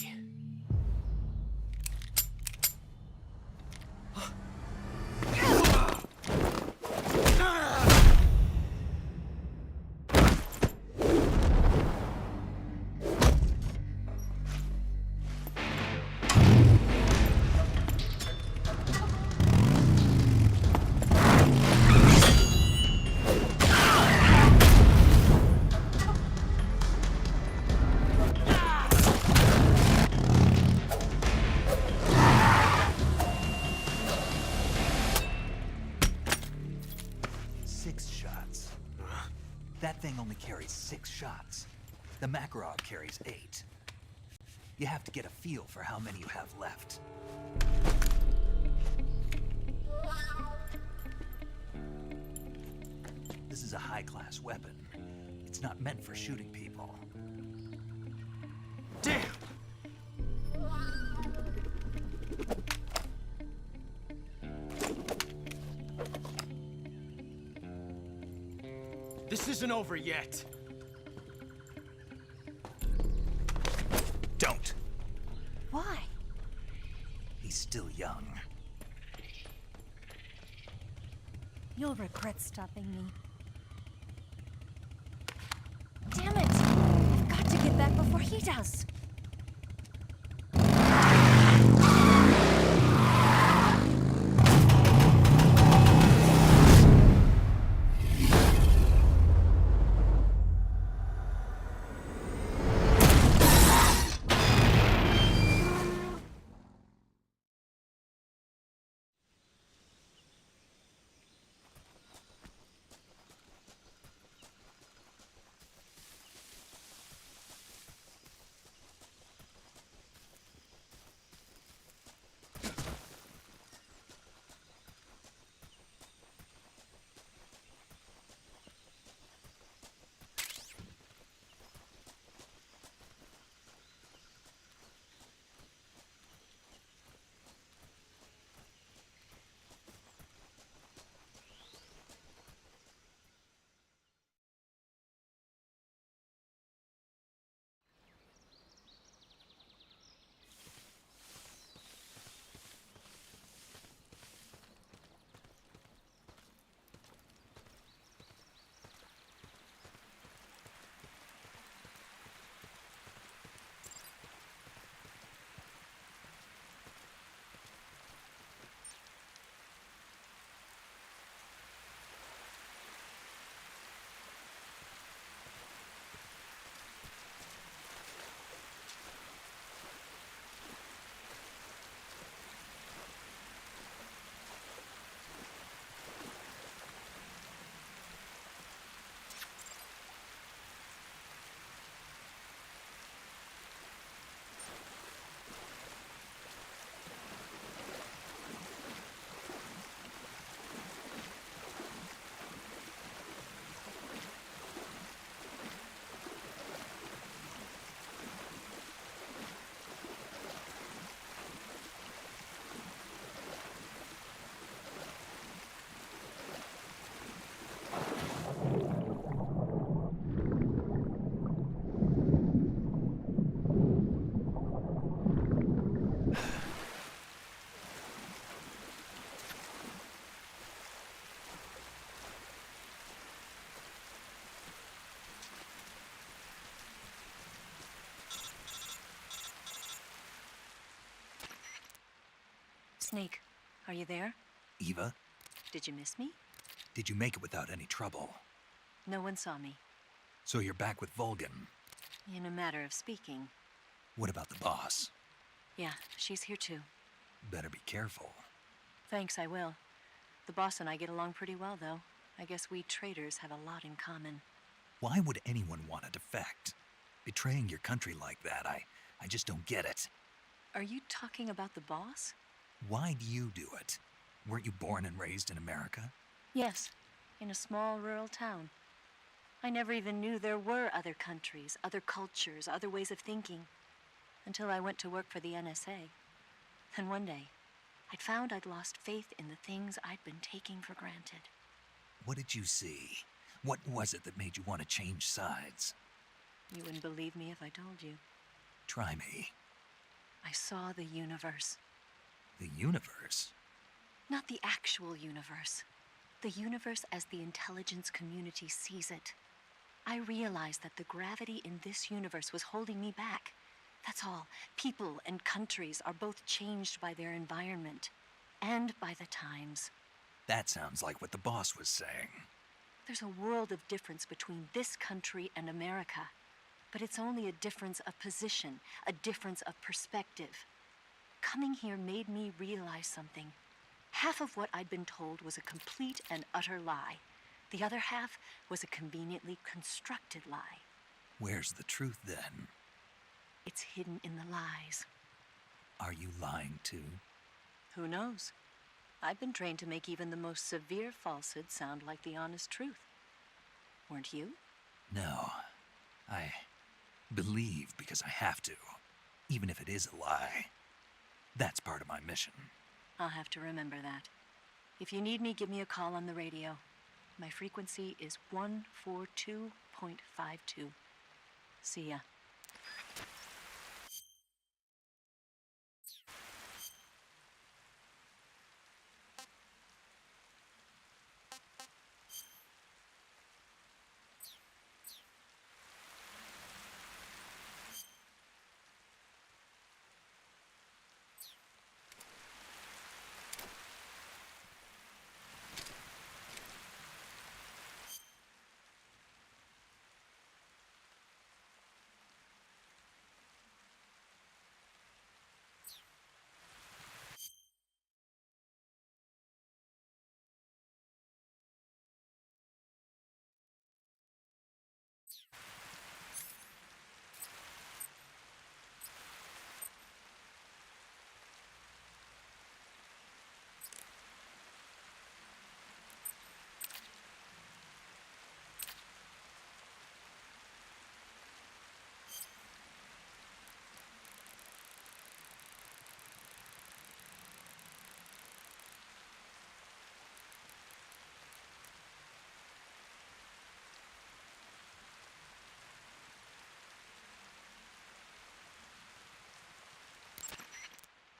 S2: That thing only carries 6 shots. The Makarov carries 8. You have to get a feel for how many you have left. This is a high-class weapon. It's not meant for shooting people.
S18: Damn! This isn't over yet.
S2: Don't.
S17: Why?
S2: He's still young.
S17: You'll regret stopping me. Damn it! I've got to get back before he does. Snake, are you there?
S2: Eva,
S17: Did you miss me?
S2: did you make it without any trouble?
S17: No one saw me.
S2: So you're back with Vulcan.
S17: In a matter of speaking.
S2: What about the boss?
S17: Yeah, she's here too.
S2: Better be careful.
S17: Thanks, I will. The boss and I get along pretty well, though. I guess we traitors have a lot in common.
S2: Why would anyone want to defect? Betraying your country like that, I just don't get it.
S17: Are you talking about the boss?
S2: Why do you do it? Weren't you born and raised in America?
S17: Yes, in a small rural town. I never even knew there were other countries, other cultures, other ways of thinking, until I went to work for the NSA. Then one day, I'd found I'd lost faith in the things I'd been taking for granted.
S2: What did you see? What was it that made you want to change sides?
S17: You wouldn't believe me if I told you.
S2: Try me.
S17: I saw the universe.
S2: The universe?
S17: Not the actual universe. The universe as the intelligence community sees it. I realized that the gravity in this universe was holding me back. That's all. People and countries are both changed by their environment and by the times.
S2: That sounds like what the boss was saying.
S17: There's a world of difference between this country and America. But it's only a difference of position, a difference of perspective. Coming here made me realize something. Half of what I'd been told was a complete and utter lie. The other half was a conveniently constructed lie.
S2: Where's the truth, then?
S17: It's hidden in the lies.
S2: Are you lying, too?
S17: Who knows? I've been trained to make even the most severe falsehood sound like the honest truth. Weren't you?
S2: No. I believe because I have to, even if it is a lie. That's part of my mission.
S17: I'll have to remember that. If you need me, give me a call on the radio. My frequency is 142.52. See ya.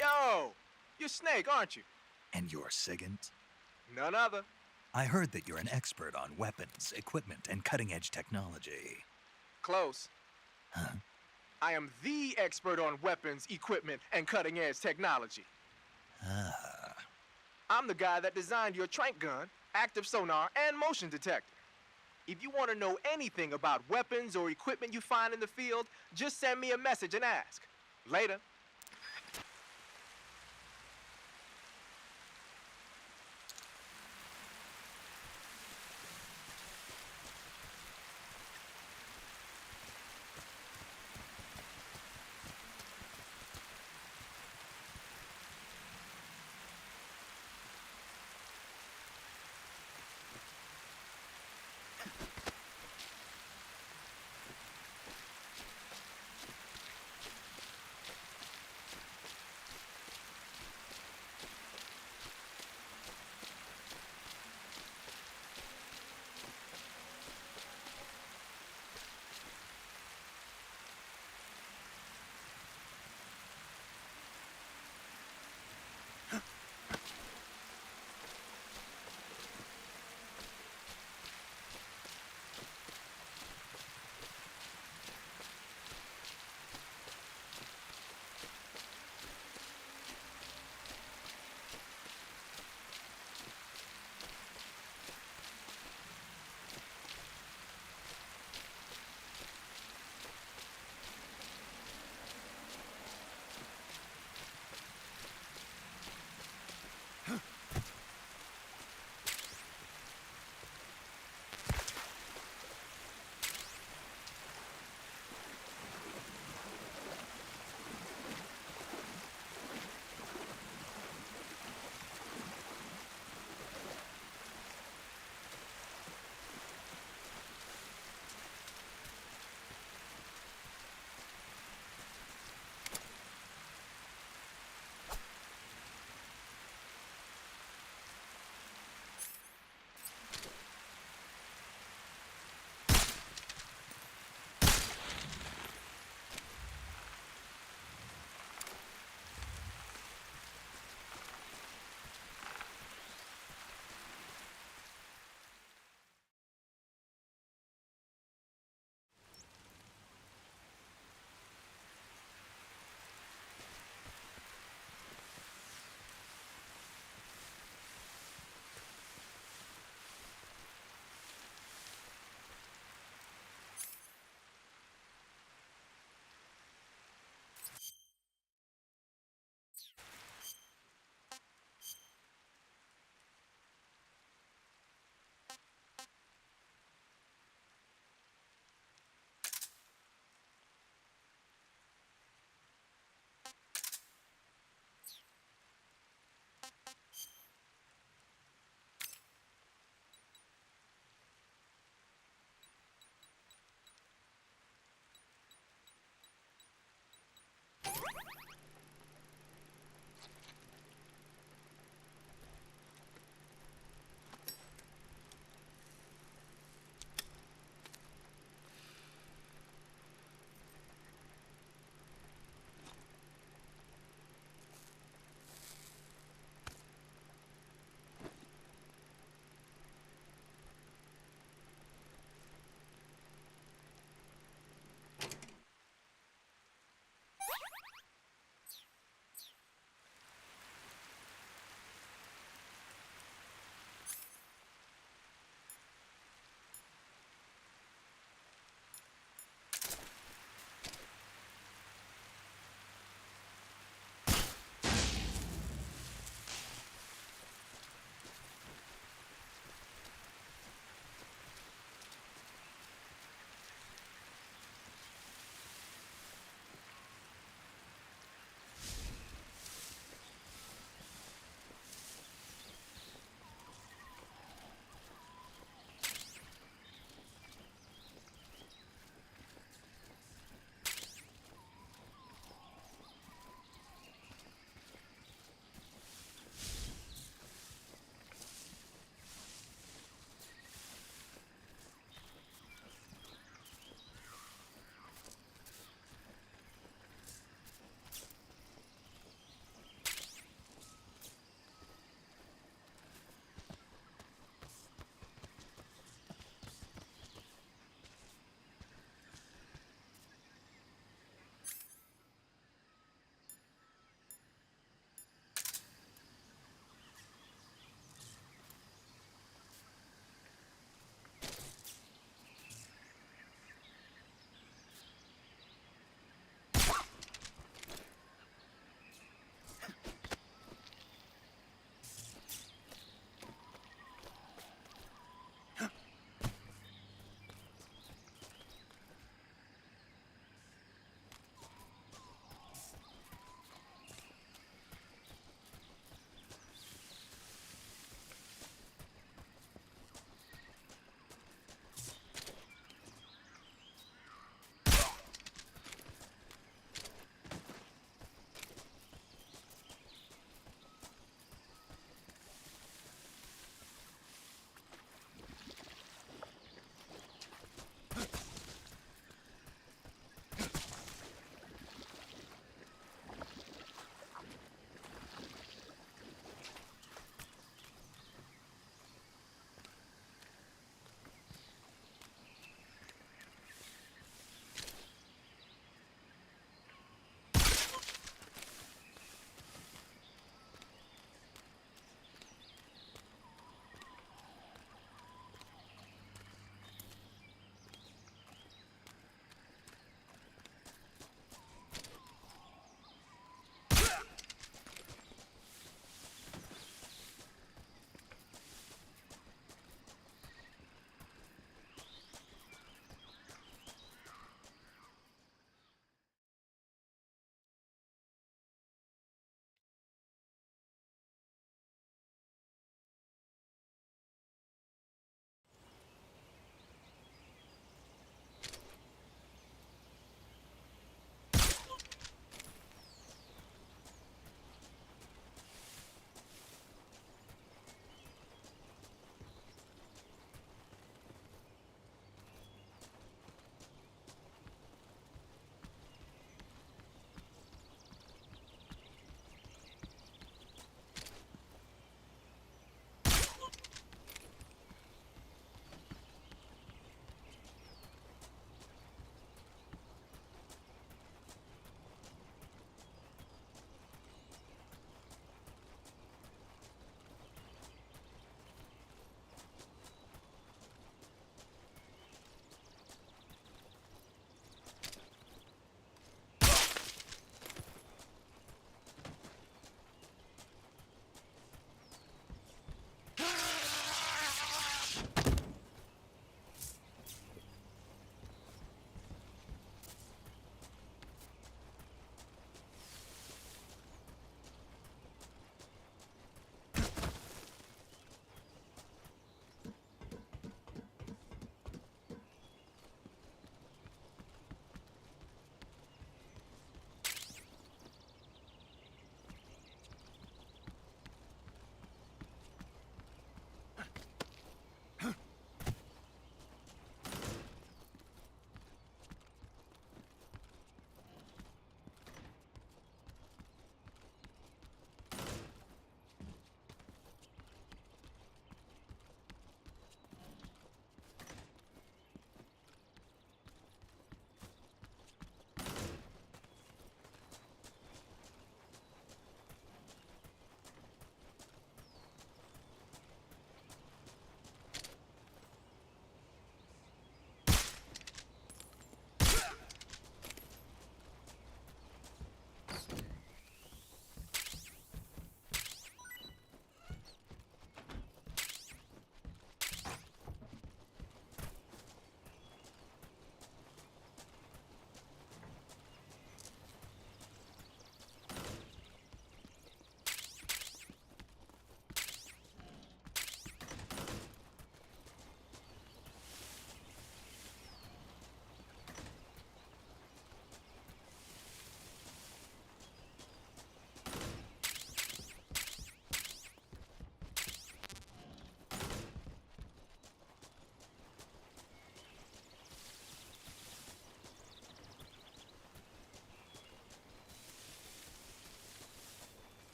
S18: Yo! You're Snake, aren't you?
S2: And you're Sigint?
S18: None other.
S2: I heard that you're an expert on weapons, equipment, and cutting-edge technology.
S18: Close.
S2: Huh?
S18: I am the expert on weapons, equipment, and cutting-edge technology.
S2: Ah.
S18: I'm the guy that designed your trank gun, active sonar, and motion detector. If you want to know anything about weapons or equipment you find in the field, just send me a message and ask. Later.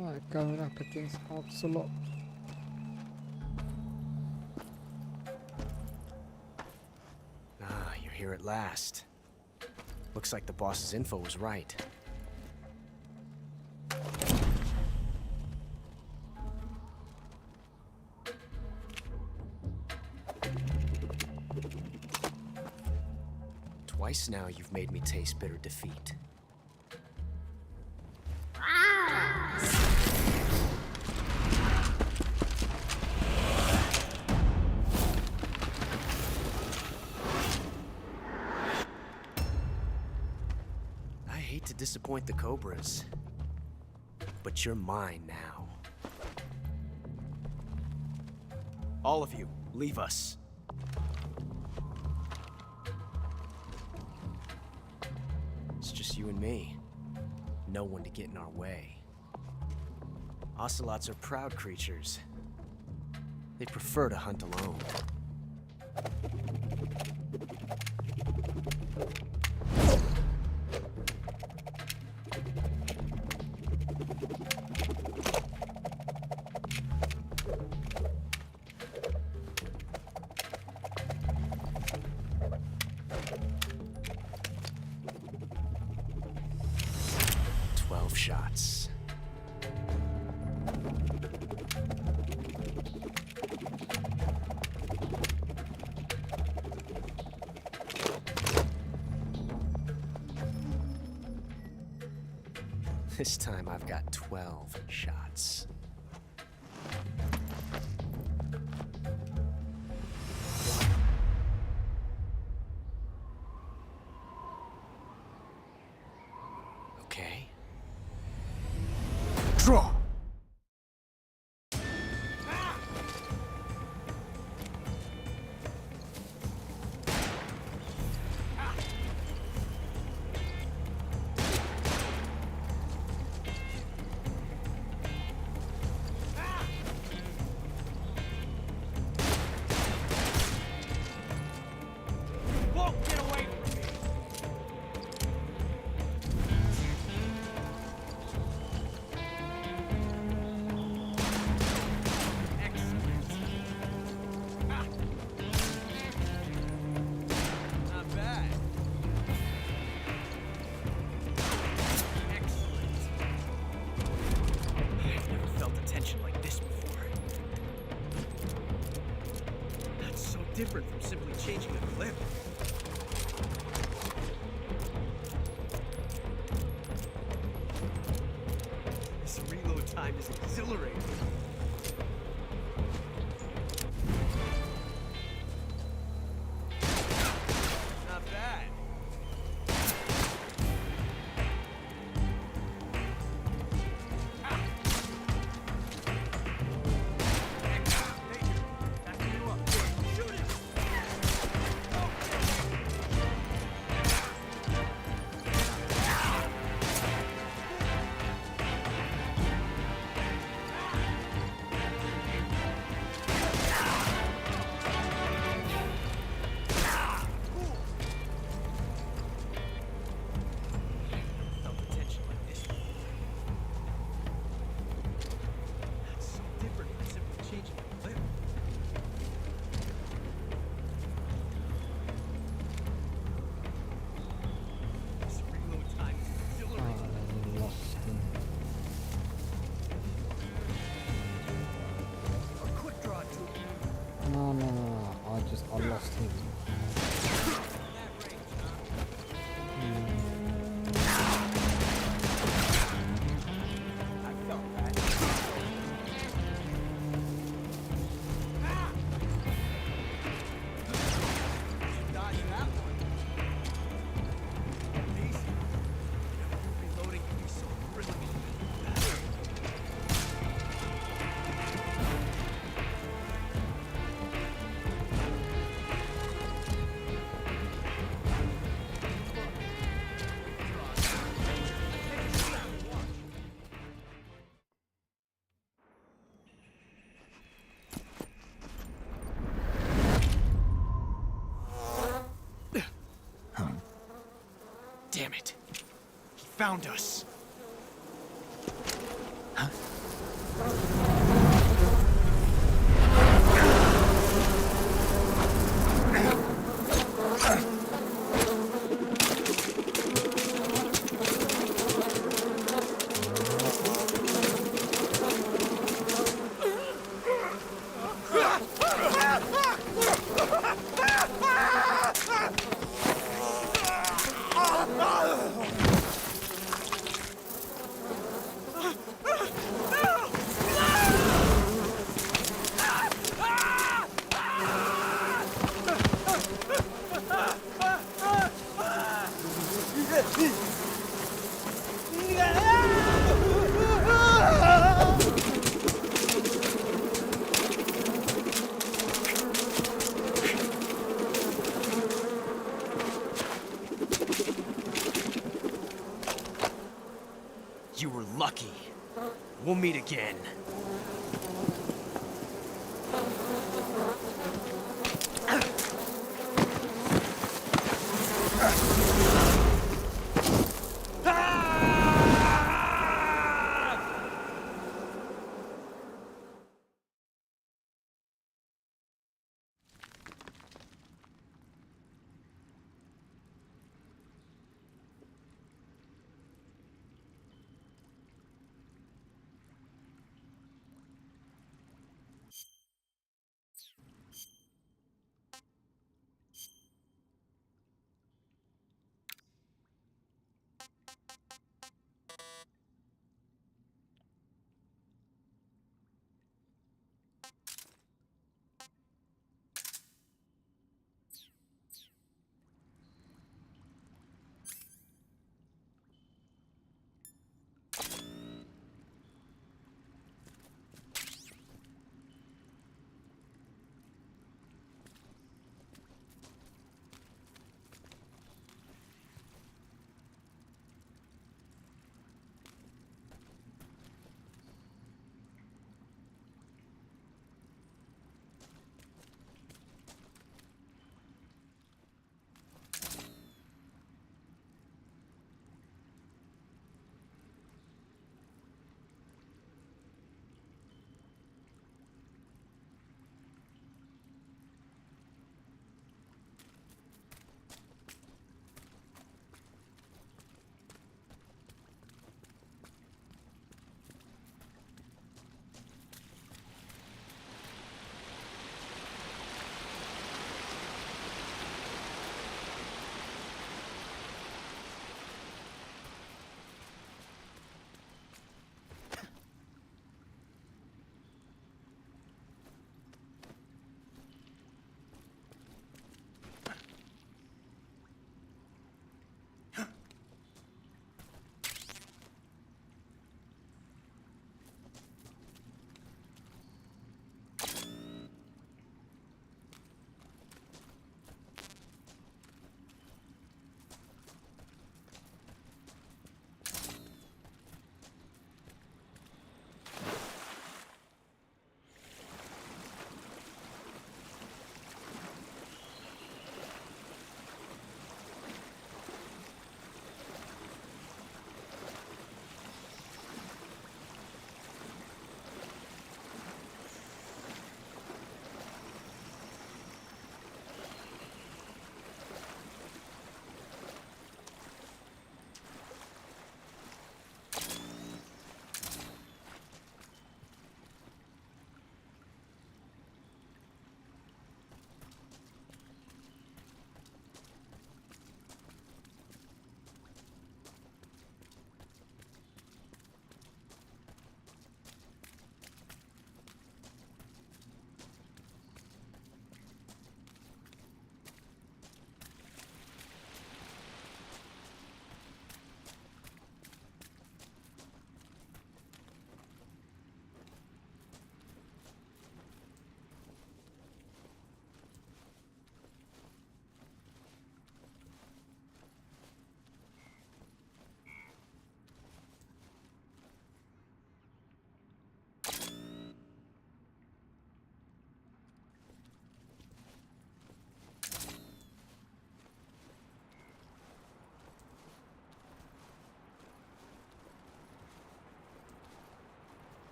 S1: Right, going up against Ocelot.
S19: Ah, you're here at last. Looks like the boss's info was right. Twice now you've made me taste bitter defeat. I hate to disappoint the Cobras, but you're mine now. All of you, leave us. It's just you and me. No one to get in our way. Ocelots are proud creatures. They prefer to hunt alone. 12 shots. This time I've got 12 shots. Okay. Draw!
S20: Different from simply changing a clip. This reload time is exhilarating. Not bad.
S1: I lost him.
S19: Damn it. He found us.
S2: Huh?
S20: We'll meet again.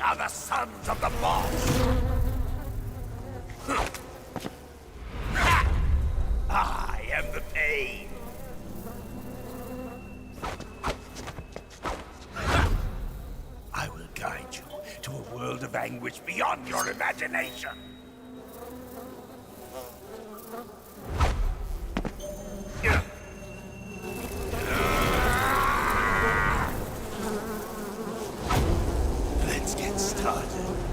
S11: are the sons of the boss! I am the pain! I will guide you to a world of anguish beyond your imagination! Let's get started.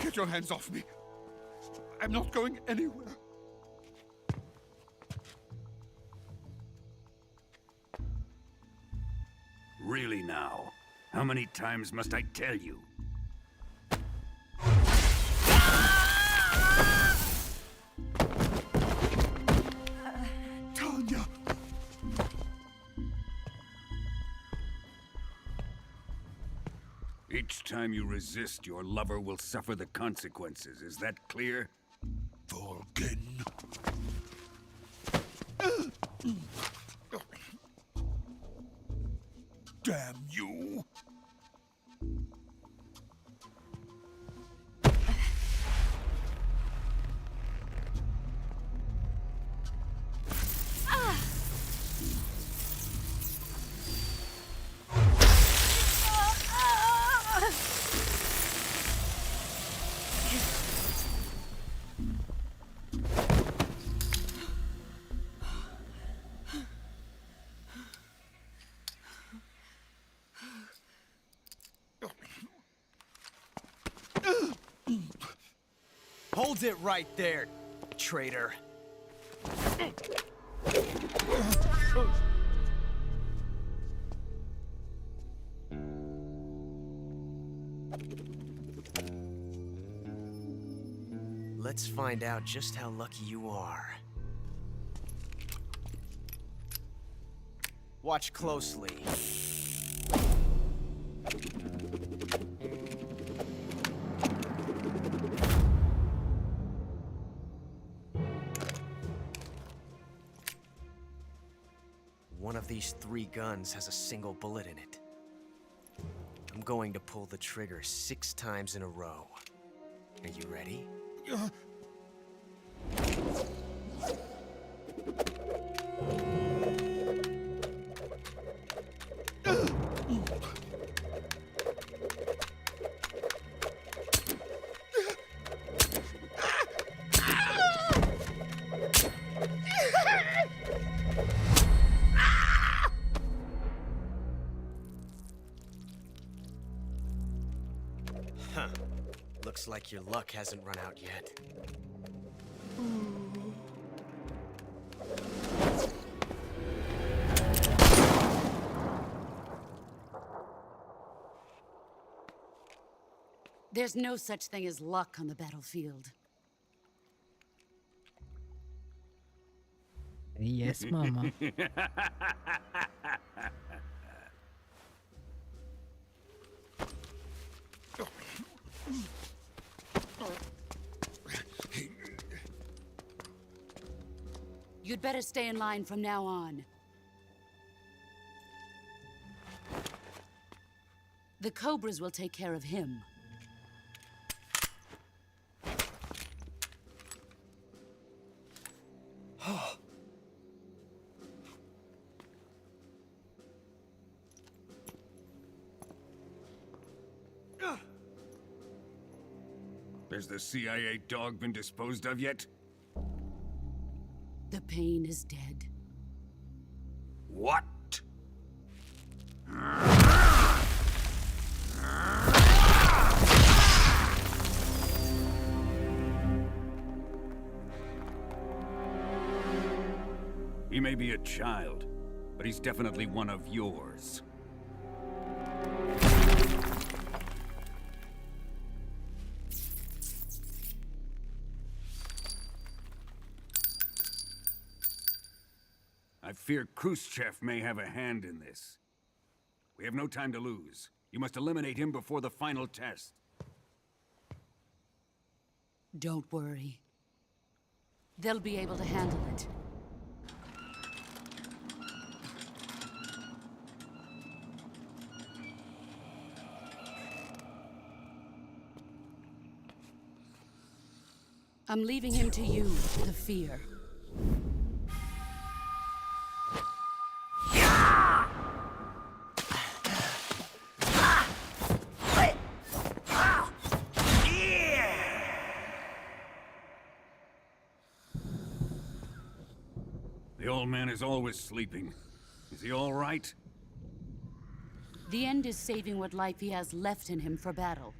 S9: Get your hands off me. I'm not going anywhere.
S13: Really now? How many times must I tell you?
S9: Tanya!
S13: Each time you resist, your lover will suffer the consequences. Is that clear?
S9: Vulcan. Damn you!
S20: Hold it right there, traitor. Let's find out just how lucky you are. Watch closely. One of these 3 guns has a single bullet in it. I'm going to pull the trigger 6 times in a row. Are you ready? Huh. Looks like your luck hasn't run out yet.
S7: There's no such thing as luck on the battlefield.
S1: Yes, Mama.
S7: You'd better stay in line from now on. The Cobras will take care of him.
S13: Has the CIA dog been disposed of yet?
S7: The pain is dead.
S13: What? He may be a child, but he's definitely one of yours. I fear Khrushchev may have a hand in this. We have no time to lose. You must eliminate him before the final test.
S7: Don't worry. They'll be able to handle it. I'm leaving him to you, the fear.
S13: The old man is always sleeping. Is he all right?
S7: The end is saving what life he has left in him for battle.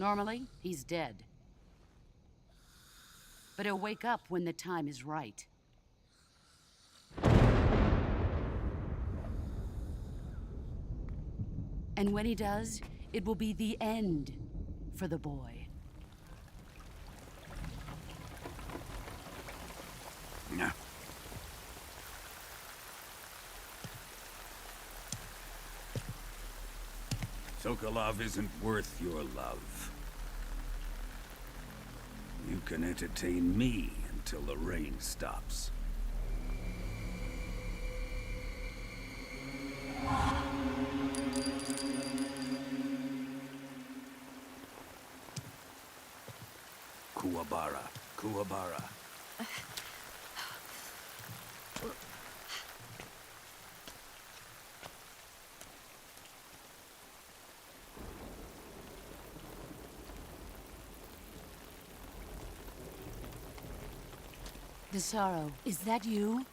S7: Normally, he's dead. But he'll wake up when the time is right. And when he does, it will be the end for the boy.
S13: Yeah. Sokolov isn't worth your love. You can entertain me until the rain stops. Kuwabara, Kuwabara.
S7: Desaro, is that you?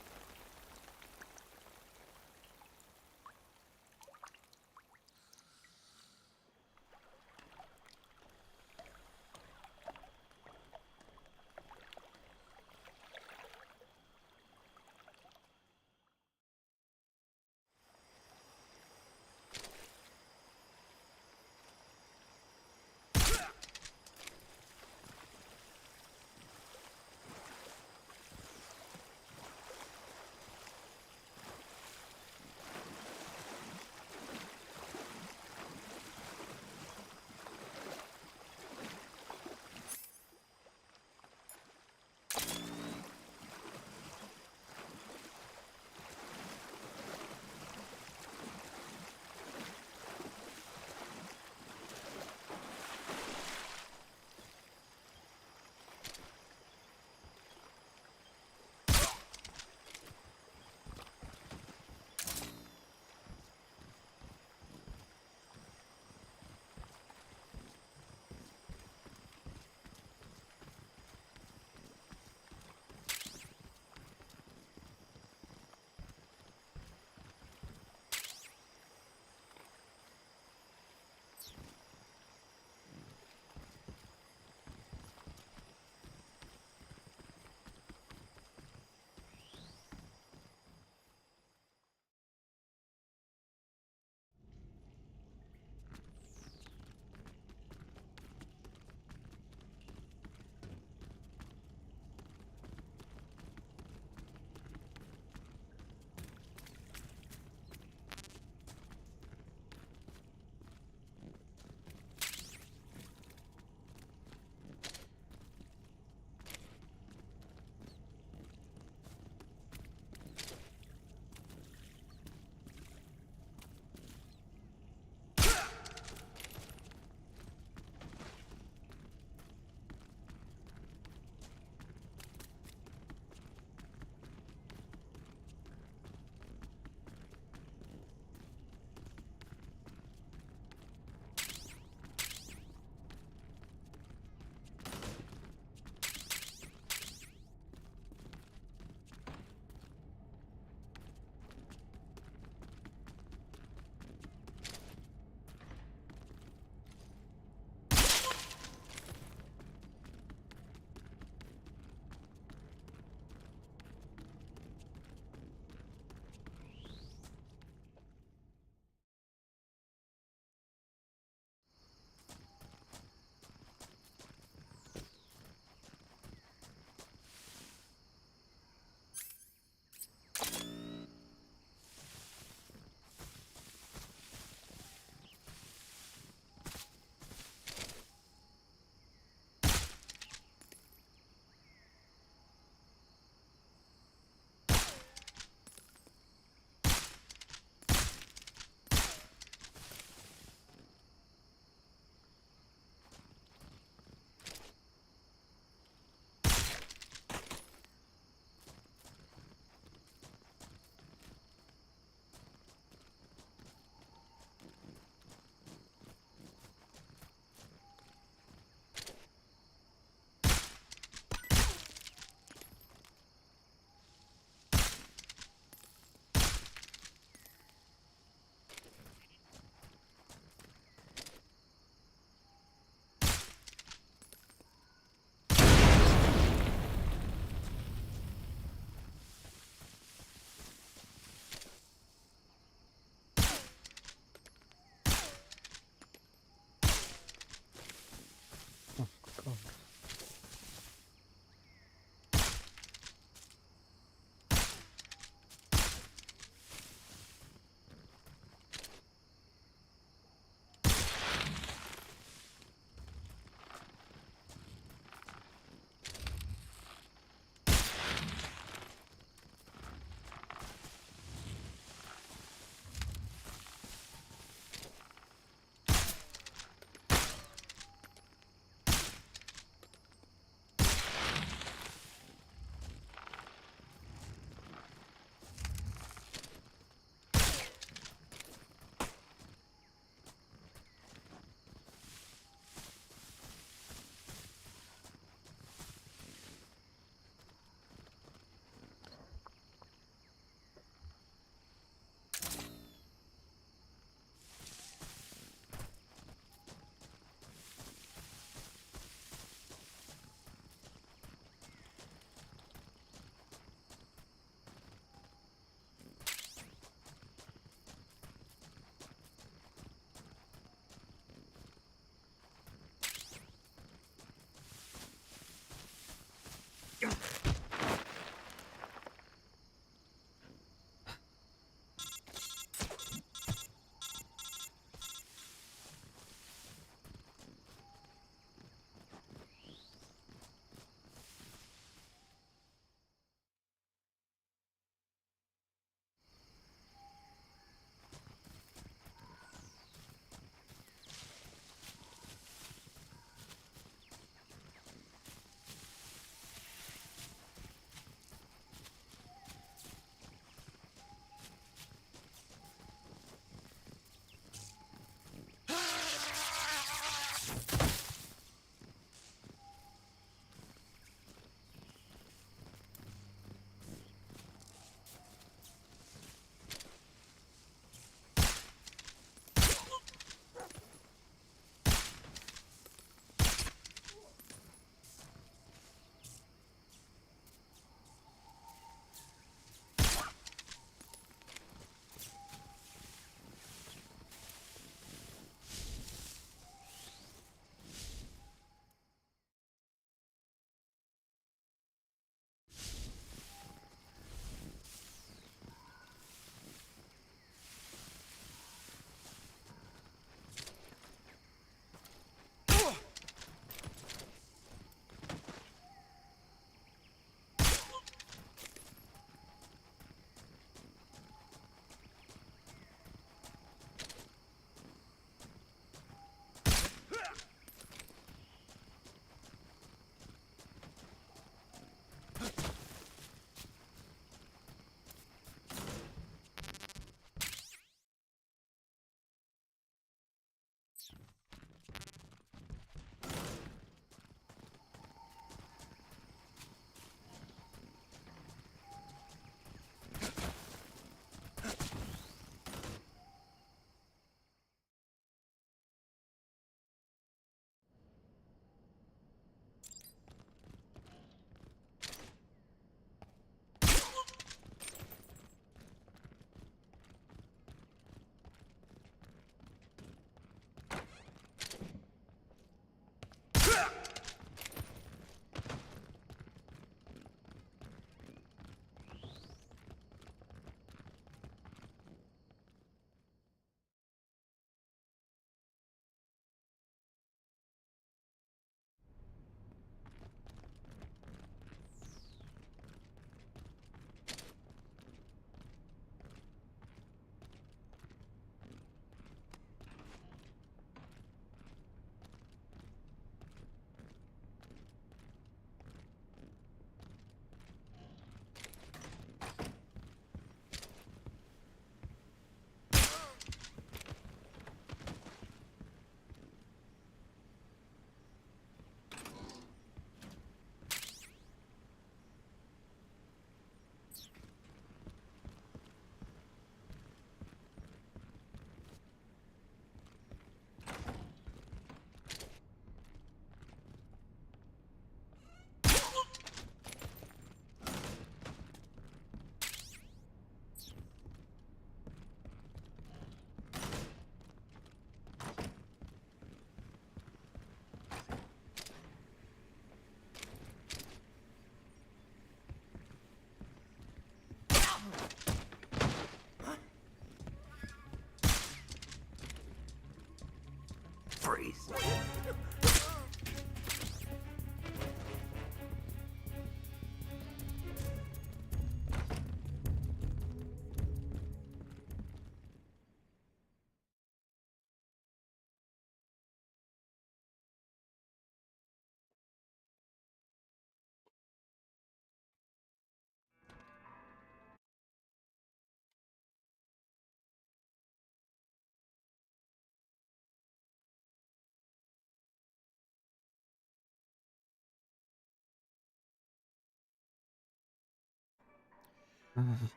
S2: Freeze.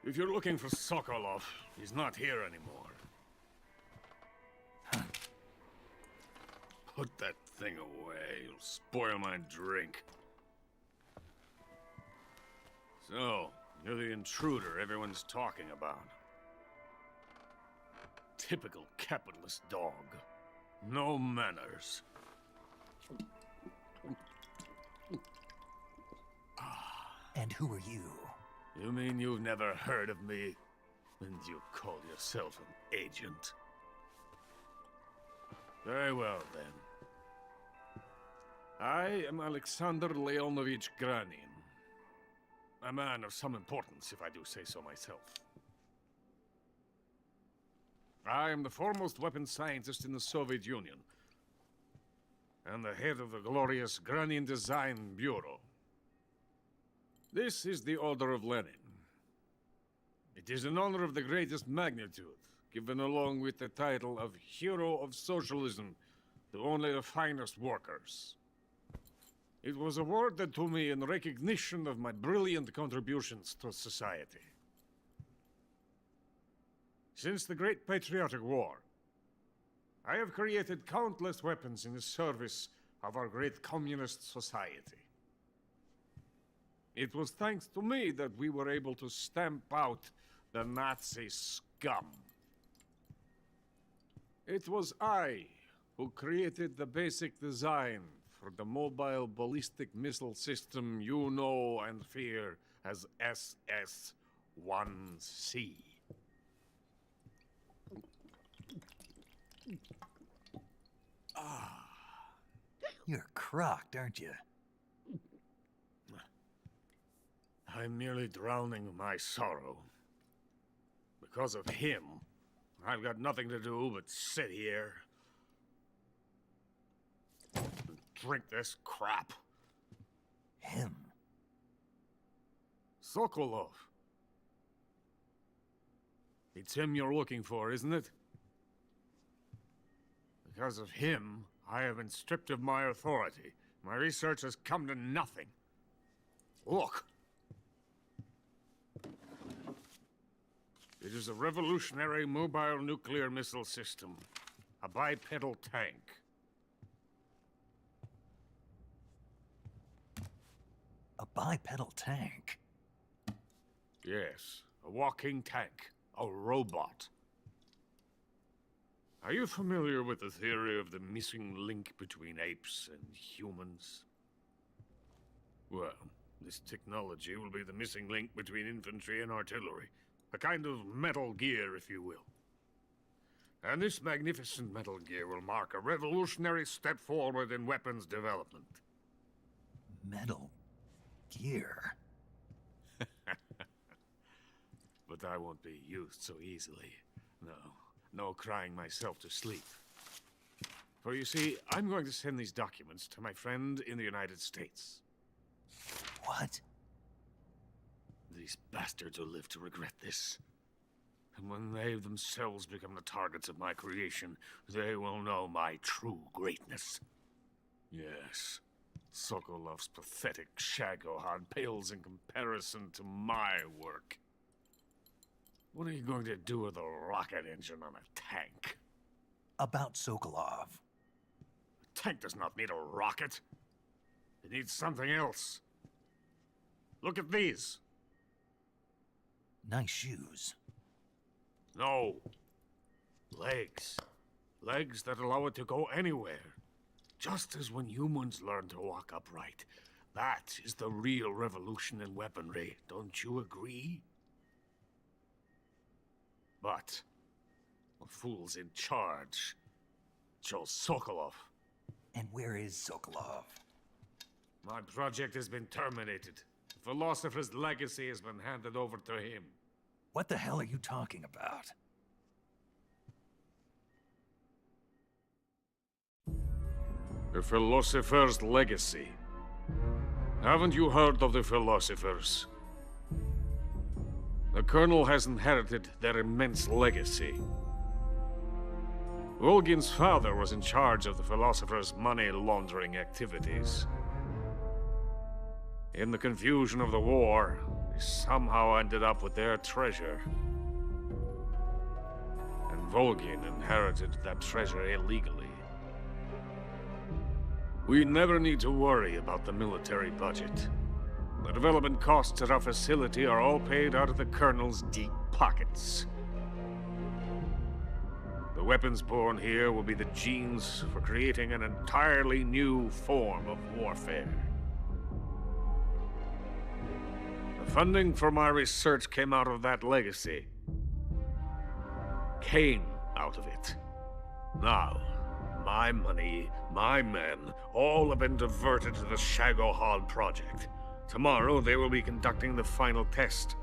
S13: If you're looking for Sokolov, he's not here anymore. Put that thing away. You'll spoil my drink. So, you're the intruder everyone's talking about. Typical capitalist dog. No manners.
S2: And who are you?
S13: You mean you've never heard of me? And you call yourself an agent? Very well, then. I am Alexander Leonovich Granin. A man of some importance, if I do say so myself. I am the foremost weapons scientist in the Soviet Union, and the head of the glorious Granin Design Bureau. This is the Order of Lenin. It is an honor of the greatest magnitude, given along with the title of Hero of Socialism to only the finest workers. It was awarded to me in recognition of my brilliant contributions to society. Since the Great Patriotic War, I have created countless weapons in the service of our great communist society. It was thanks to me that we were able to stamp out the Nazi scum. It was I who created the basic design for the mobile ballistic missile system you know and fear as SS-1C.
S2: You're crocked, aren't you?
S13: I'm merely drowning my sorrow. Because of him, I've got nothing to do but sit here and drink this crap.
S2: Him?
S13: Sokolov. It's him you're looking for, isn't it? Because of him, I have been stripped of my authority. My research has come to nothing. Look. It is a revolutionary mobile nuclear missile system. A bipedal tank.
S2: A bipedal tank?
S13: Yes, a walking tank. A robot. Are you familiar with the theory of the missing link between apes and humans? Well, this technology will be the missing link between infantry and artillery. A kind of Metal Gear, if you will. And this magnificent Metal Gear will mark a revolutionary step forward in weapons development.
S2: Metal Gear?
S13: But I won't be used so easily. No crying myself to sleep. For you see, I'm going to send these documents to my friend in the United States.
S2: What?
S13: These bastards will live to regret this. And when they themselves become the targets of my creation, they will know my true greatness. Yes, Sokolov's pathetic Shagohod pales in comparison to my work. What are you going to do with a rocket engine on a tank?
S2: About Sokolov.
S13: A tank does not need a rocket. It needs something else. Look at these.
S2: Nice shoes.
S13: No. Legs. Legs that allow it to go anywhere. Just as when humans learn to walk upright. That is the real revolution in weaponry. Don't you agree? But The fool's in charge. Joe Sokolov.
S2: And where is Sokolov?
S13: My project has been terminated. The Philosopher's legacy has been handed over to him.
S2: What the hell are you talking about?
S13: The Philosopher's legacy. Haven't you heard of the Philosophers? The Colonel has inherited their immense legacy. Volgin's father was in charge of the Philosopher's money laundering activities. In the confusion of the war, he somehow ended up with their treasure. And Volgin inherited that treasure illegally. We never need to worry about the military budget. The development costs at our facility are all paid out of the Colonel's deep pockets. The weapons born here will be the genes for creating an entirely new form of warfare. The funding for my research came out of that legacy. Came out of it. Now, my money, my men, all have been diverted to the Shagohod project. Tomorrow they will be conducting the final test,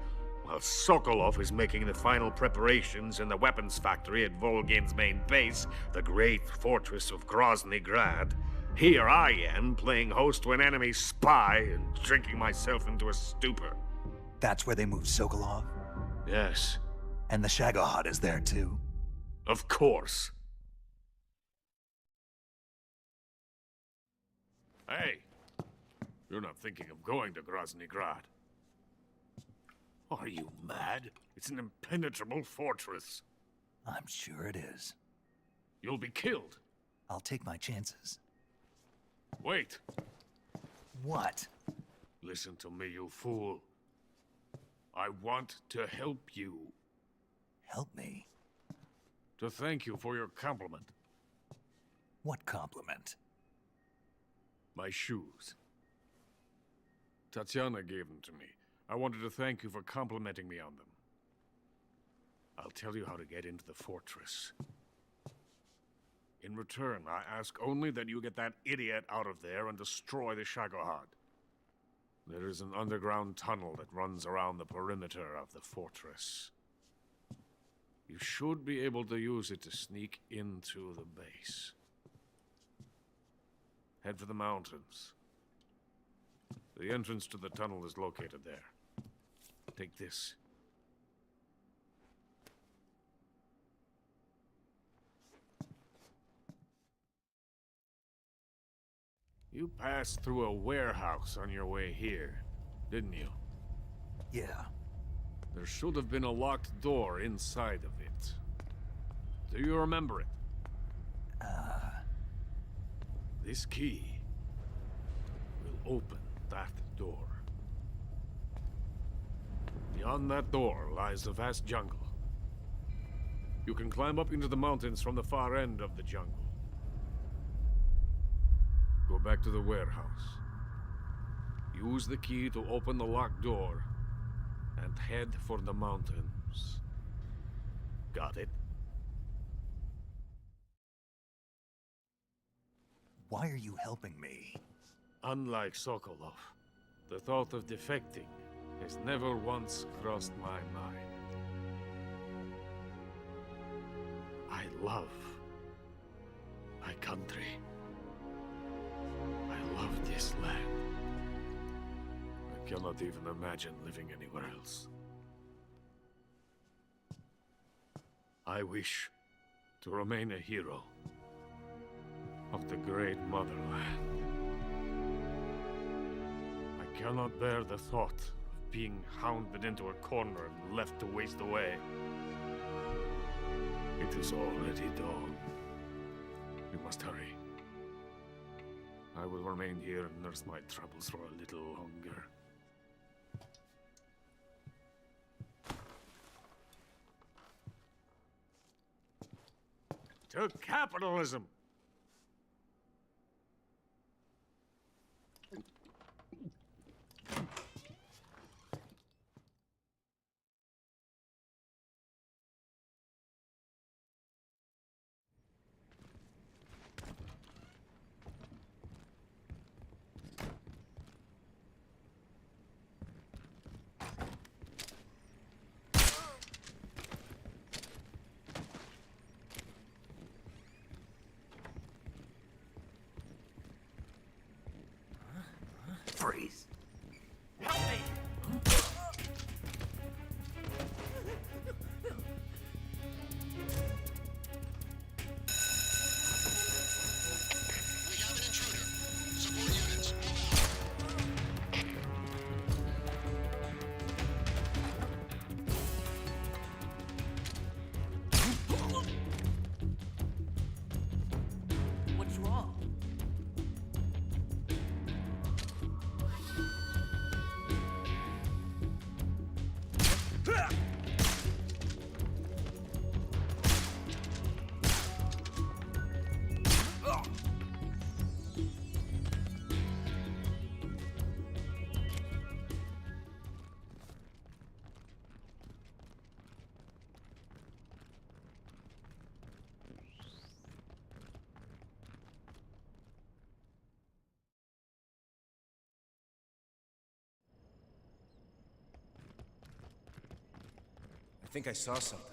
S13: while Sokolov is making the final preparations in the weapons factory at Volgin's main base, the great fortress of Grozny Grad. Here I am, playing host to an enemy spy and drinking myself into a stupor.
S2: That's where they moved Sokolov?
S13: Yes.
S2: And the Shagohod is there too?
S13: Of course. Hey, you're not thinking of going to Grozny Grad. Are you mad? It's an impenetrable fortress.
S2: I'm sure it is.
S13: You'll be killed.
S2: I'll take my chances.
S13: Wait.
S2: What?
S13: Listen to me, you fool. I want to help you.
S2: Help me?
S13: To thank you for your compliment.
S2: What compliment?
S13: My shoes. Tatiana gave them to me. I wanted to thank you for complimenting me on them. I'll tell you how to get into the fortress. In return, I ask only that you get that idiot out of there and destroy the Shagohod. There is an underground tunnel that runs around the perimeter of the fortress. You should be able to use it to sneak into the base. Head for the mountains. The entrance to the tunnel is located there. Take this. You passed through a warehouse on your way here, didn't you?
S2: Yeah.
S13: There should have been a locked door inside of it. Do you remember it? This key will open that door. Beyond that door lies the vast jungle. You can climb up into the mountains from the far end of the jungle. Go back to the warehouse. Use the key to open the locked door and head for the mountains. Got it?
S2: Why are you helping me?
S13: Unlike Sokolov, the thought of defecting has never once crossed my mind. I love my country. I love this land. I cannot even imagine living anywhere else. I wish to remain a hero of the great motherland. I cannot bear the thought of being hounded into a corner and left to waste away. It is already dawn. We must hurry. I will remain here and nurse my troubles for a little longer. To capitalism!
S12: stories.
S11: Help me! What's wrong?
S20: I think I saw something.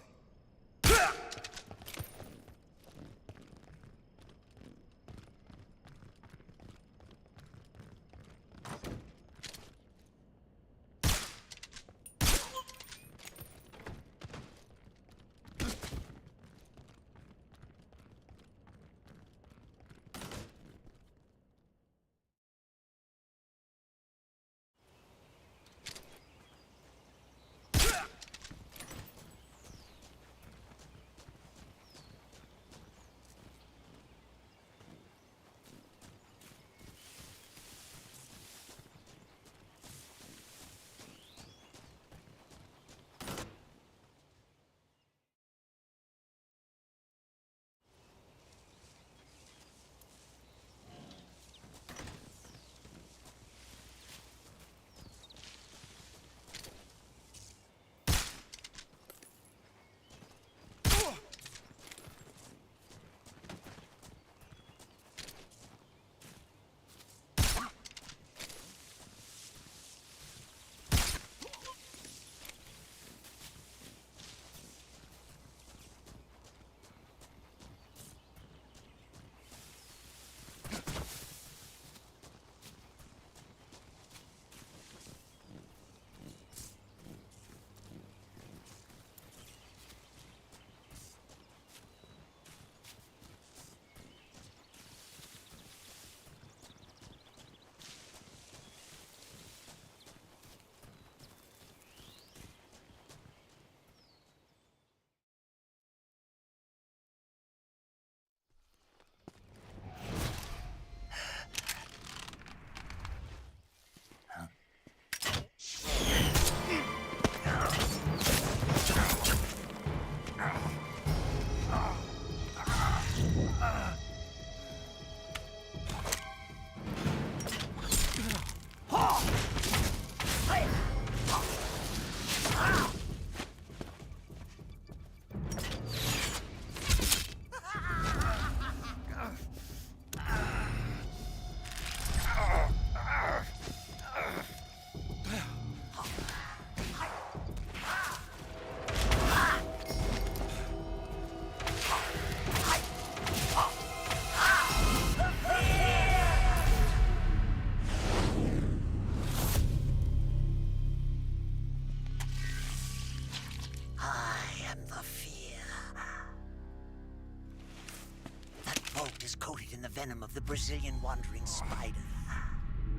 S12: Coated in the venom of the Brazilian wandering spider.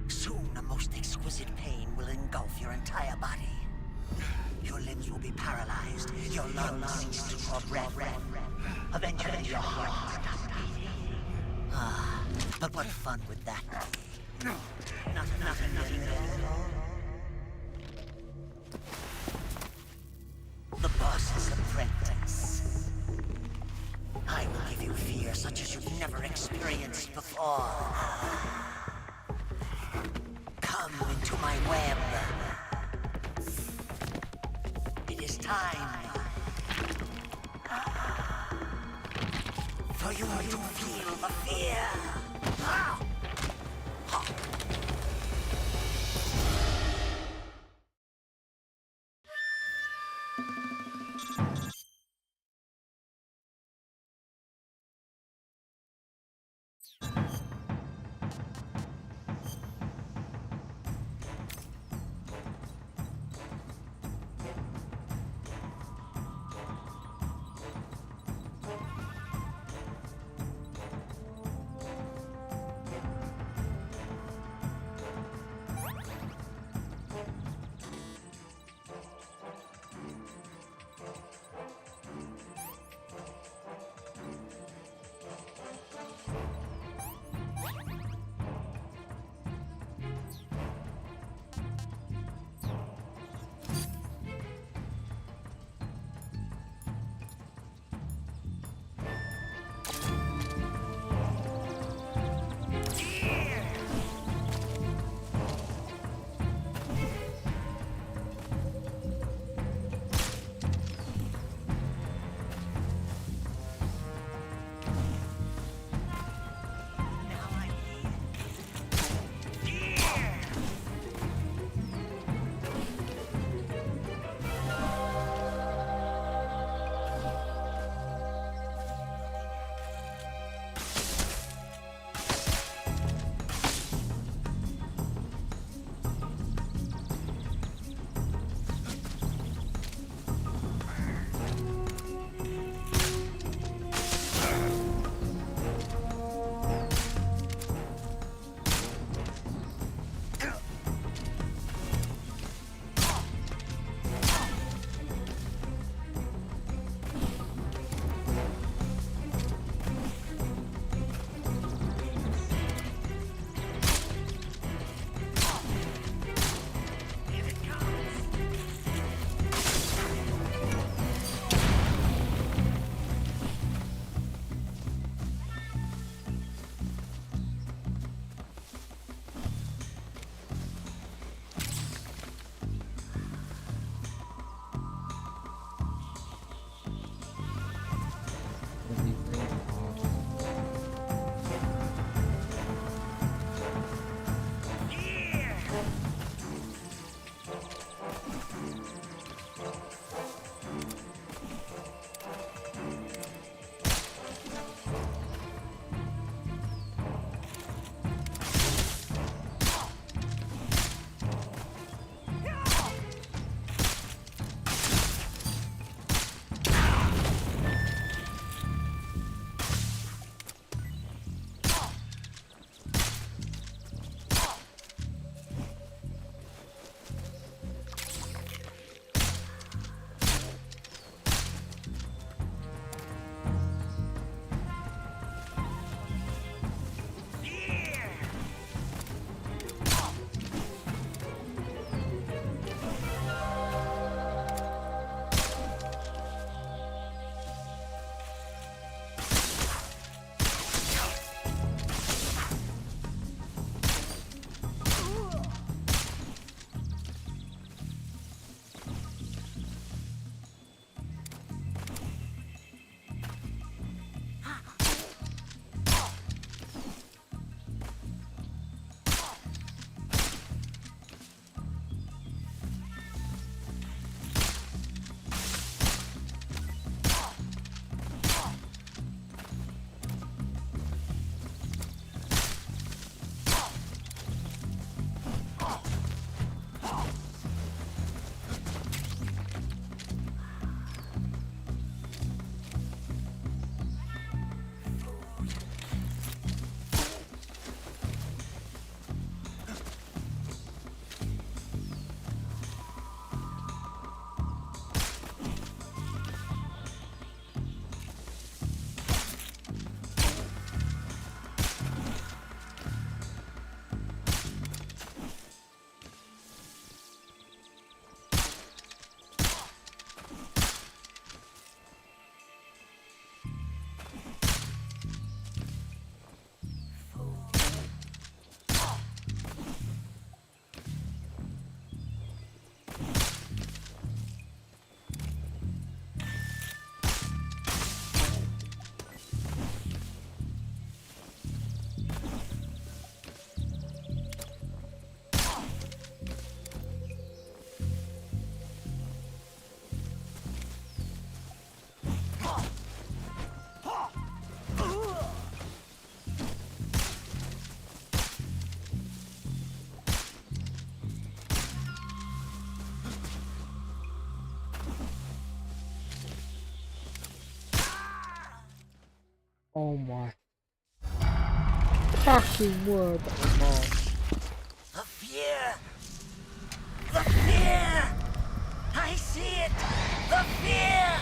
S12: Soon, a most exquisite pain will engulf your entire body. Your limbs will be paralyzed, your lungs cease to draw breath. Eventually, your heart will stop beating. Ah, but what fun would that be? Nothing at all. The boss's apprentice. I will give you fear such as you've never experienced before. Come into my web. It is time for you to feel the fear.
S1: Oh my fucking word, that was hard.
S12: The fear! The fear! I see it! The fear!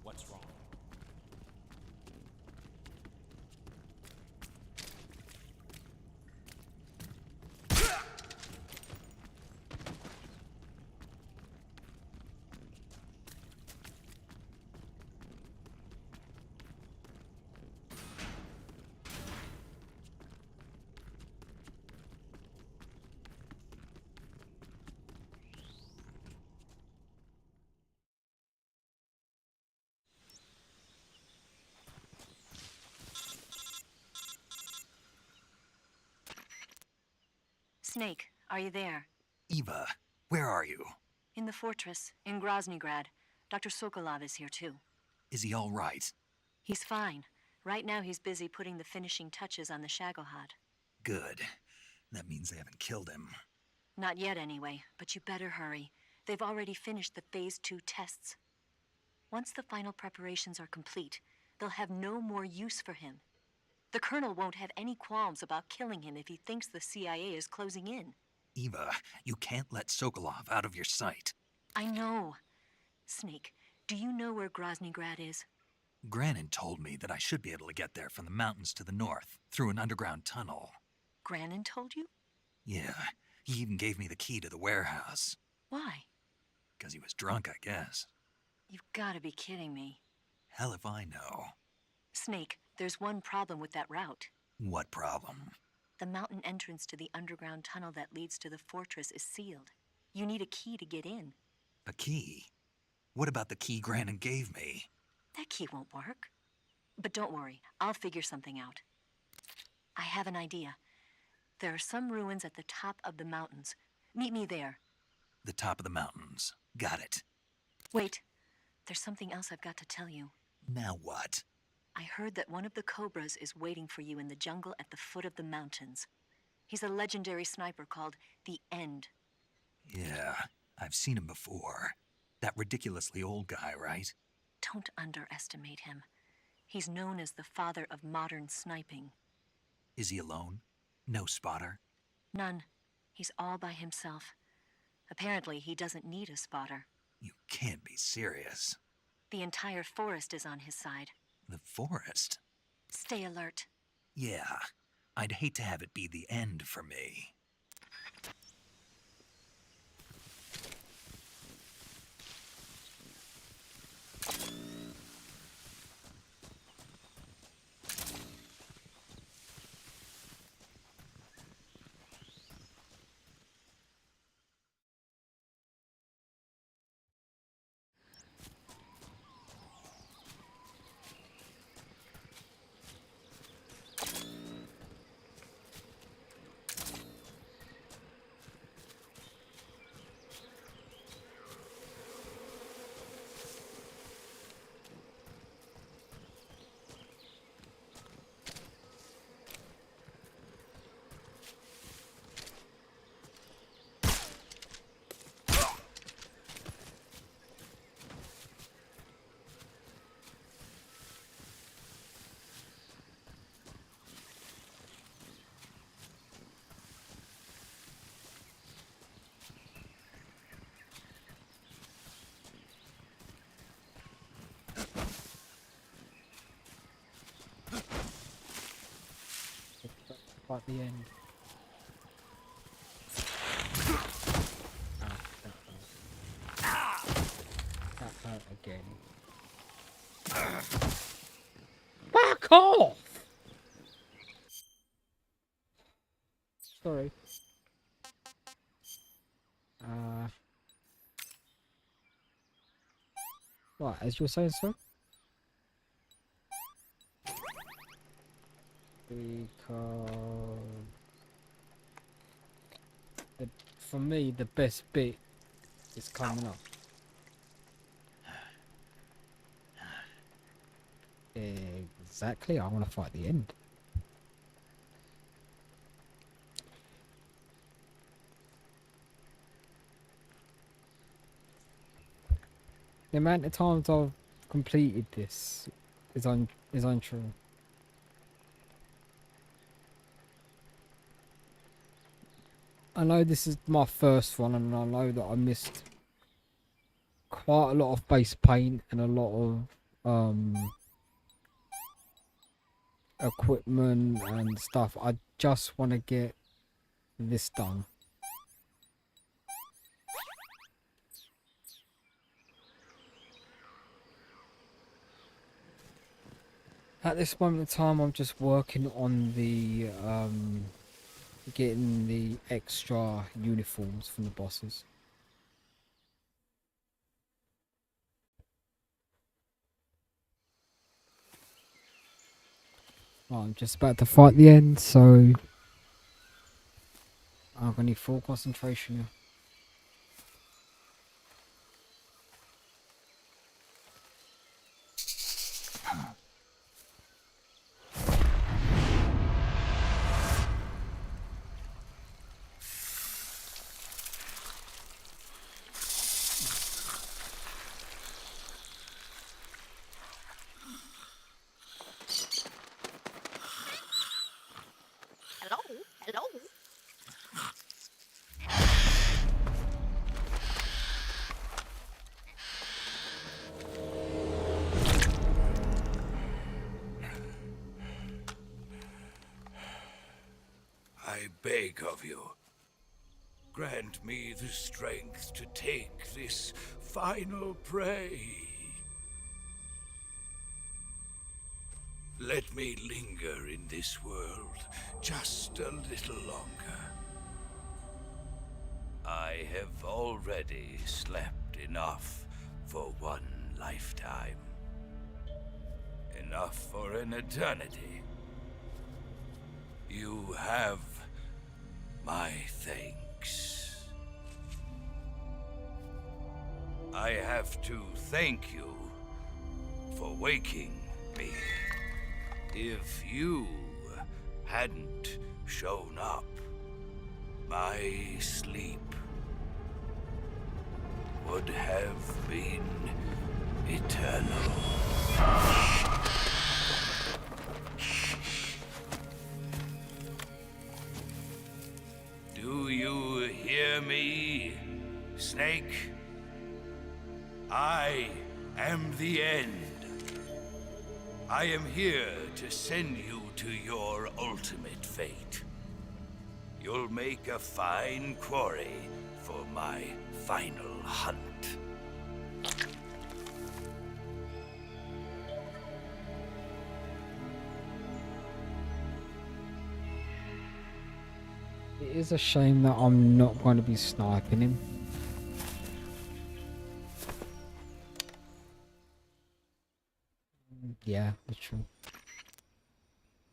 S11: What's wrong?
S17: Snake, are you there?
S2: Eva, where are you?
S17: In the fortress, in Groznygrad. Dr. Sokolov is here too.
S2: Is he all right?
S17: He's fine. Right now he's busy putting the finishing touches on the Shagohod.
S2: Good. That means they haven't killed him.
S17: Not yet anyway, but you better hurry. They've already finished the Phase 2 tests. Once the final preparations are complete, they'll have no more use for him. The Colonel won't have any qualms about killing him if he thinks the CIA is closing in.
S2: Eva, you can't let Sokolov out of your sight.
S17: I know. Snake, do you know where Groznygrad is?
S2: Granin told me that I should be able to get there from the mountains to the north, through an underground tunnel.
S17: Granin told you?
S2: Yeah, he even gave me the key to the warehouse.
S17: Why?
S2: Because he was drunk, I guess.
S17: You've got to be kidding me.
S2: Hell if I know.
S17: Snake, there's one problem with that route.
S2: What problem?
S17: The mountain entrance to the underground tunnel that leads to the fortress is sealed. You need a key to get in.
S2: A key? What about the key Granin gave me?
S17: That key won't work. But don't worry, I'll figure something out. I have an idea. There are some ruins at the top of the mountains. Meet me there.
S2: The top of the mountains. Got it.
S17: Wait, there's something else I've got to tell you.
S2: Now what?
S17: I heard that one of the Cobras is waiting for you in the jungle at the foot of the mountains. He's a legendary sniper called the End.
S2: Yeah, I've seen him before. That ridiculously old guy, right?
S17: Don't underestimate him. He's known as the father of modern sniping.
S2: Is he alone? No spotter?
S17: None. He's all by himself. Apparently, he doesn't need a spotter.
S2: You can't be serious.
S17: The entire forest is on his side.
S2: The forest?
S17: Stay alert.
S2: Yeah, I'd hate to have it be the end for me.
S1: Right at the end. That hurt again. Back off! Sorry. Right, as you were saying, sir? Because for me, the best bit is coming up. Exactly, I want to fight the end. The amount of times I've completed this is untrue. I know this is my first one, and I know that I missed quite a lot of base paint and a lot of equipment and stuff. I just want to get this done. At this moment in time, I'm just working on the getting the extra uniforms from the bosses. Right, I'm just about to fight the end, so I'm gonna need full concentration here.
S6: Hello? Hello?
S11: I beg of you, grant me the strength to take this final prey. Let me linger in this world just a little longer. I have already slept enough for one lifetime. Enough for an eternity. You have my thanks. I have to thank you for waking me. If you hadn't shown up, my sleep would have been eternal. Do you hear me, Snake? I am the end. I am here to send you to your ultimate fate. You'll make a fine quarry for my final hunt.
S1: It is a shame that I'm not going to be sniping him. Yeah, that's true.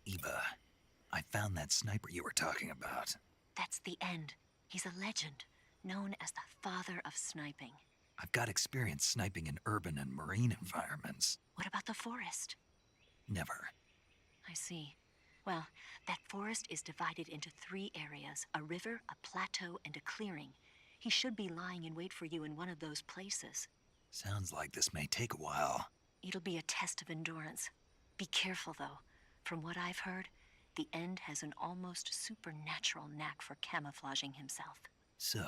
S2: Kiba, I found that sniper you were talking about.
S17: That's the end. He's a legend, known as the father of sniping.
S2: I've got experience sniping in urban and marine environments.
S17: What about the forest?
S2: Never.
S17: I see. Well, that forest is divided into 3 areas, a river, a plateau, and a clearing. He should be lying in wait for you in one of those places.
S2: Sounds like this may take a while.
S17: It'll be a test of endurance. Be careful, though. From what I've heard, the End has an almost supernatural knack for camouflaging himself.
S2: So,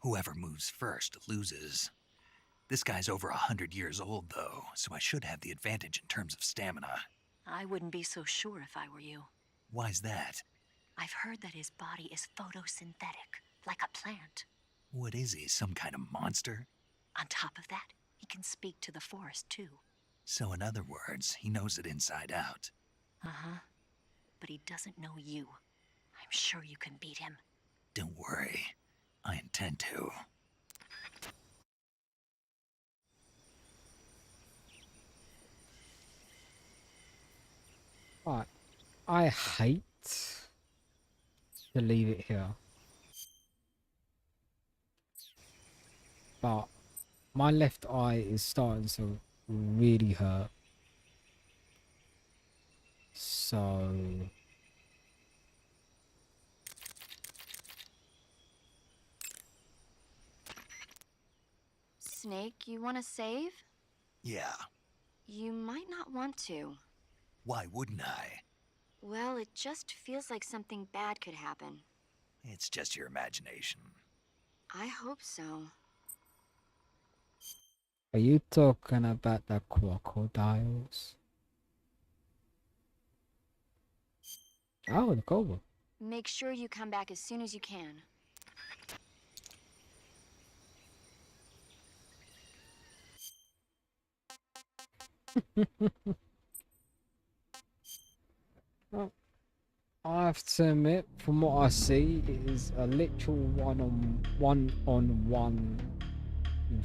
S2: whoever moves first loses. This guy's over 100 years old, though, so I should have the advantage in terms of stamina.
S17: I wouldn't be so sure if I were you.
S2: Why's that?
S17: I've heard that his body is photosynthetic, like a plant.
S2: What is he, some kind of monster?
S17: On top of that, he can speak to the forest, too.
S2: So in other words, he knows it inside out.
S17: Uh-huh. But he doesn't know you. I'm sure you can beat him.
S2: Don't worry. I intend to.
S1: Right. I hate to leave it here. But my left eye is starting to really hurt. So
S6: Snake, you want to save?
S2: Yeah.
S6: You might not want to.
S2: Why wouldn't I?
S6: Well, it just feels like something bad could happen.
S2: It's just your imagination.
S6: I hope so.
S1: are you talking about the crocodiles? Oh, the cobra.
S6: Make sure you come back as soon as you can.
S1: Well, I have to admit, from what I see, it is a literal one-on-one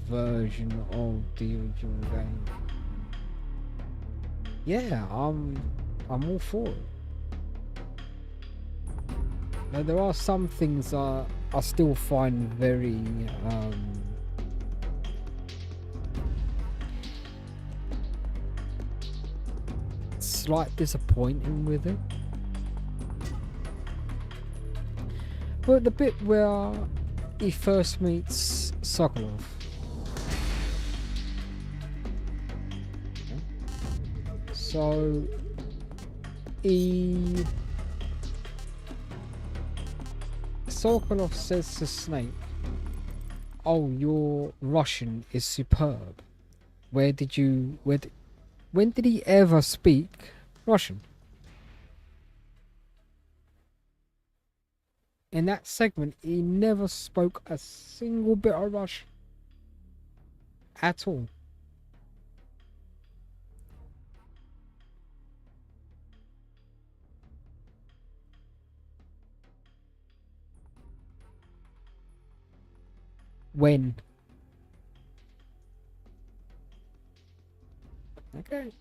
S1: version of the original game. Yeah, I'm all for it. Now, there are some things I still find very slight disappointing with it. But the bit where he first meets Sokolov. So Sokolov says to Snake, "Oh, your Russian is superb. When did he ever speak Russian?" In that segment, he never spoke a single bit of Russian at all. When? Okay.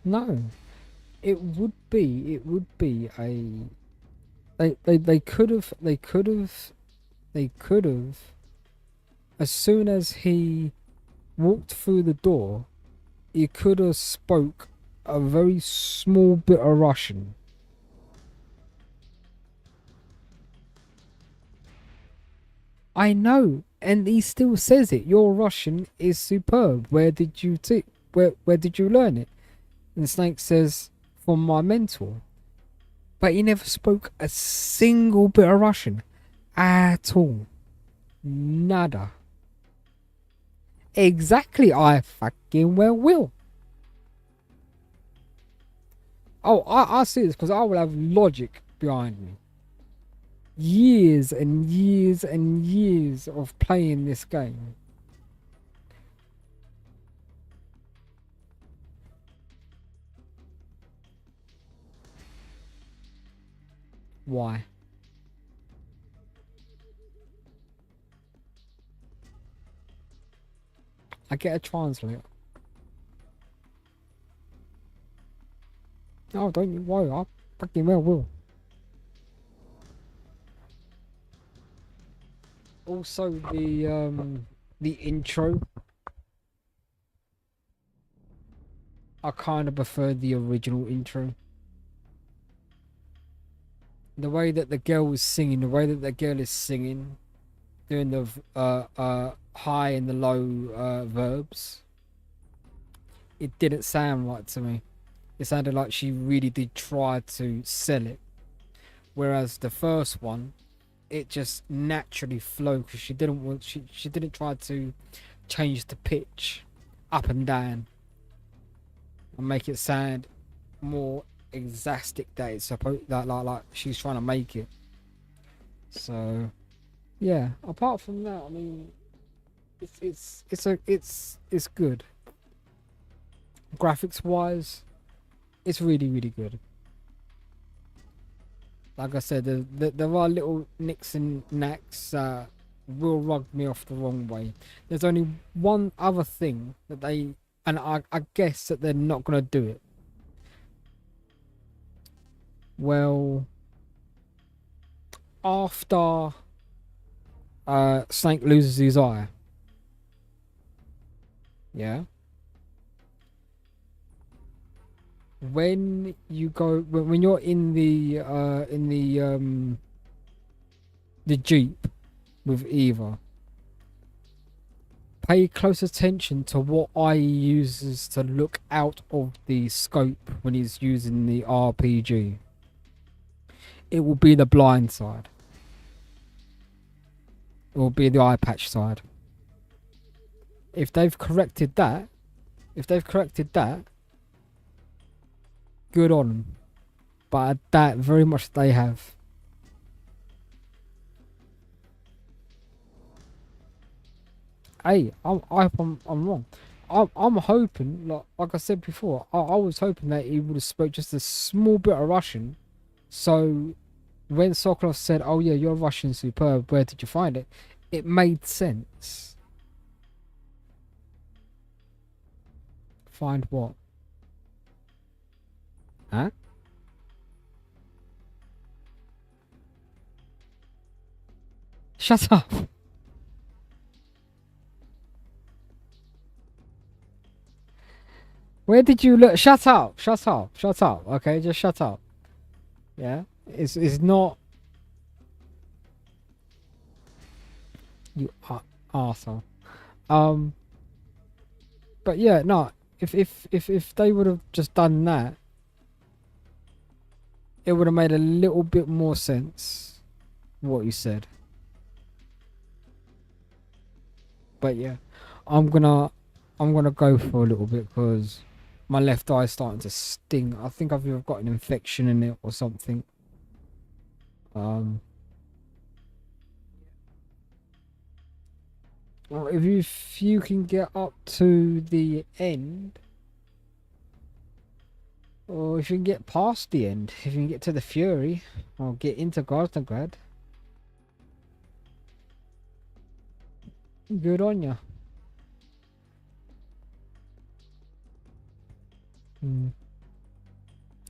S1: No, it would be a they could have as soon as he walked through the door, he could have spoke a very small bit of Russian. I know, and he still says it. Your Russian is superb. Where did you where did you learn it? And Snake says, from my mentor. But he never spoke a single bit of Russian at all. Nada. Exactly, I fucking well will. Oh, I see this because I will have logic behind me. Years and years and years of playing this game. Why? I get a translator. Oh, don't you worry, I fucking well will. Also, the intro, I kind of prefer the original intro. The way that the girl was singing, the way that the girl is singing, doing the high and the low verbs, it didn't sound right to me. It sounded like she really did try to sell it. Whereas the first one, it just naturally flowed because she didn't want she didn't try to change the pitch up and down and make it sound more exastic that it's supposed that like she's trying to make it. So yeah, apart from that, I mean, it's good. Graphics wise, it's really good. Like I said, there are little nicks and knacks that will rub me off the wrong way. There's only one other thing that they, and I guess that they're not gonna do it. Well, after Snake loses his eye, yeah. When you go, when you're in the Jeep with Eva, pay close attention to what I uses to look out of the scope when he's using the RPG. It will be the blind side. It will be the eye patch side. If they've corrected that, good on them. But that very much they have. Hey, I hope I'm wrong. I'm hoping, like I said before, I was hoping that he would have spoke just a small bit of Russian. So when Sokolov said, "Oh yeah, you're Russian superb. Where did you find it?" It made sense. Find what? Huh? Shut up. Where did you look? Shut up. Shut up. Shut up. Okay, just shut up. Yeah? It's not... You arsehole. But yeah, no. If they would have just done that, it would have made a little bit more sense what you said. But yeah, I'm gonna go for a little bit because my left eye is starting to sting. I think I've either got an infection in it or something. Well, if you can get up to the end, or if you can get past the end, if you can get to the Fury, or get into Gardengrad, good on ya.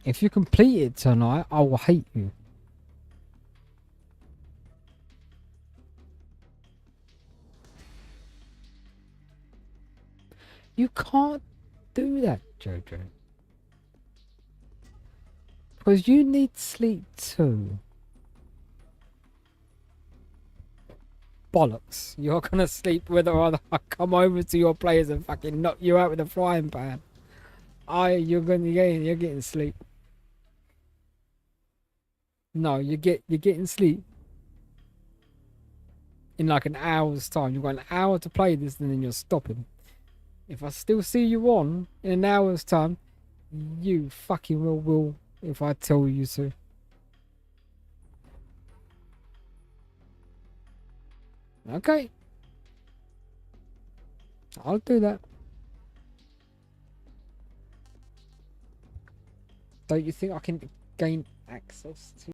S1: If you complete it tonight, I will hate you. You can't do that, Jojo. Because you need sleep too. Bollocks. You're gonna sleep whether or not I come over to your place and fucking knock you out with a frying pan. You're getting sleep. No, you're getting sleep. In like an hour's time. You've got an hour to play this and then you're stopping. If I still see you on in an hour's time, you fucking will if I tell you to. Okay. I'll do that. Don't you think I can gain access to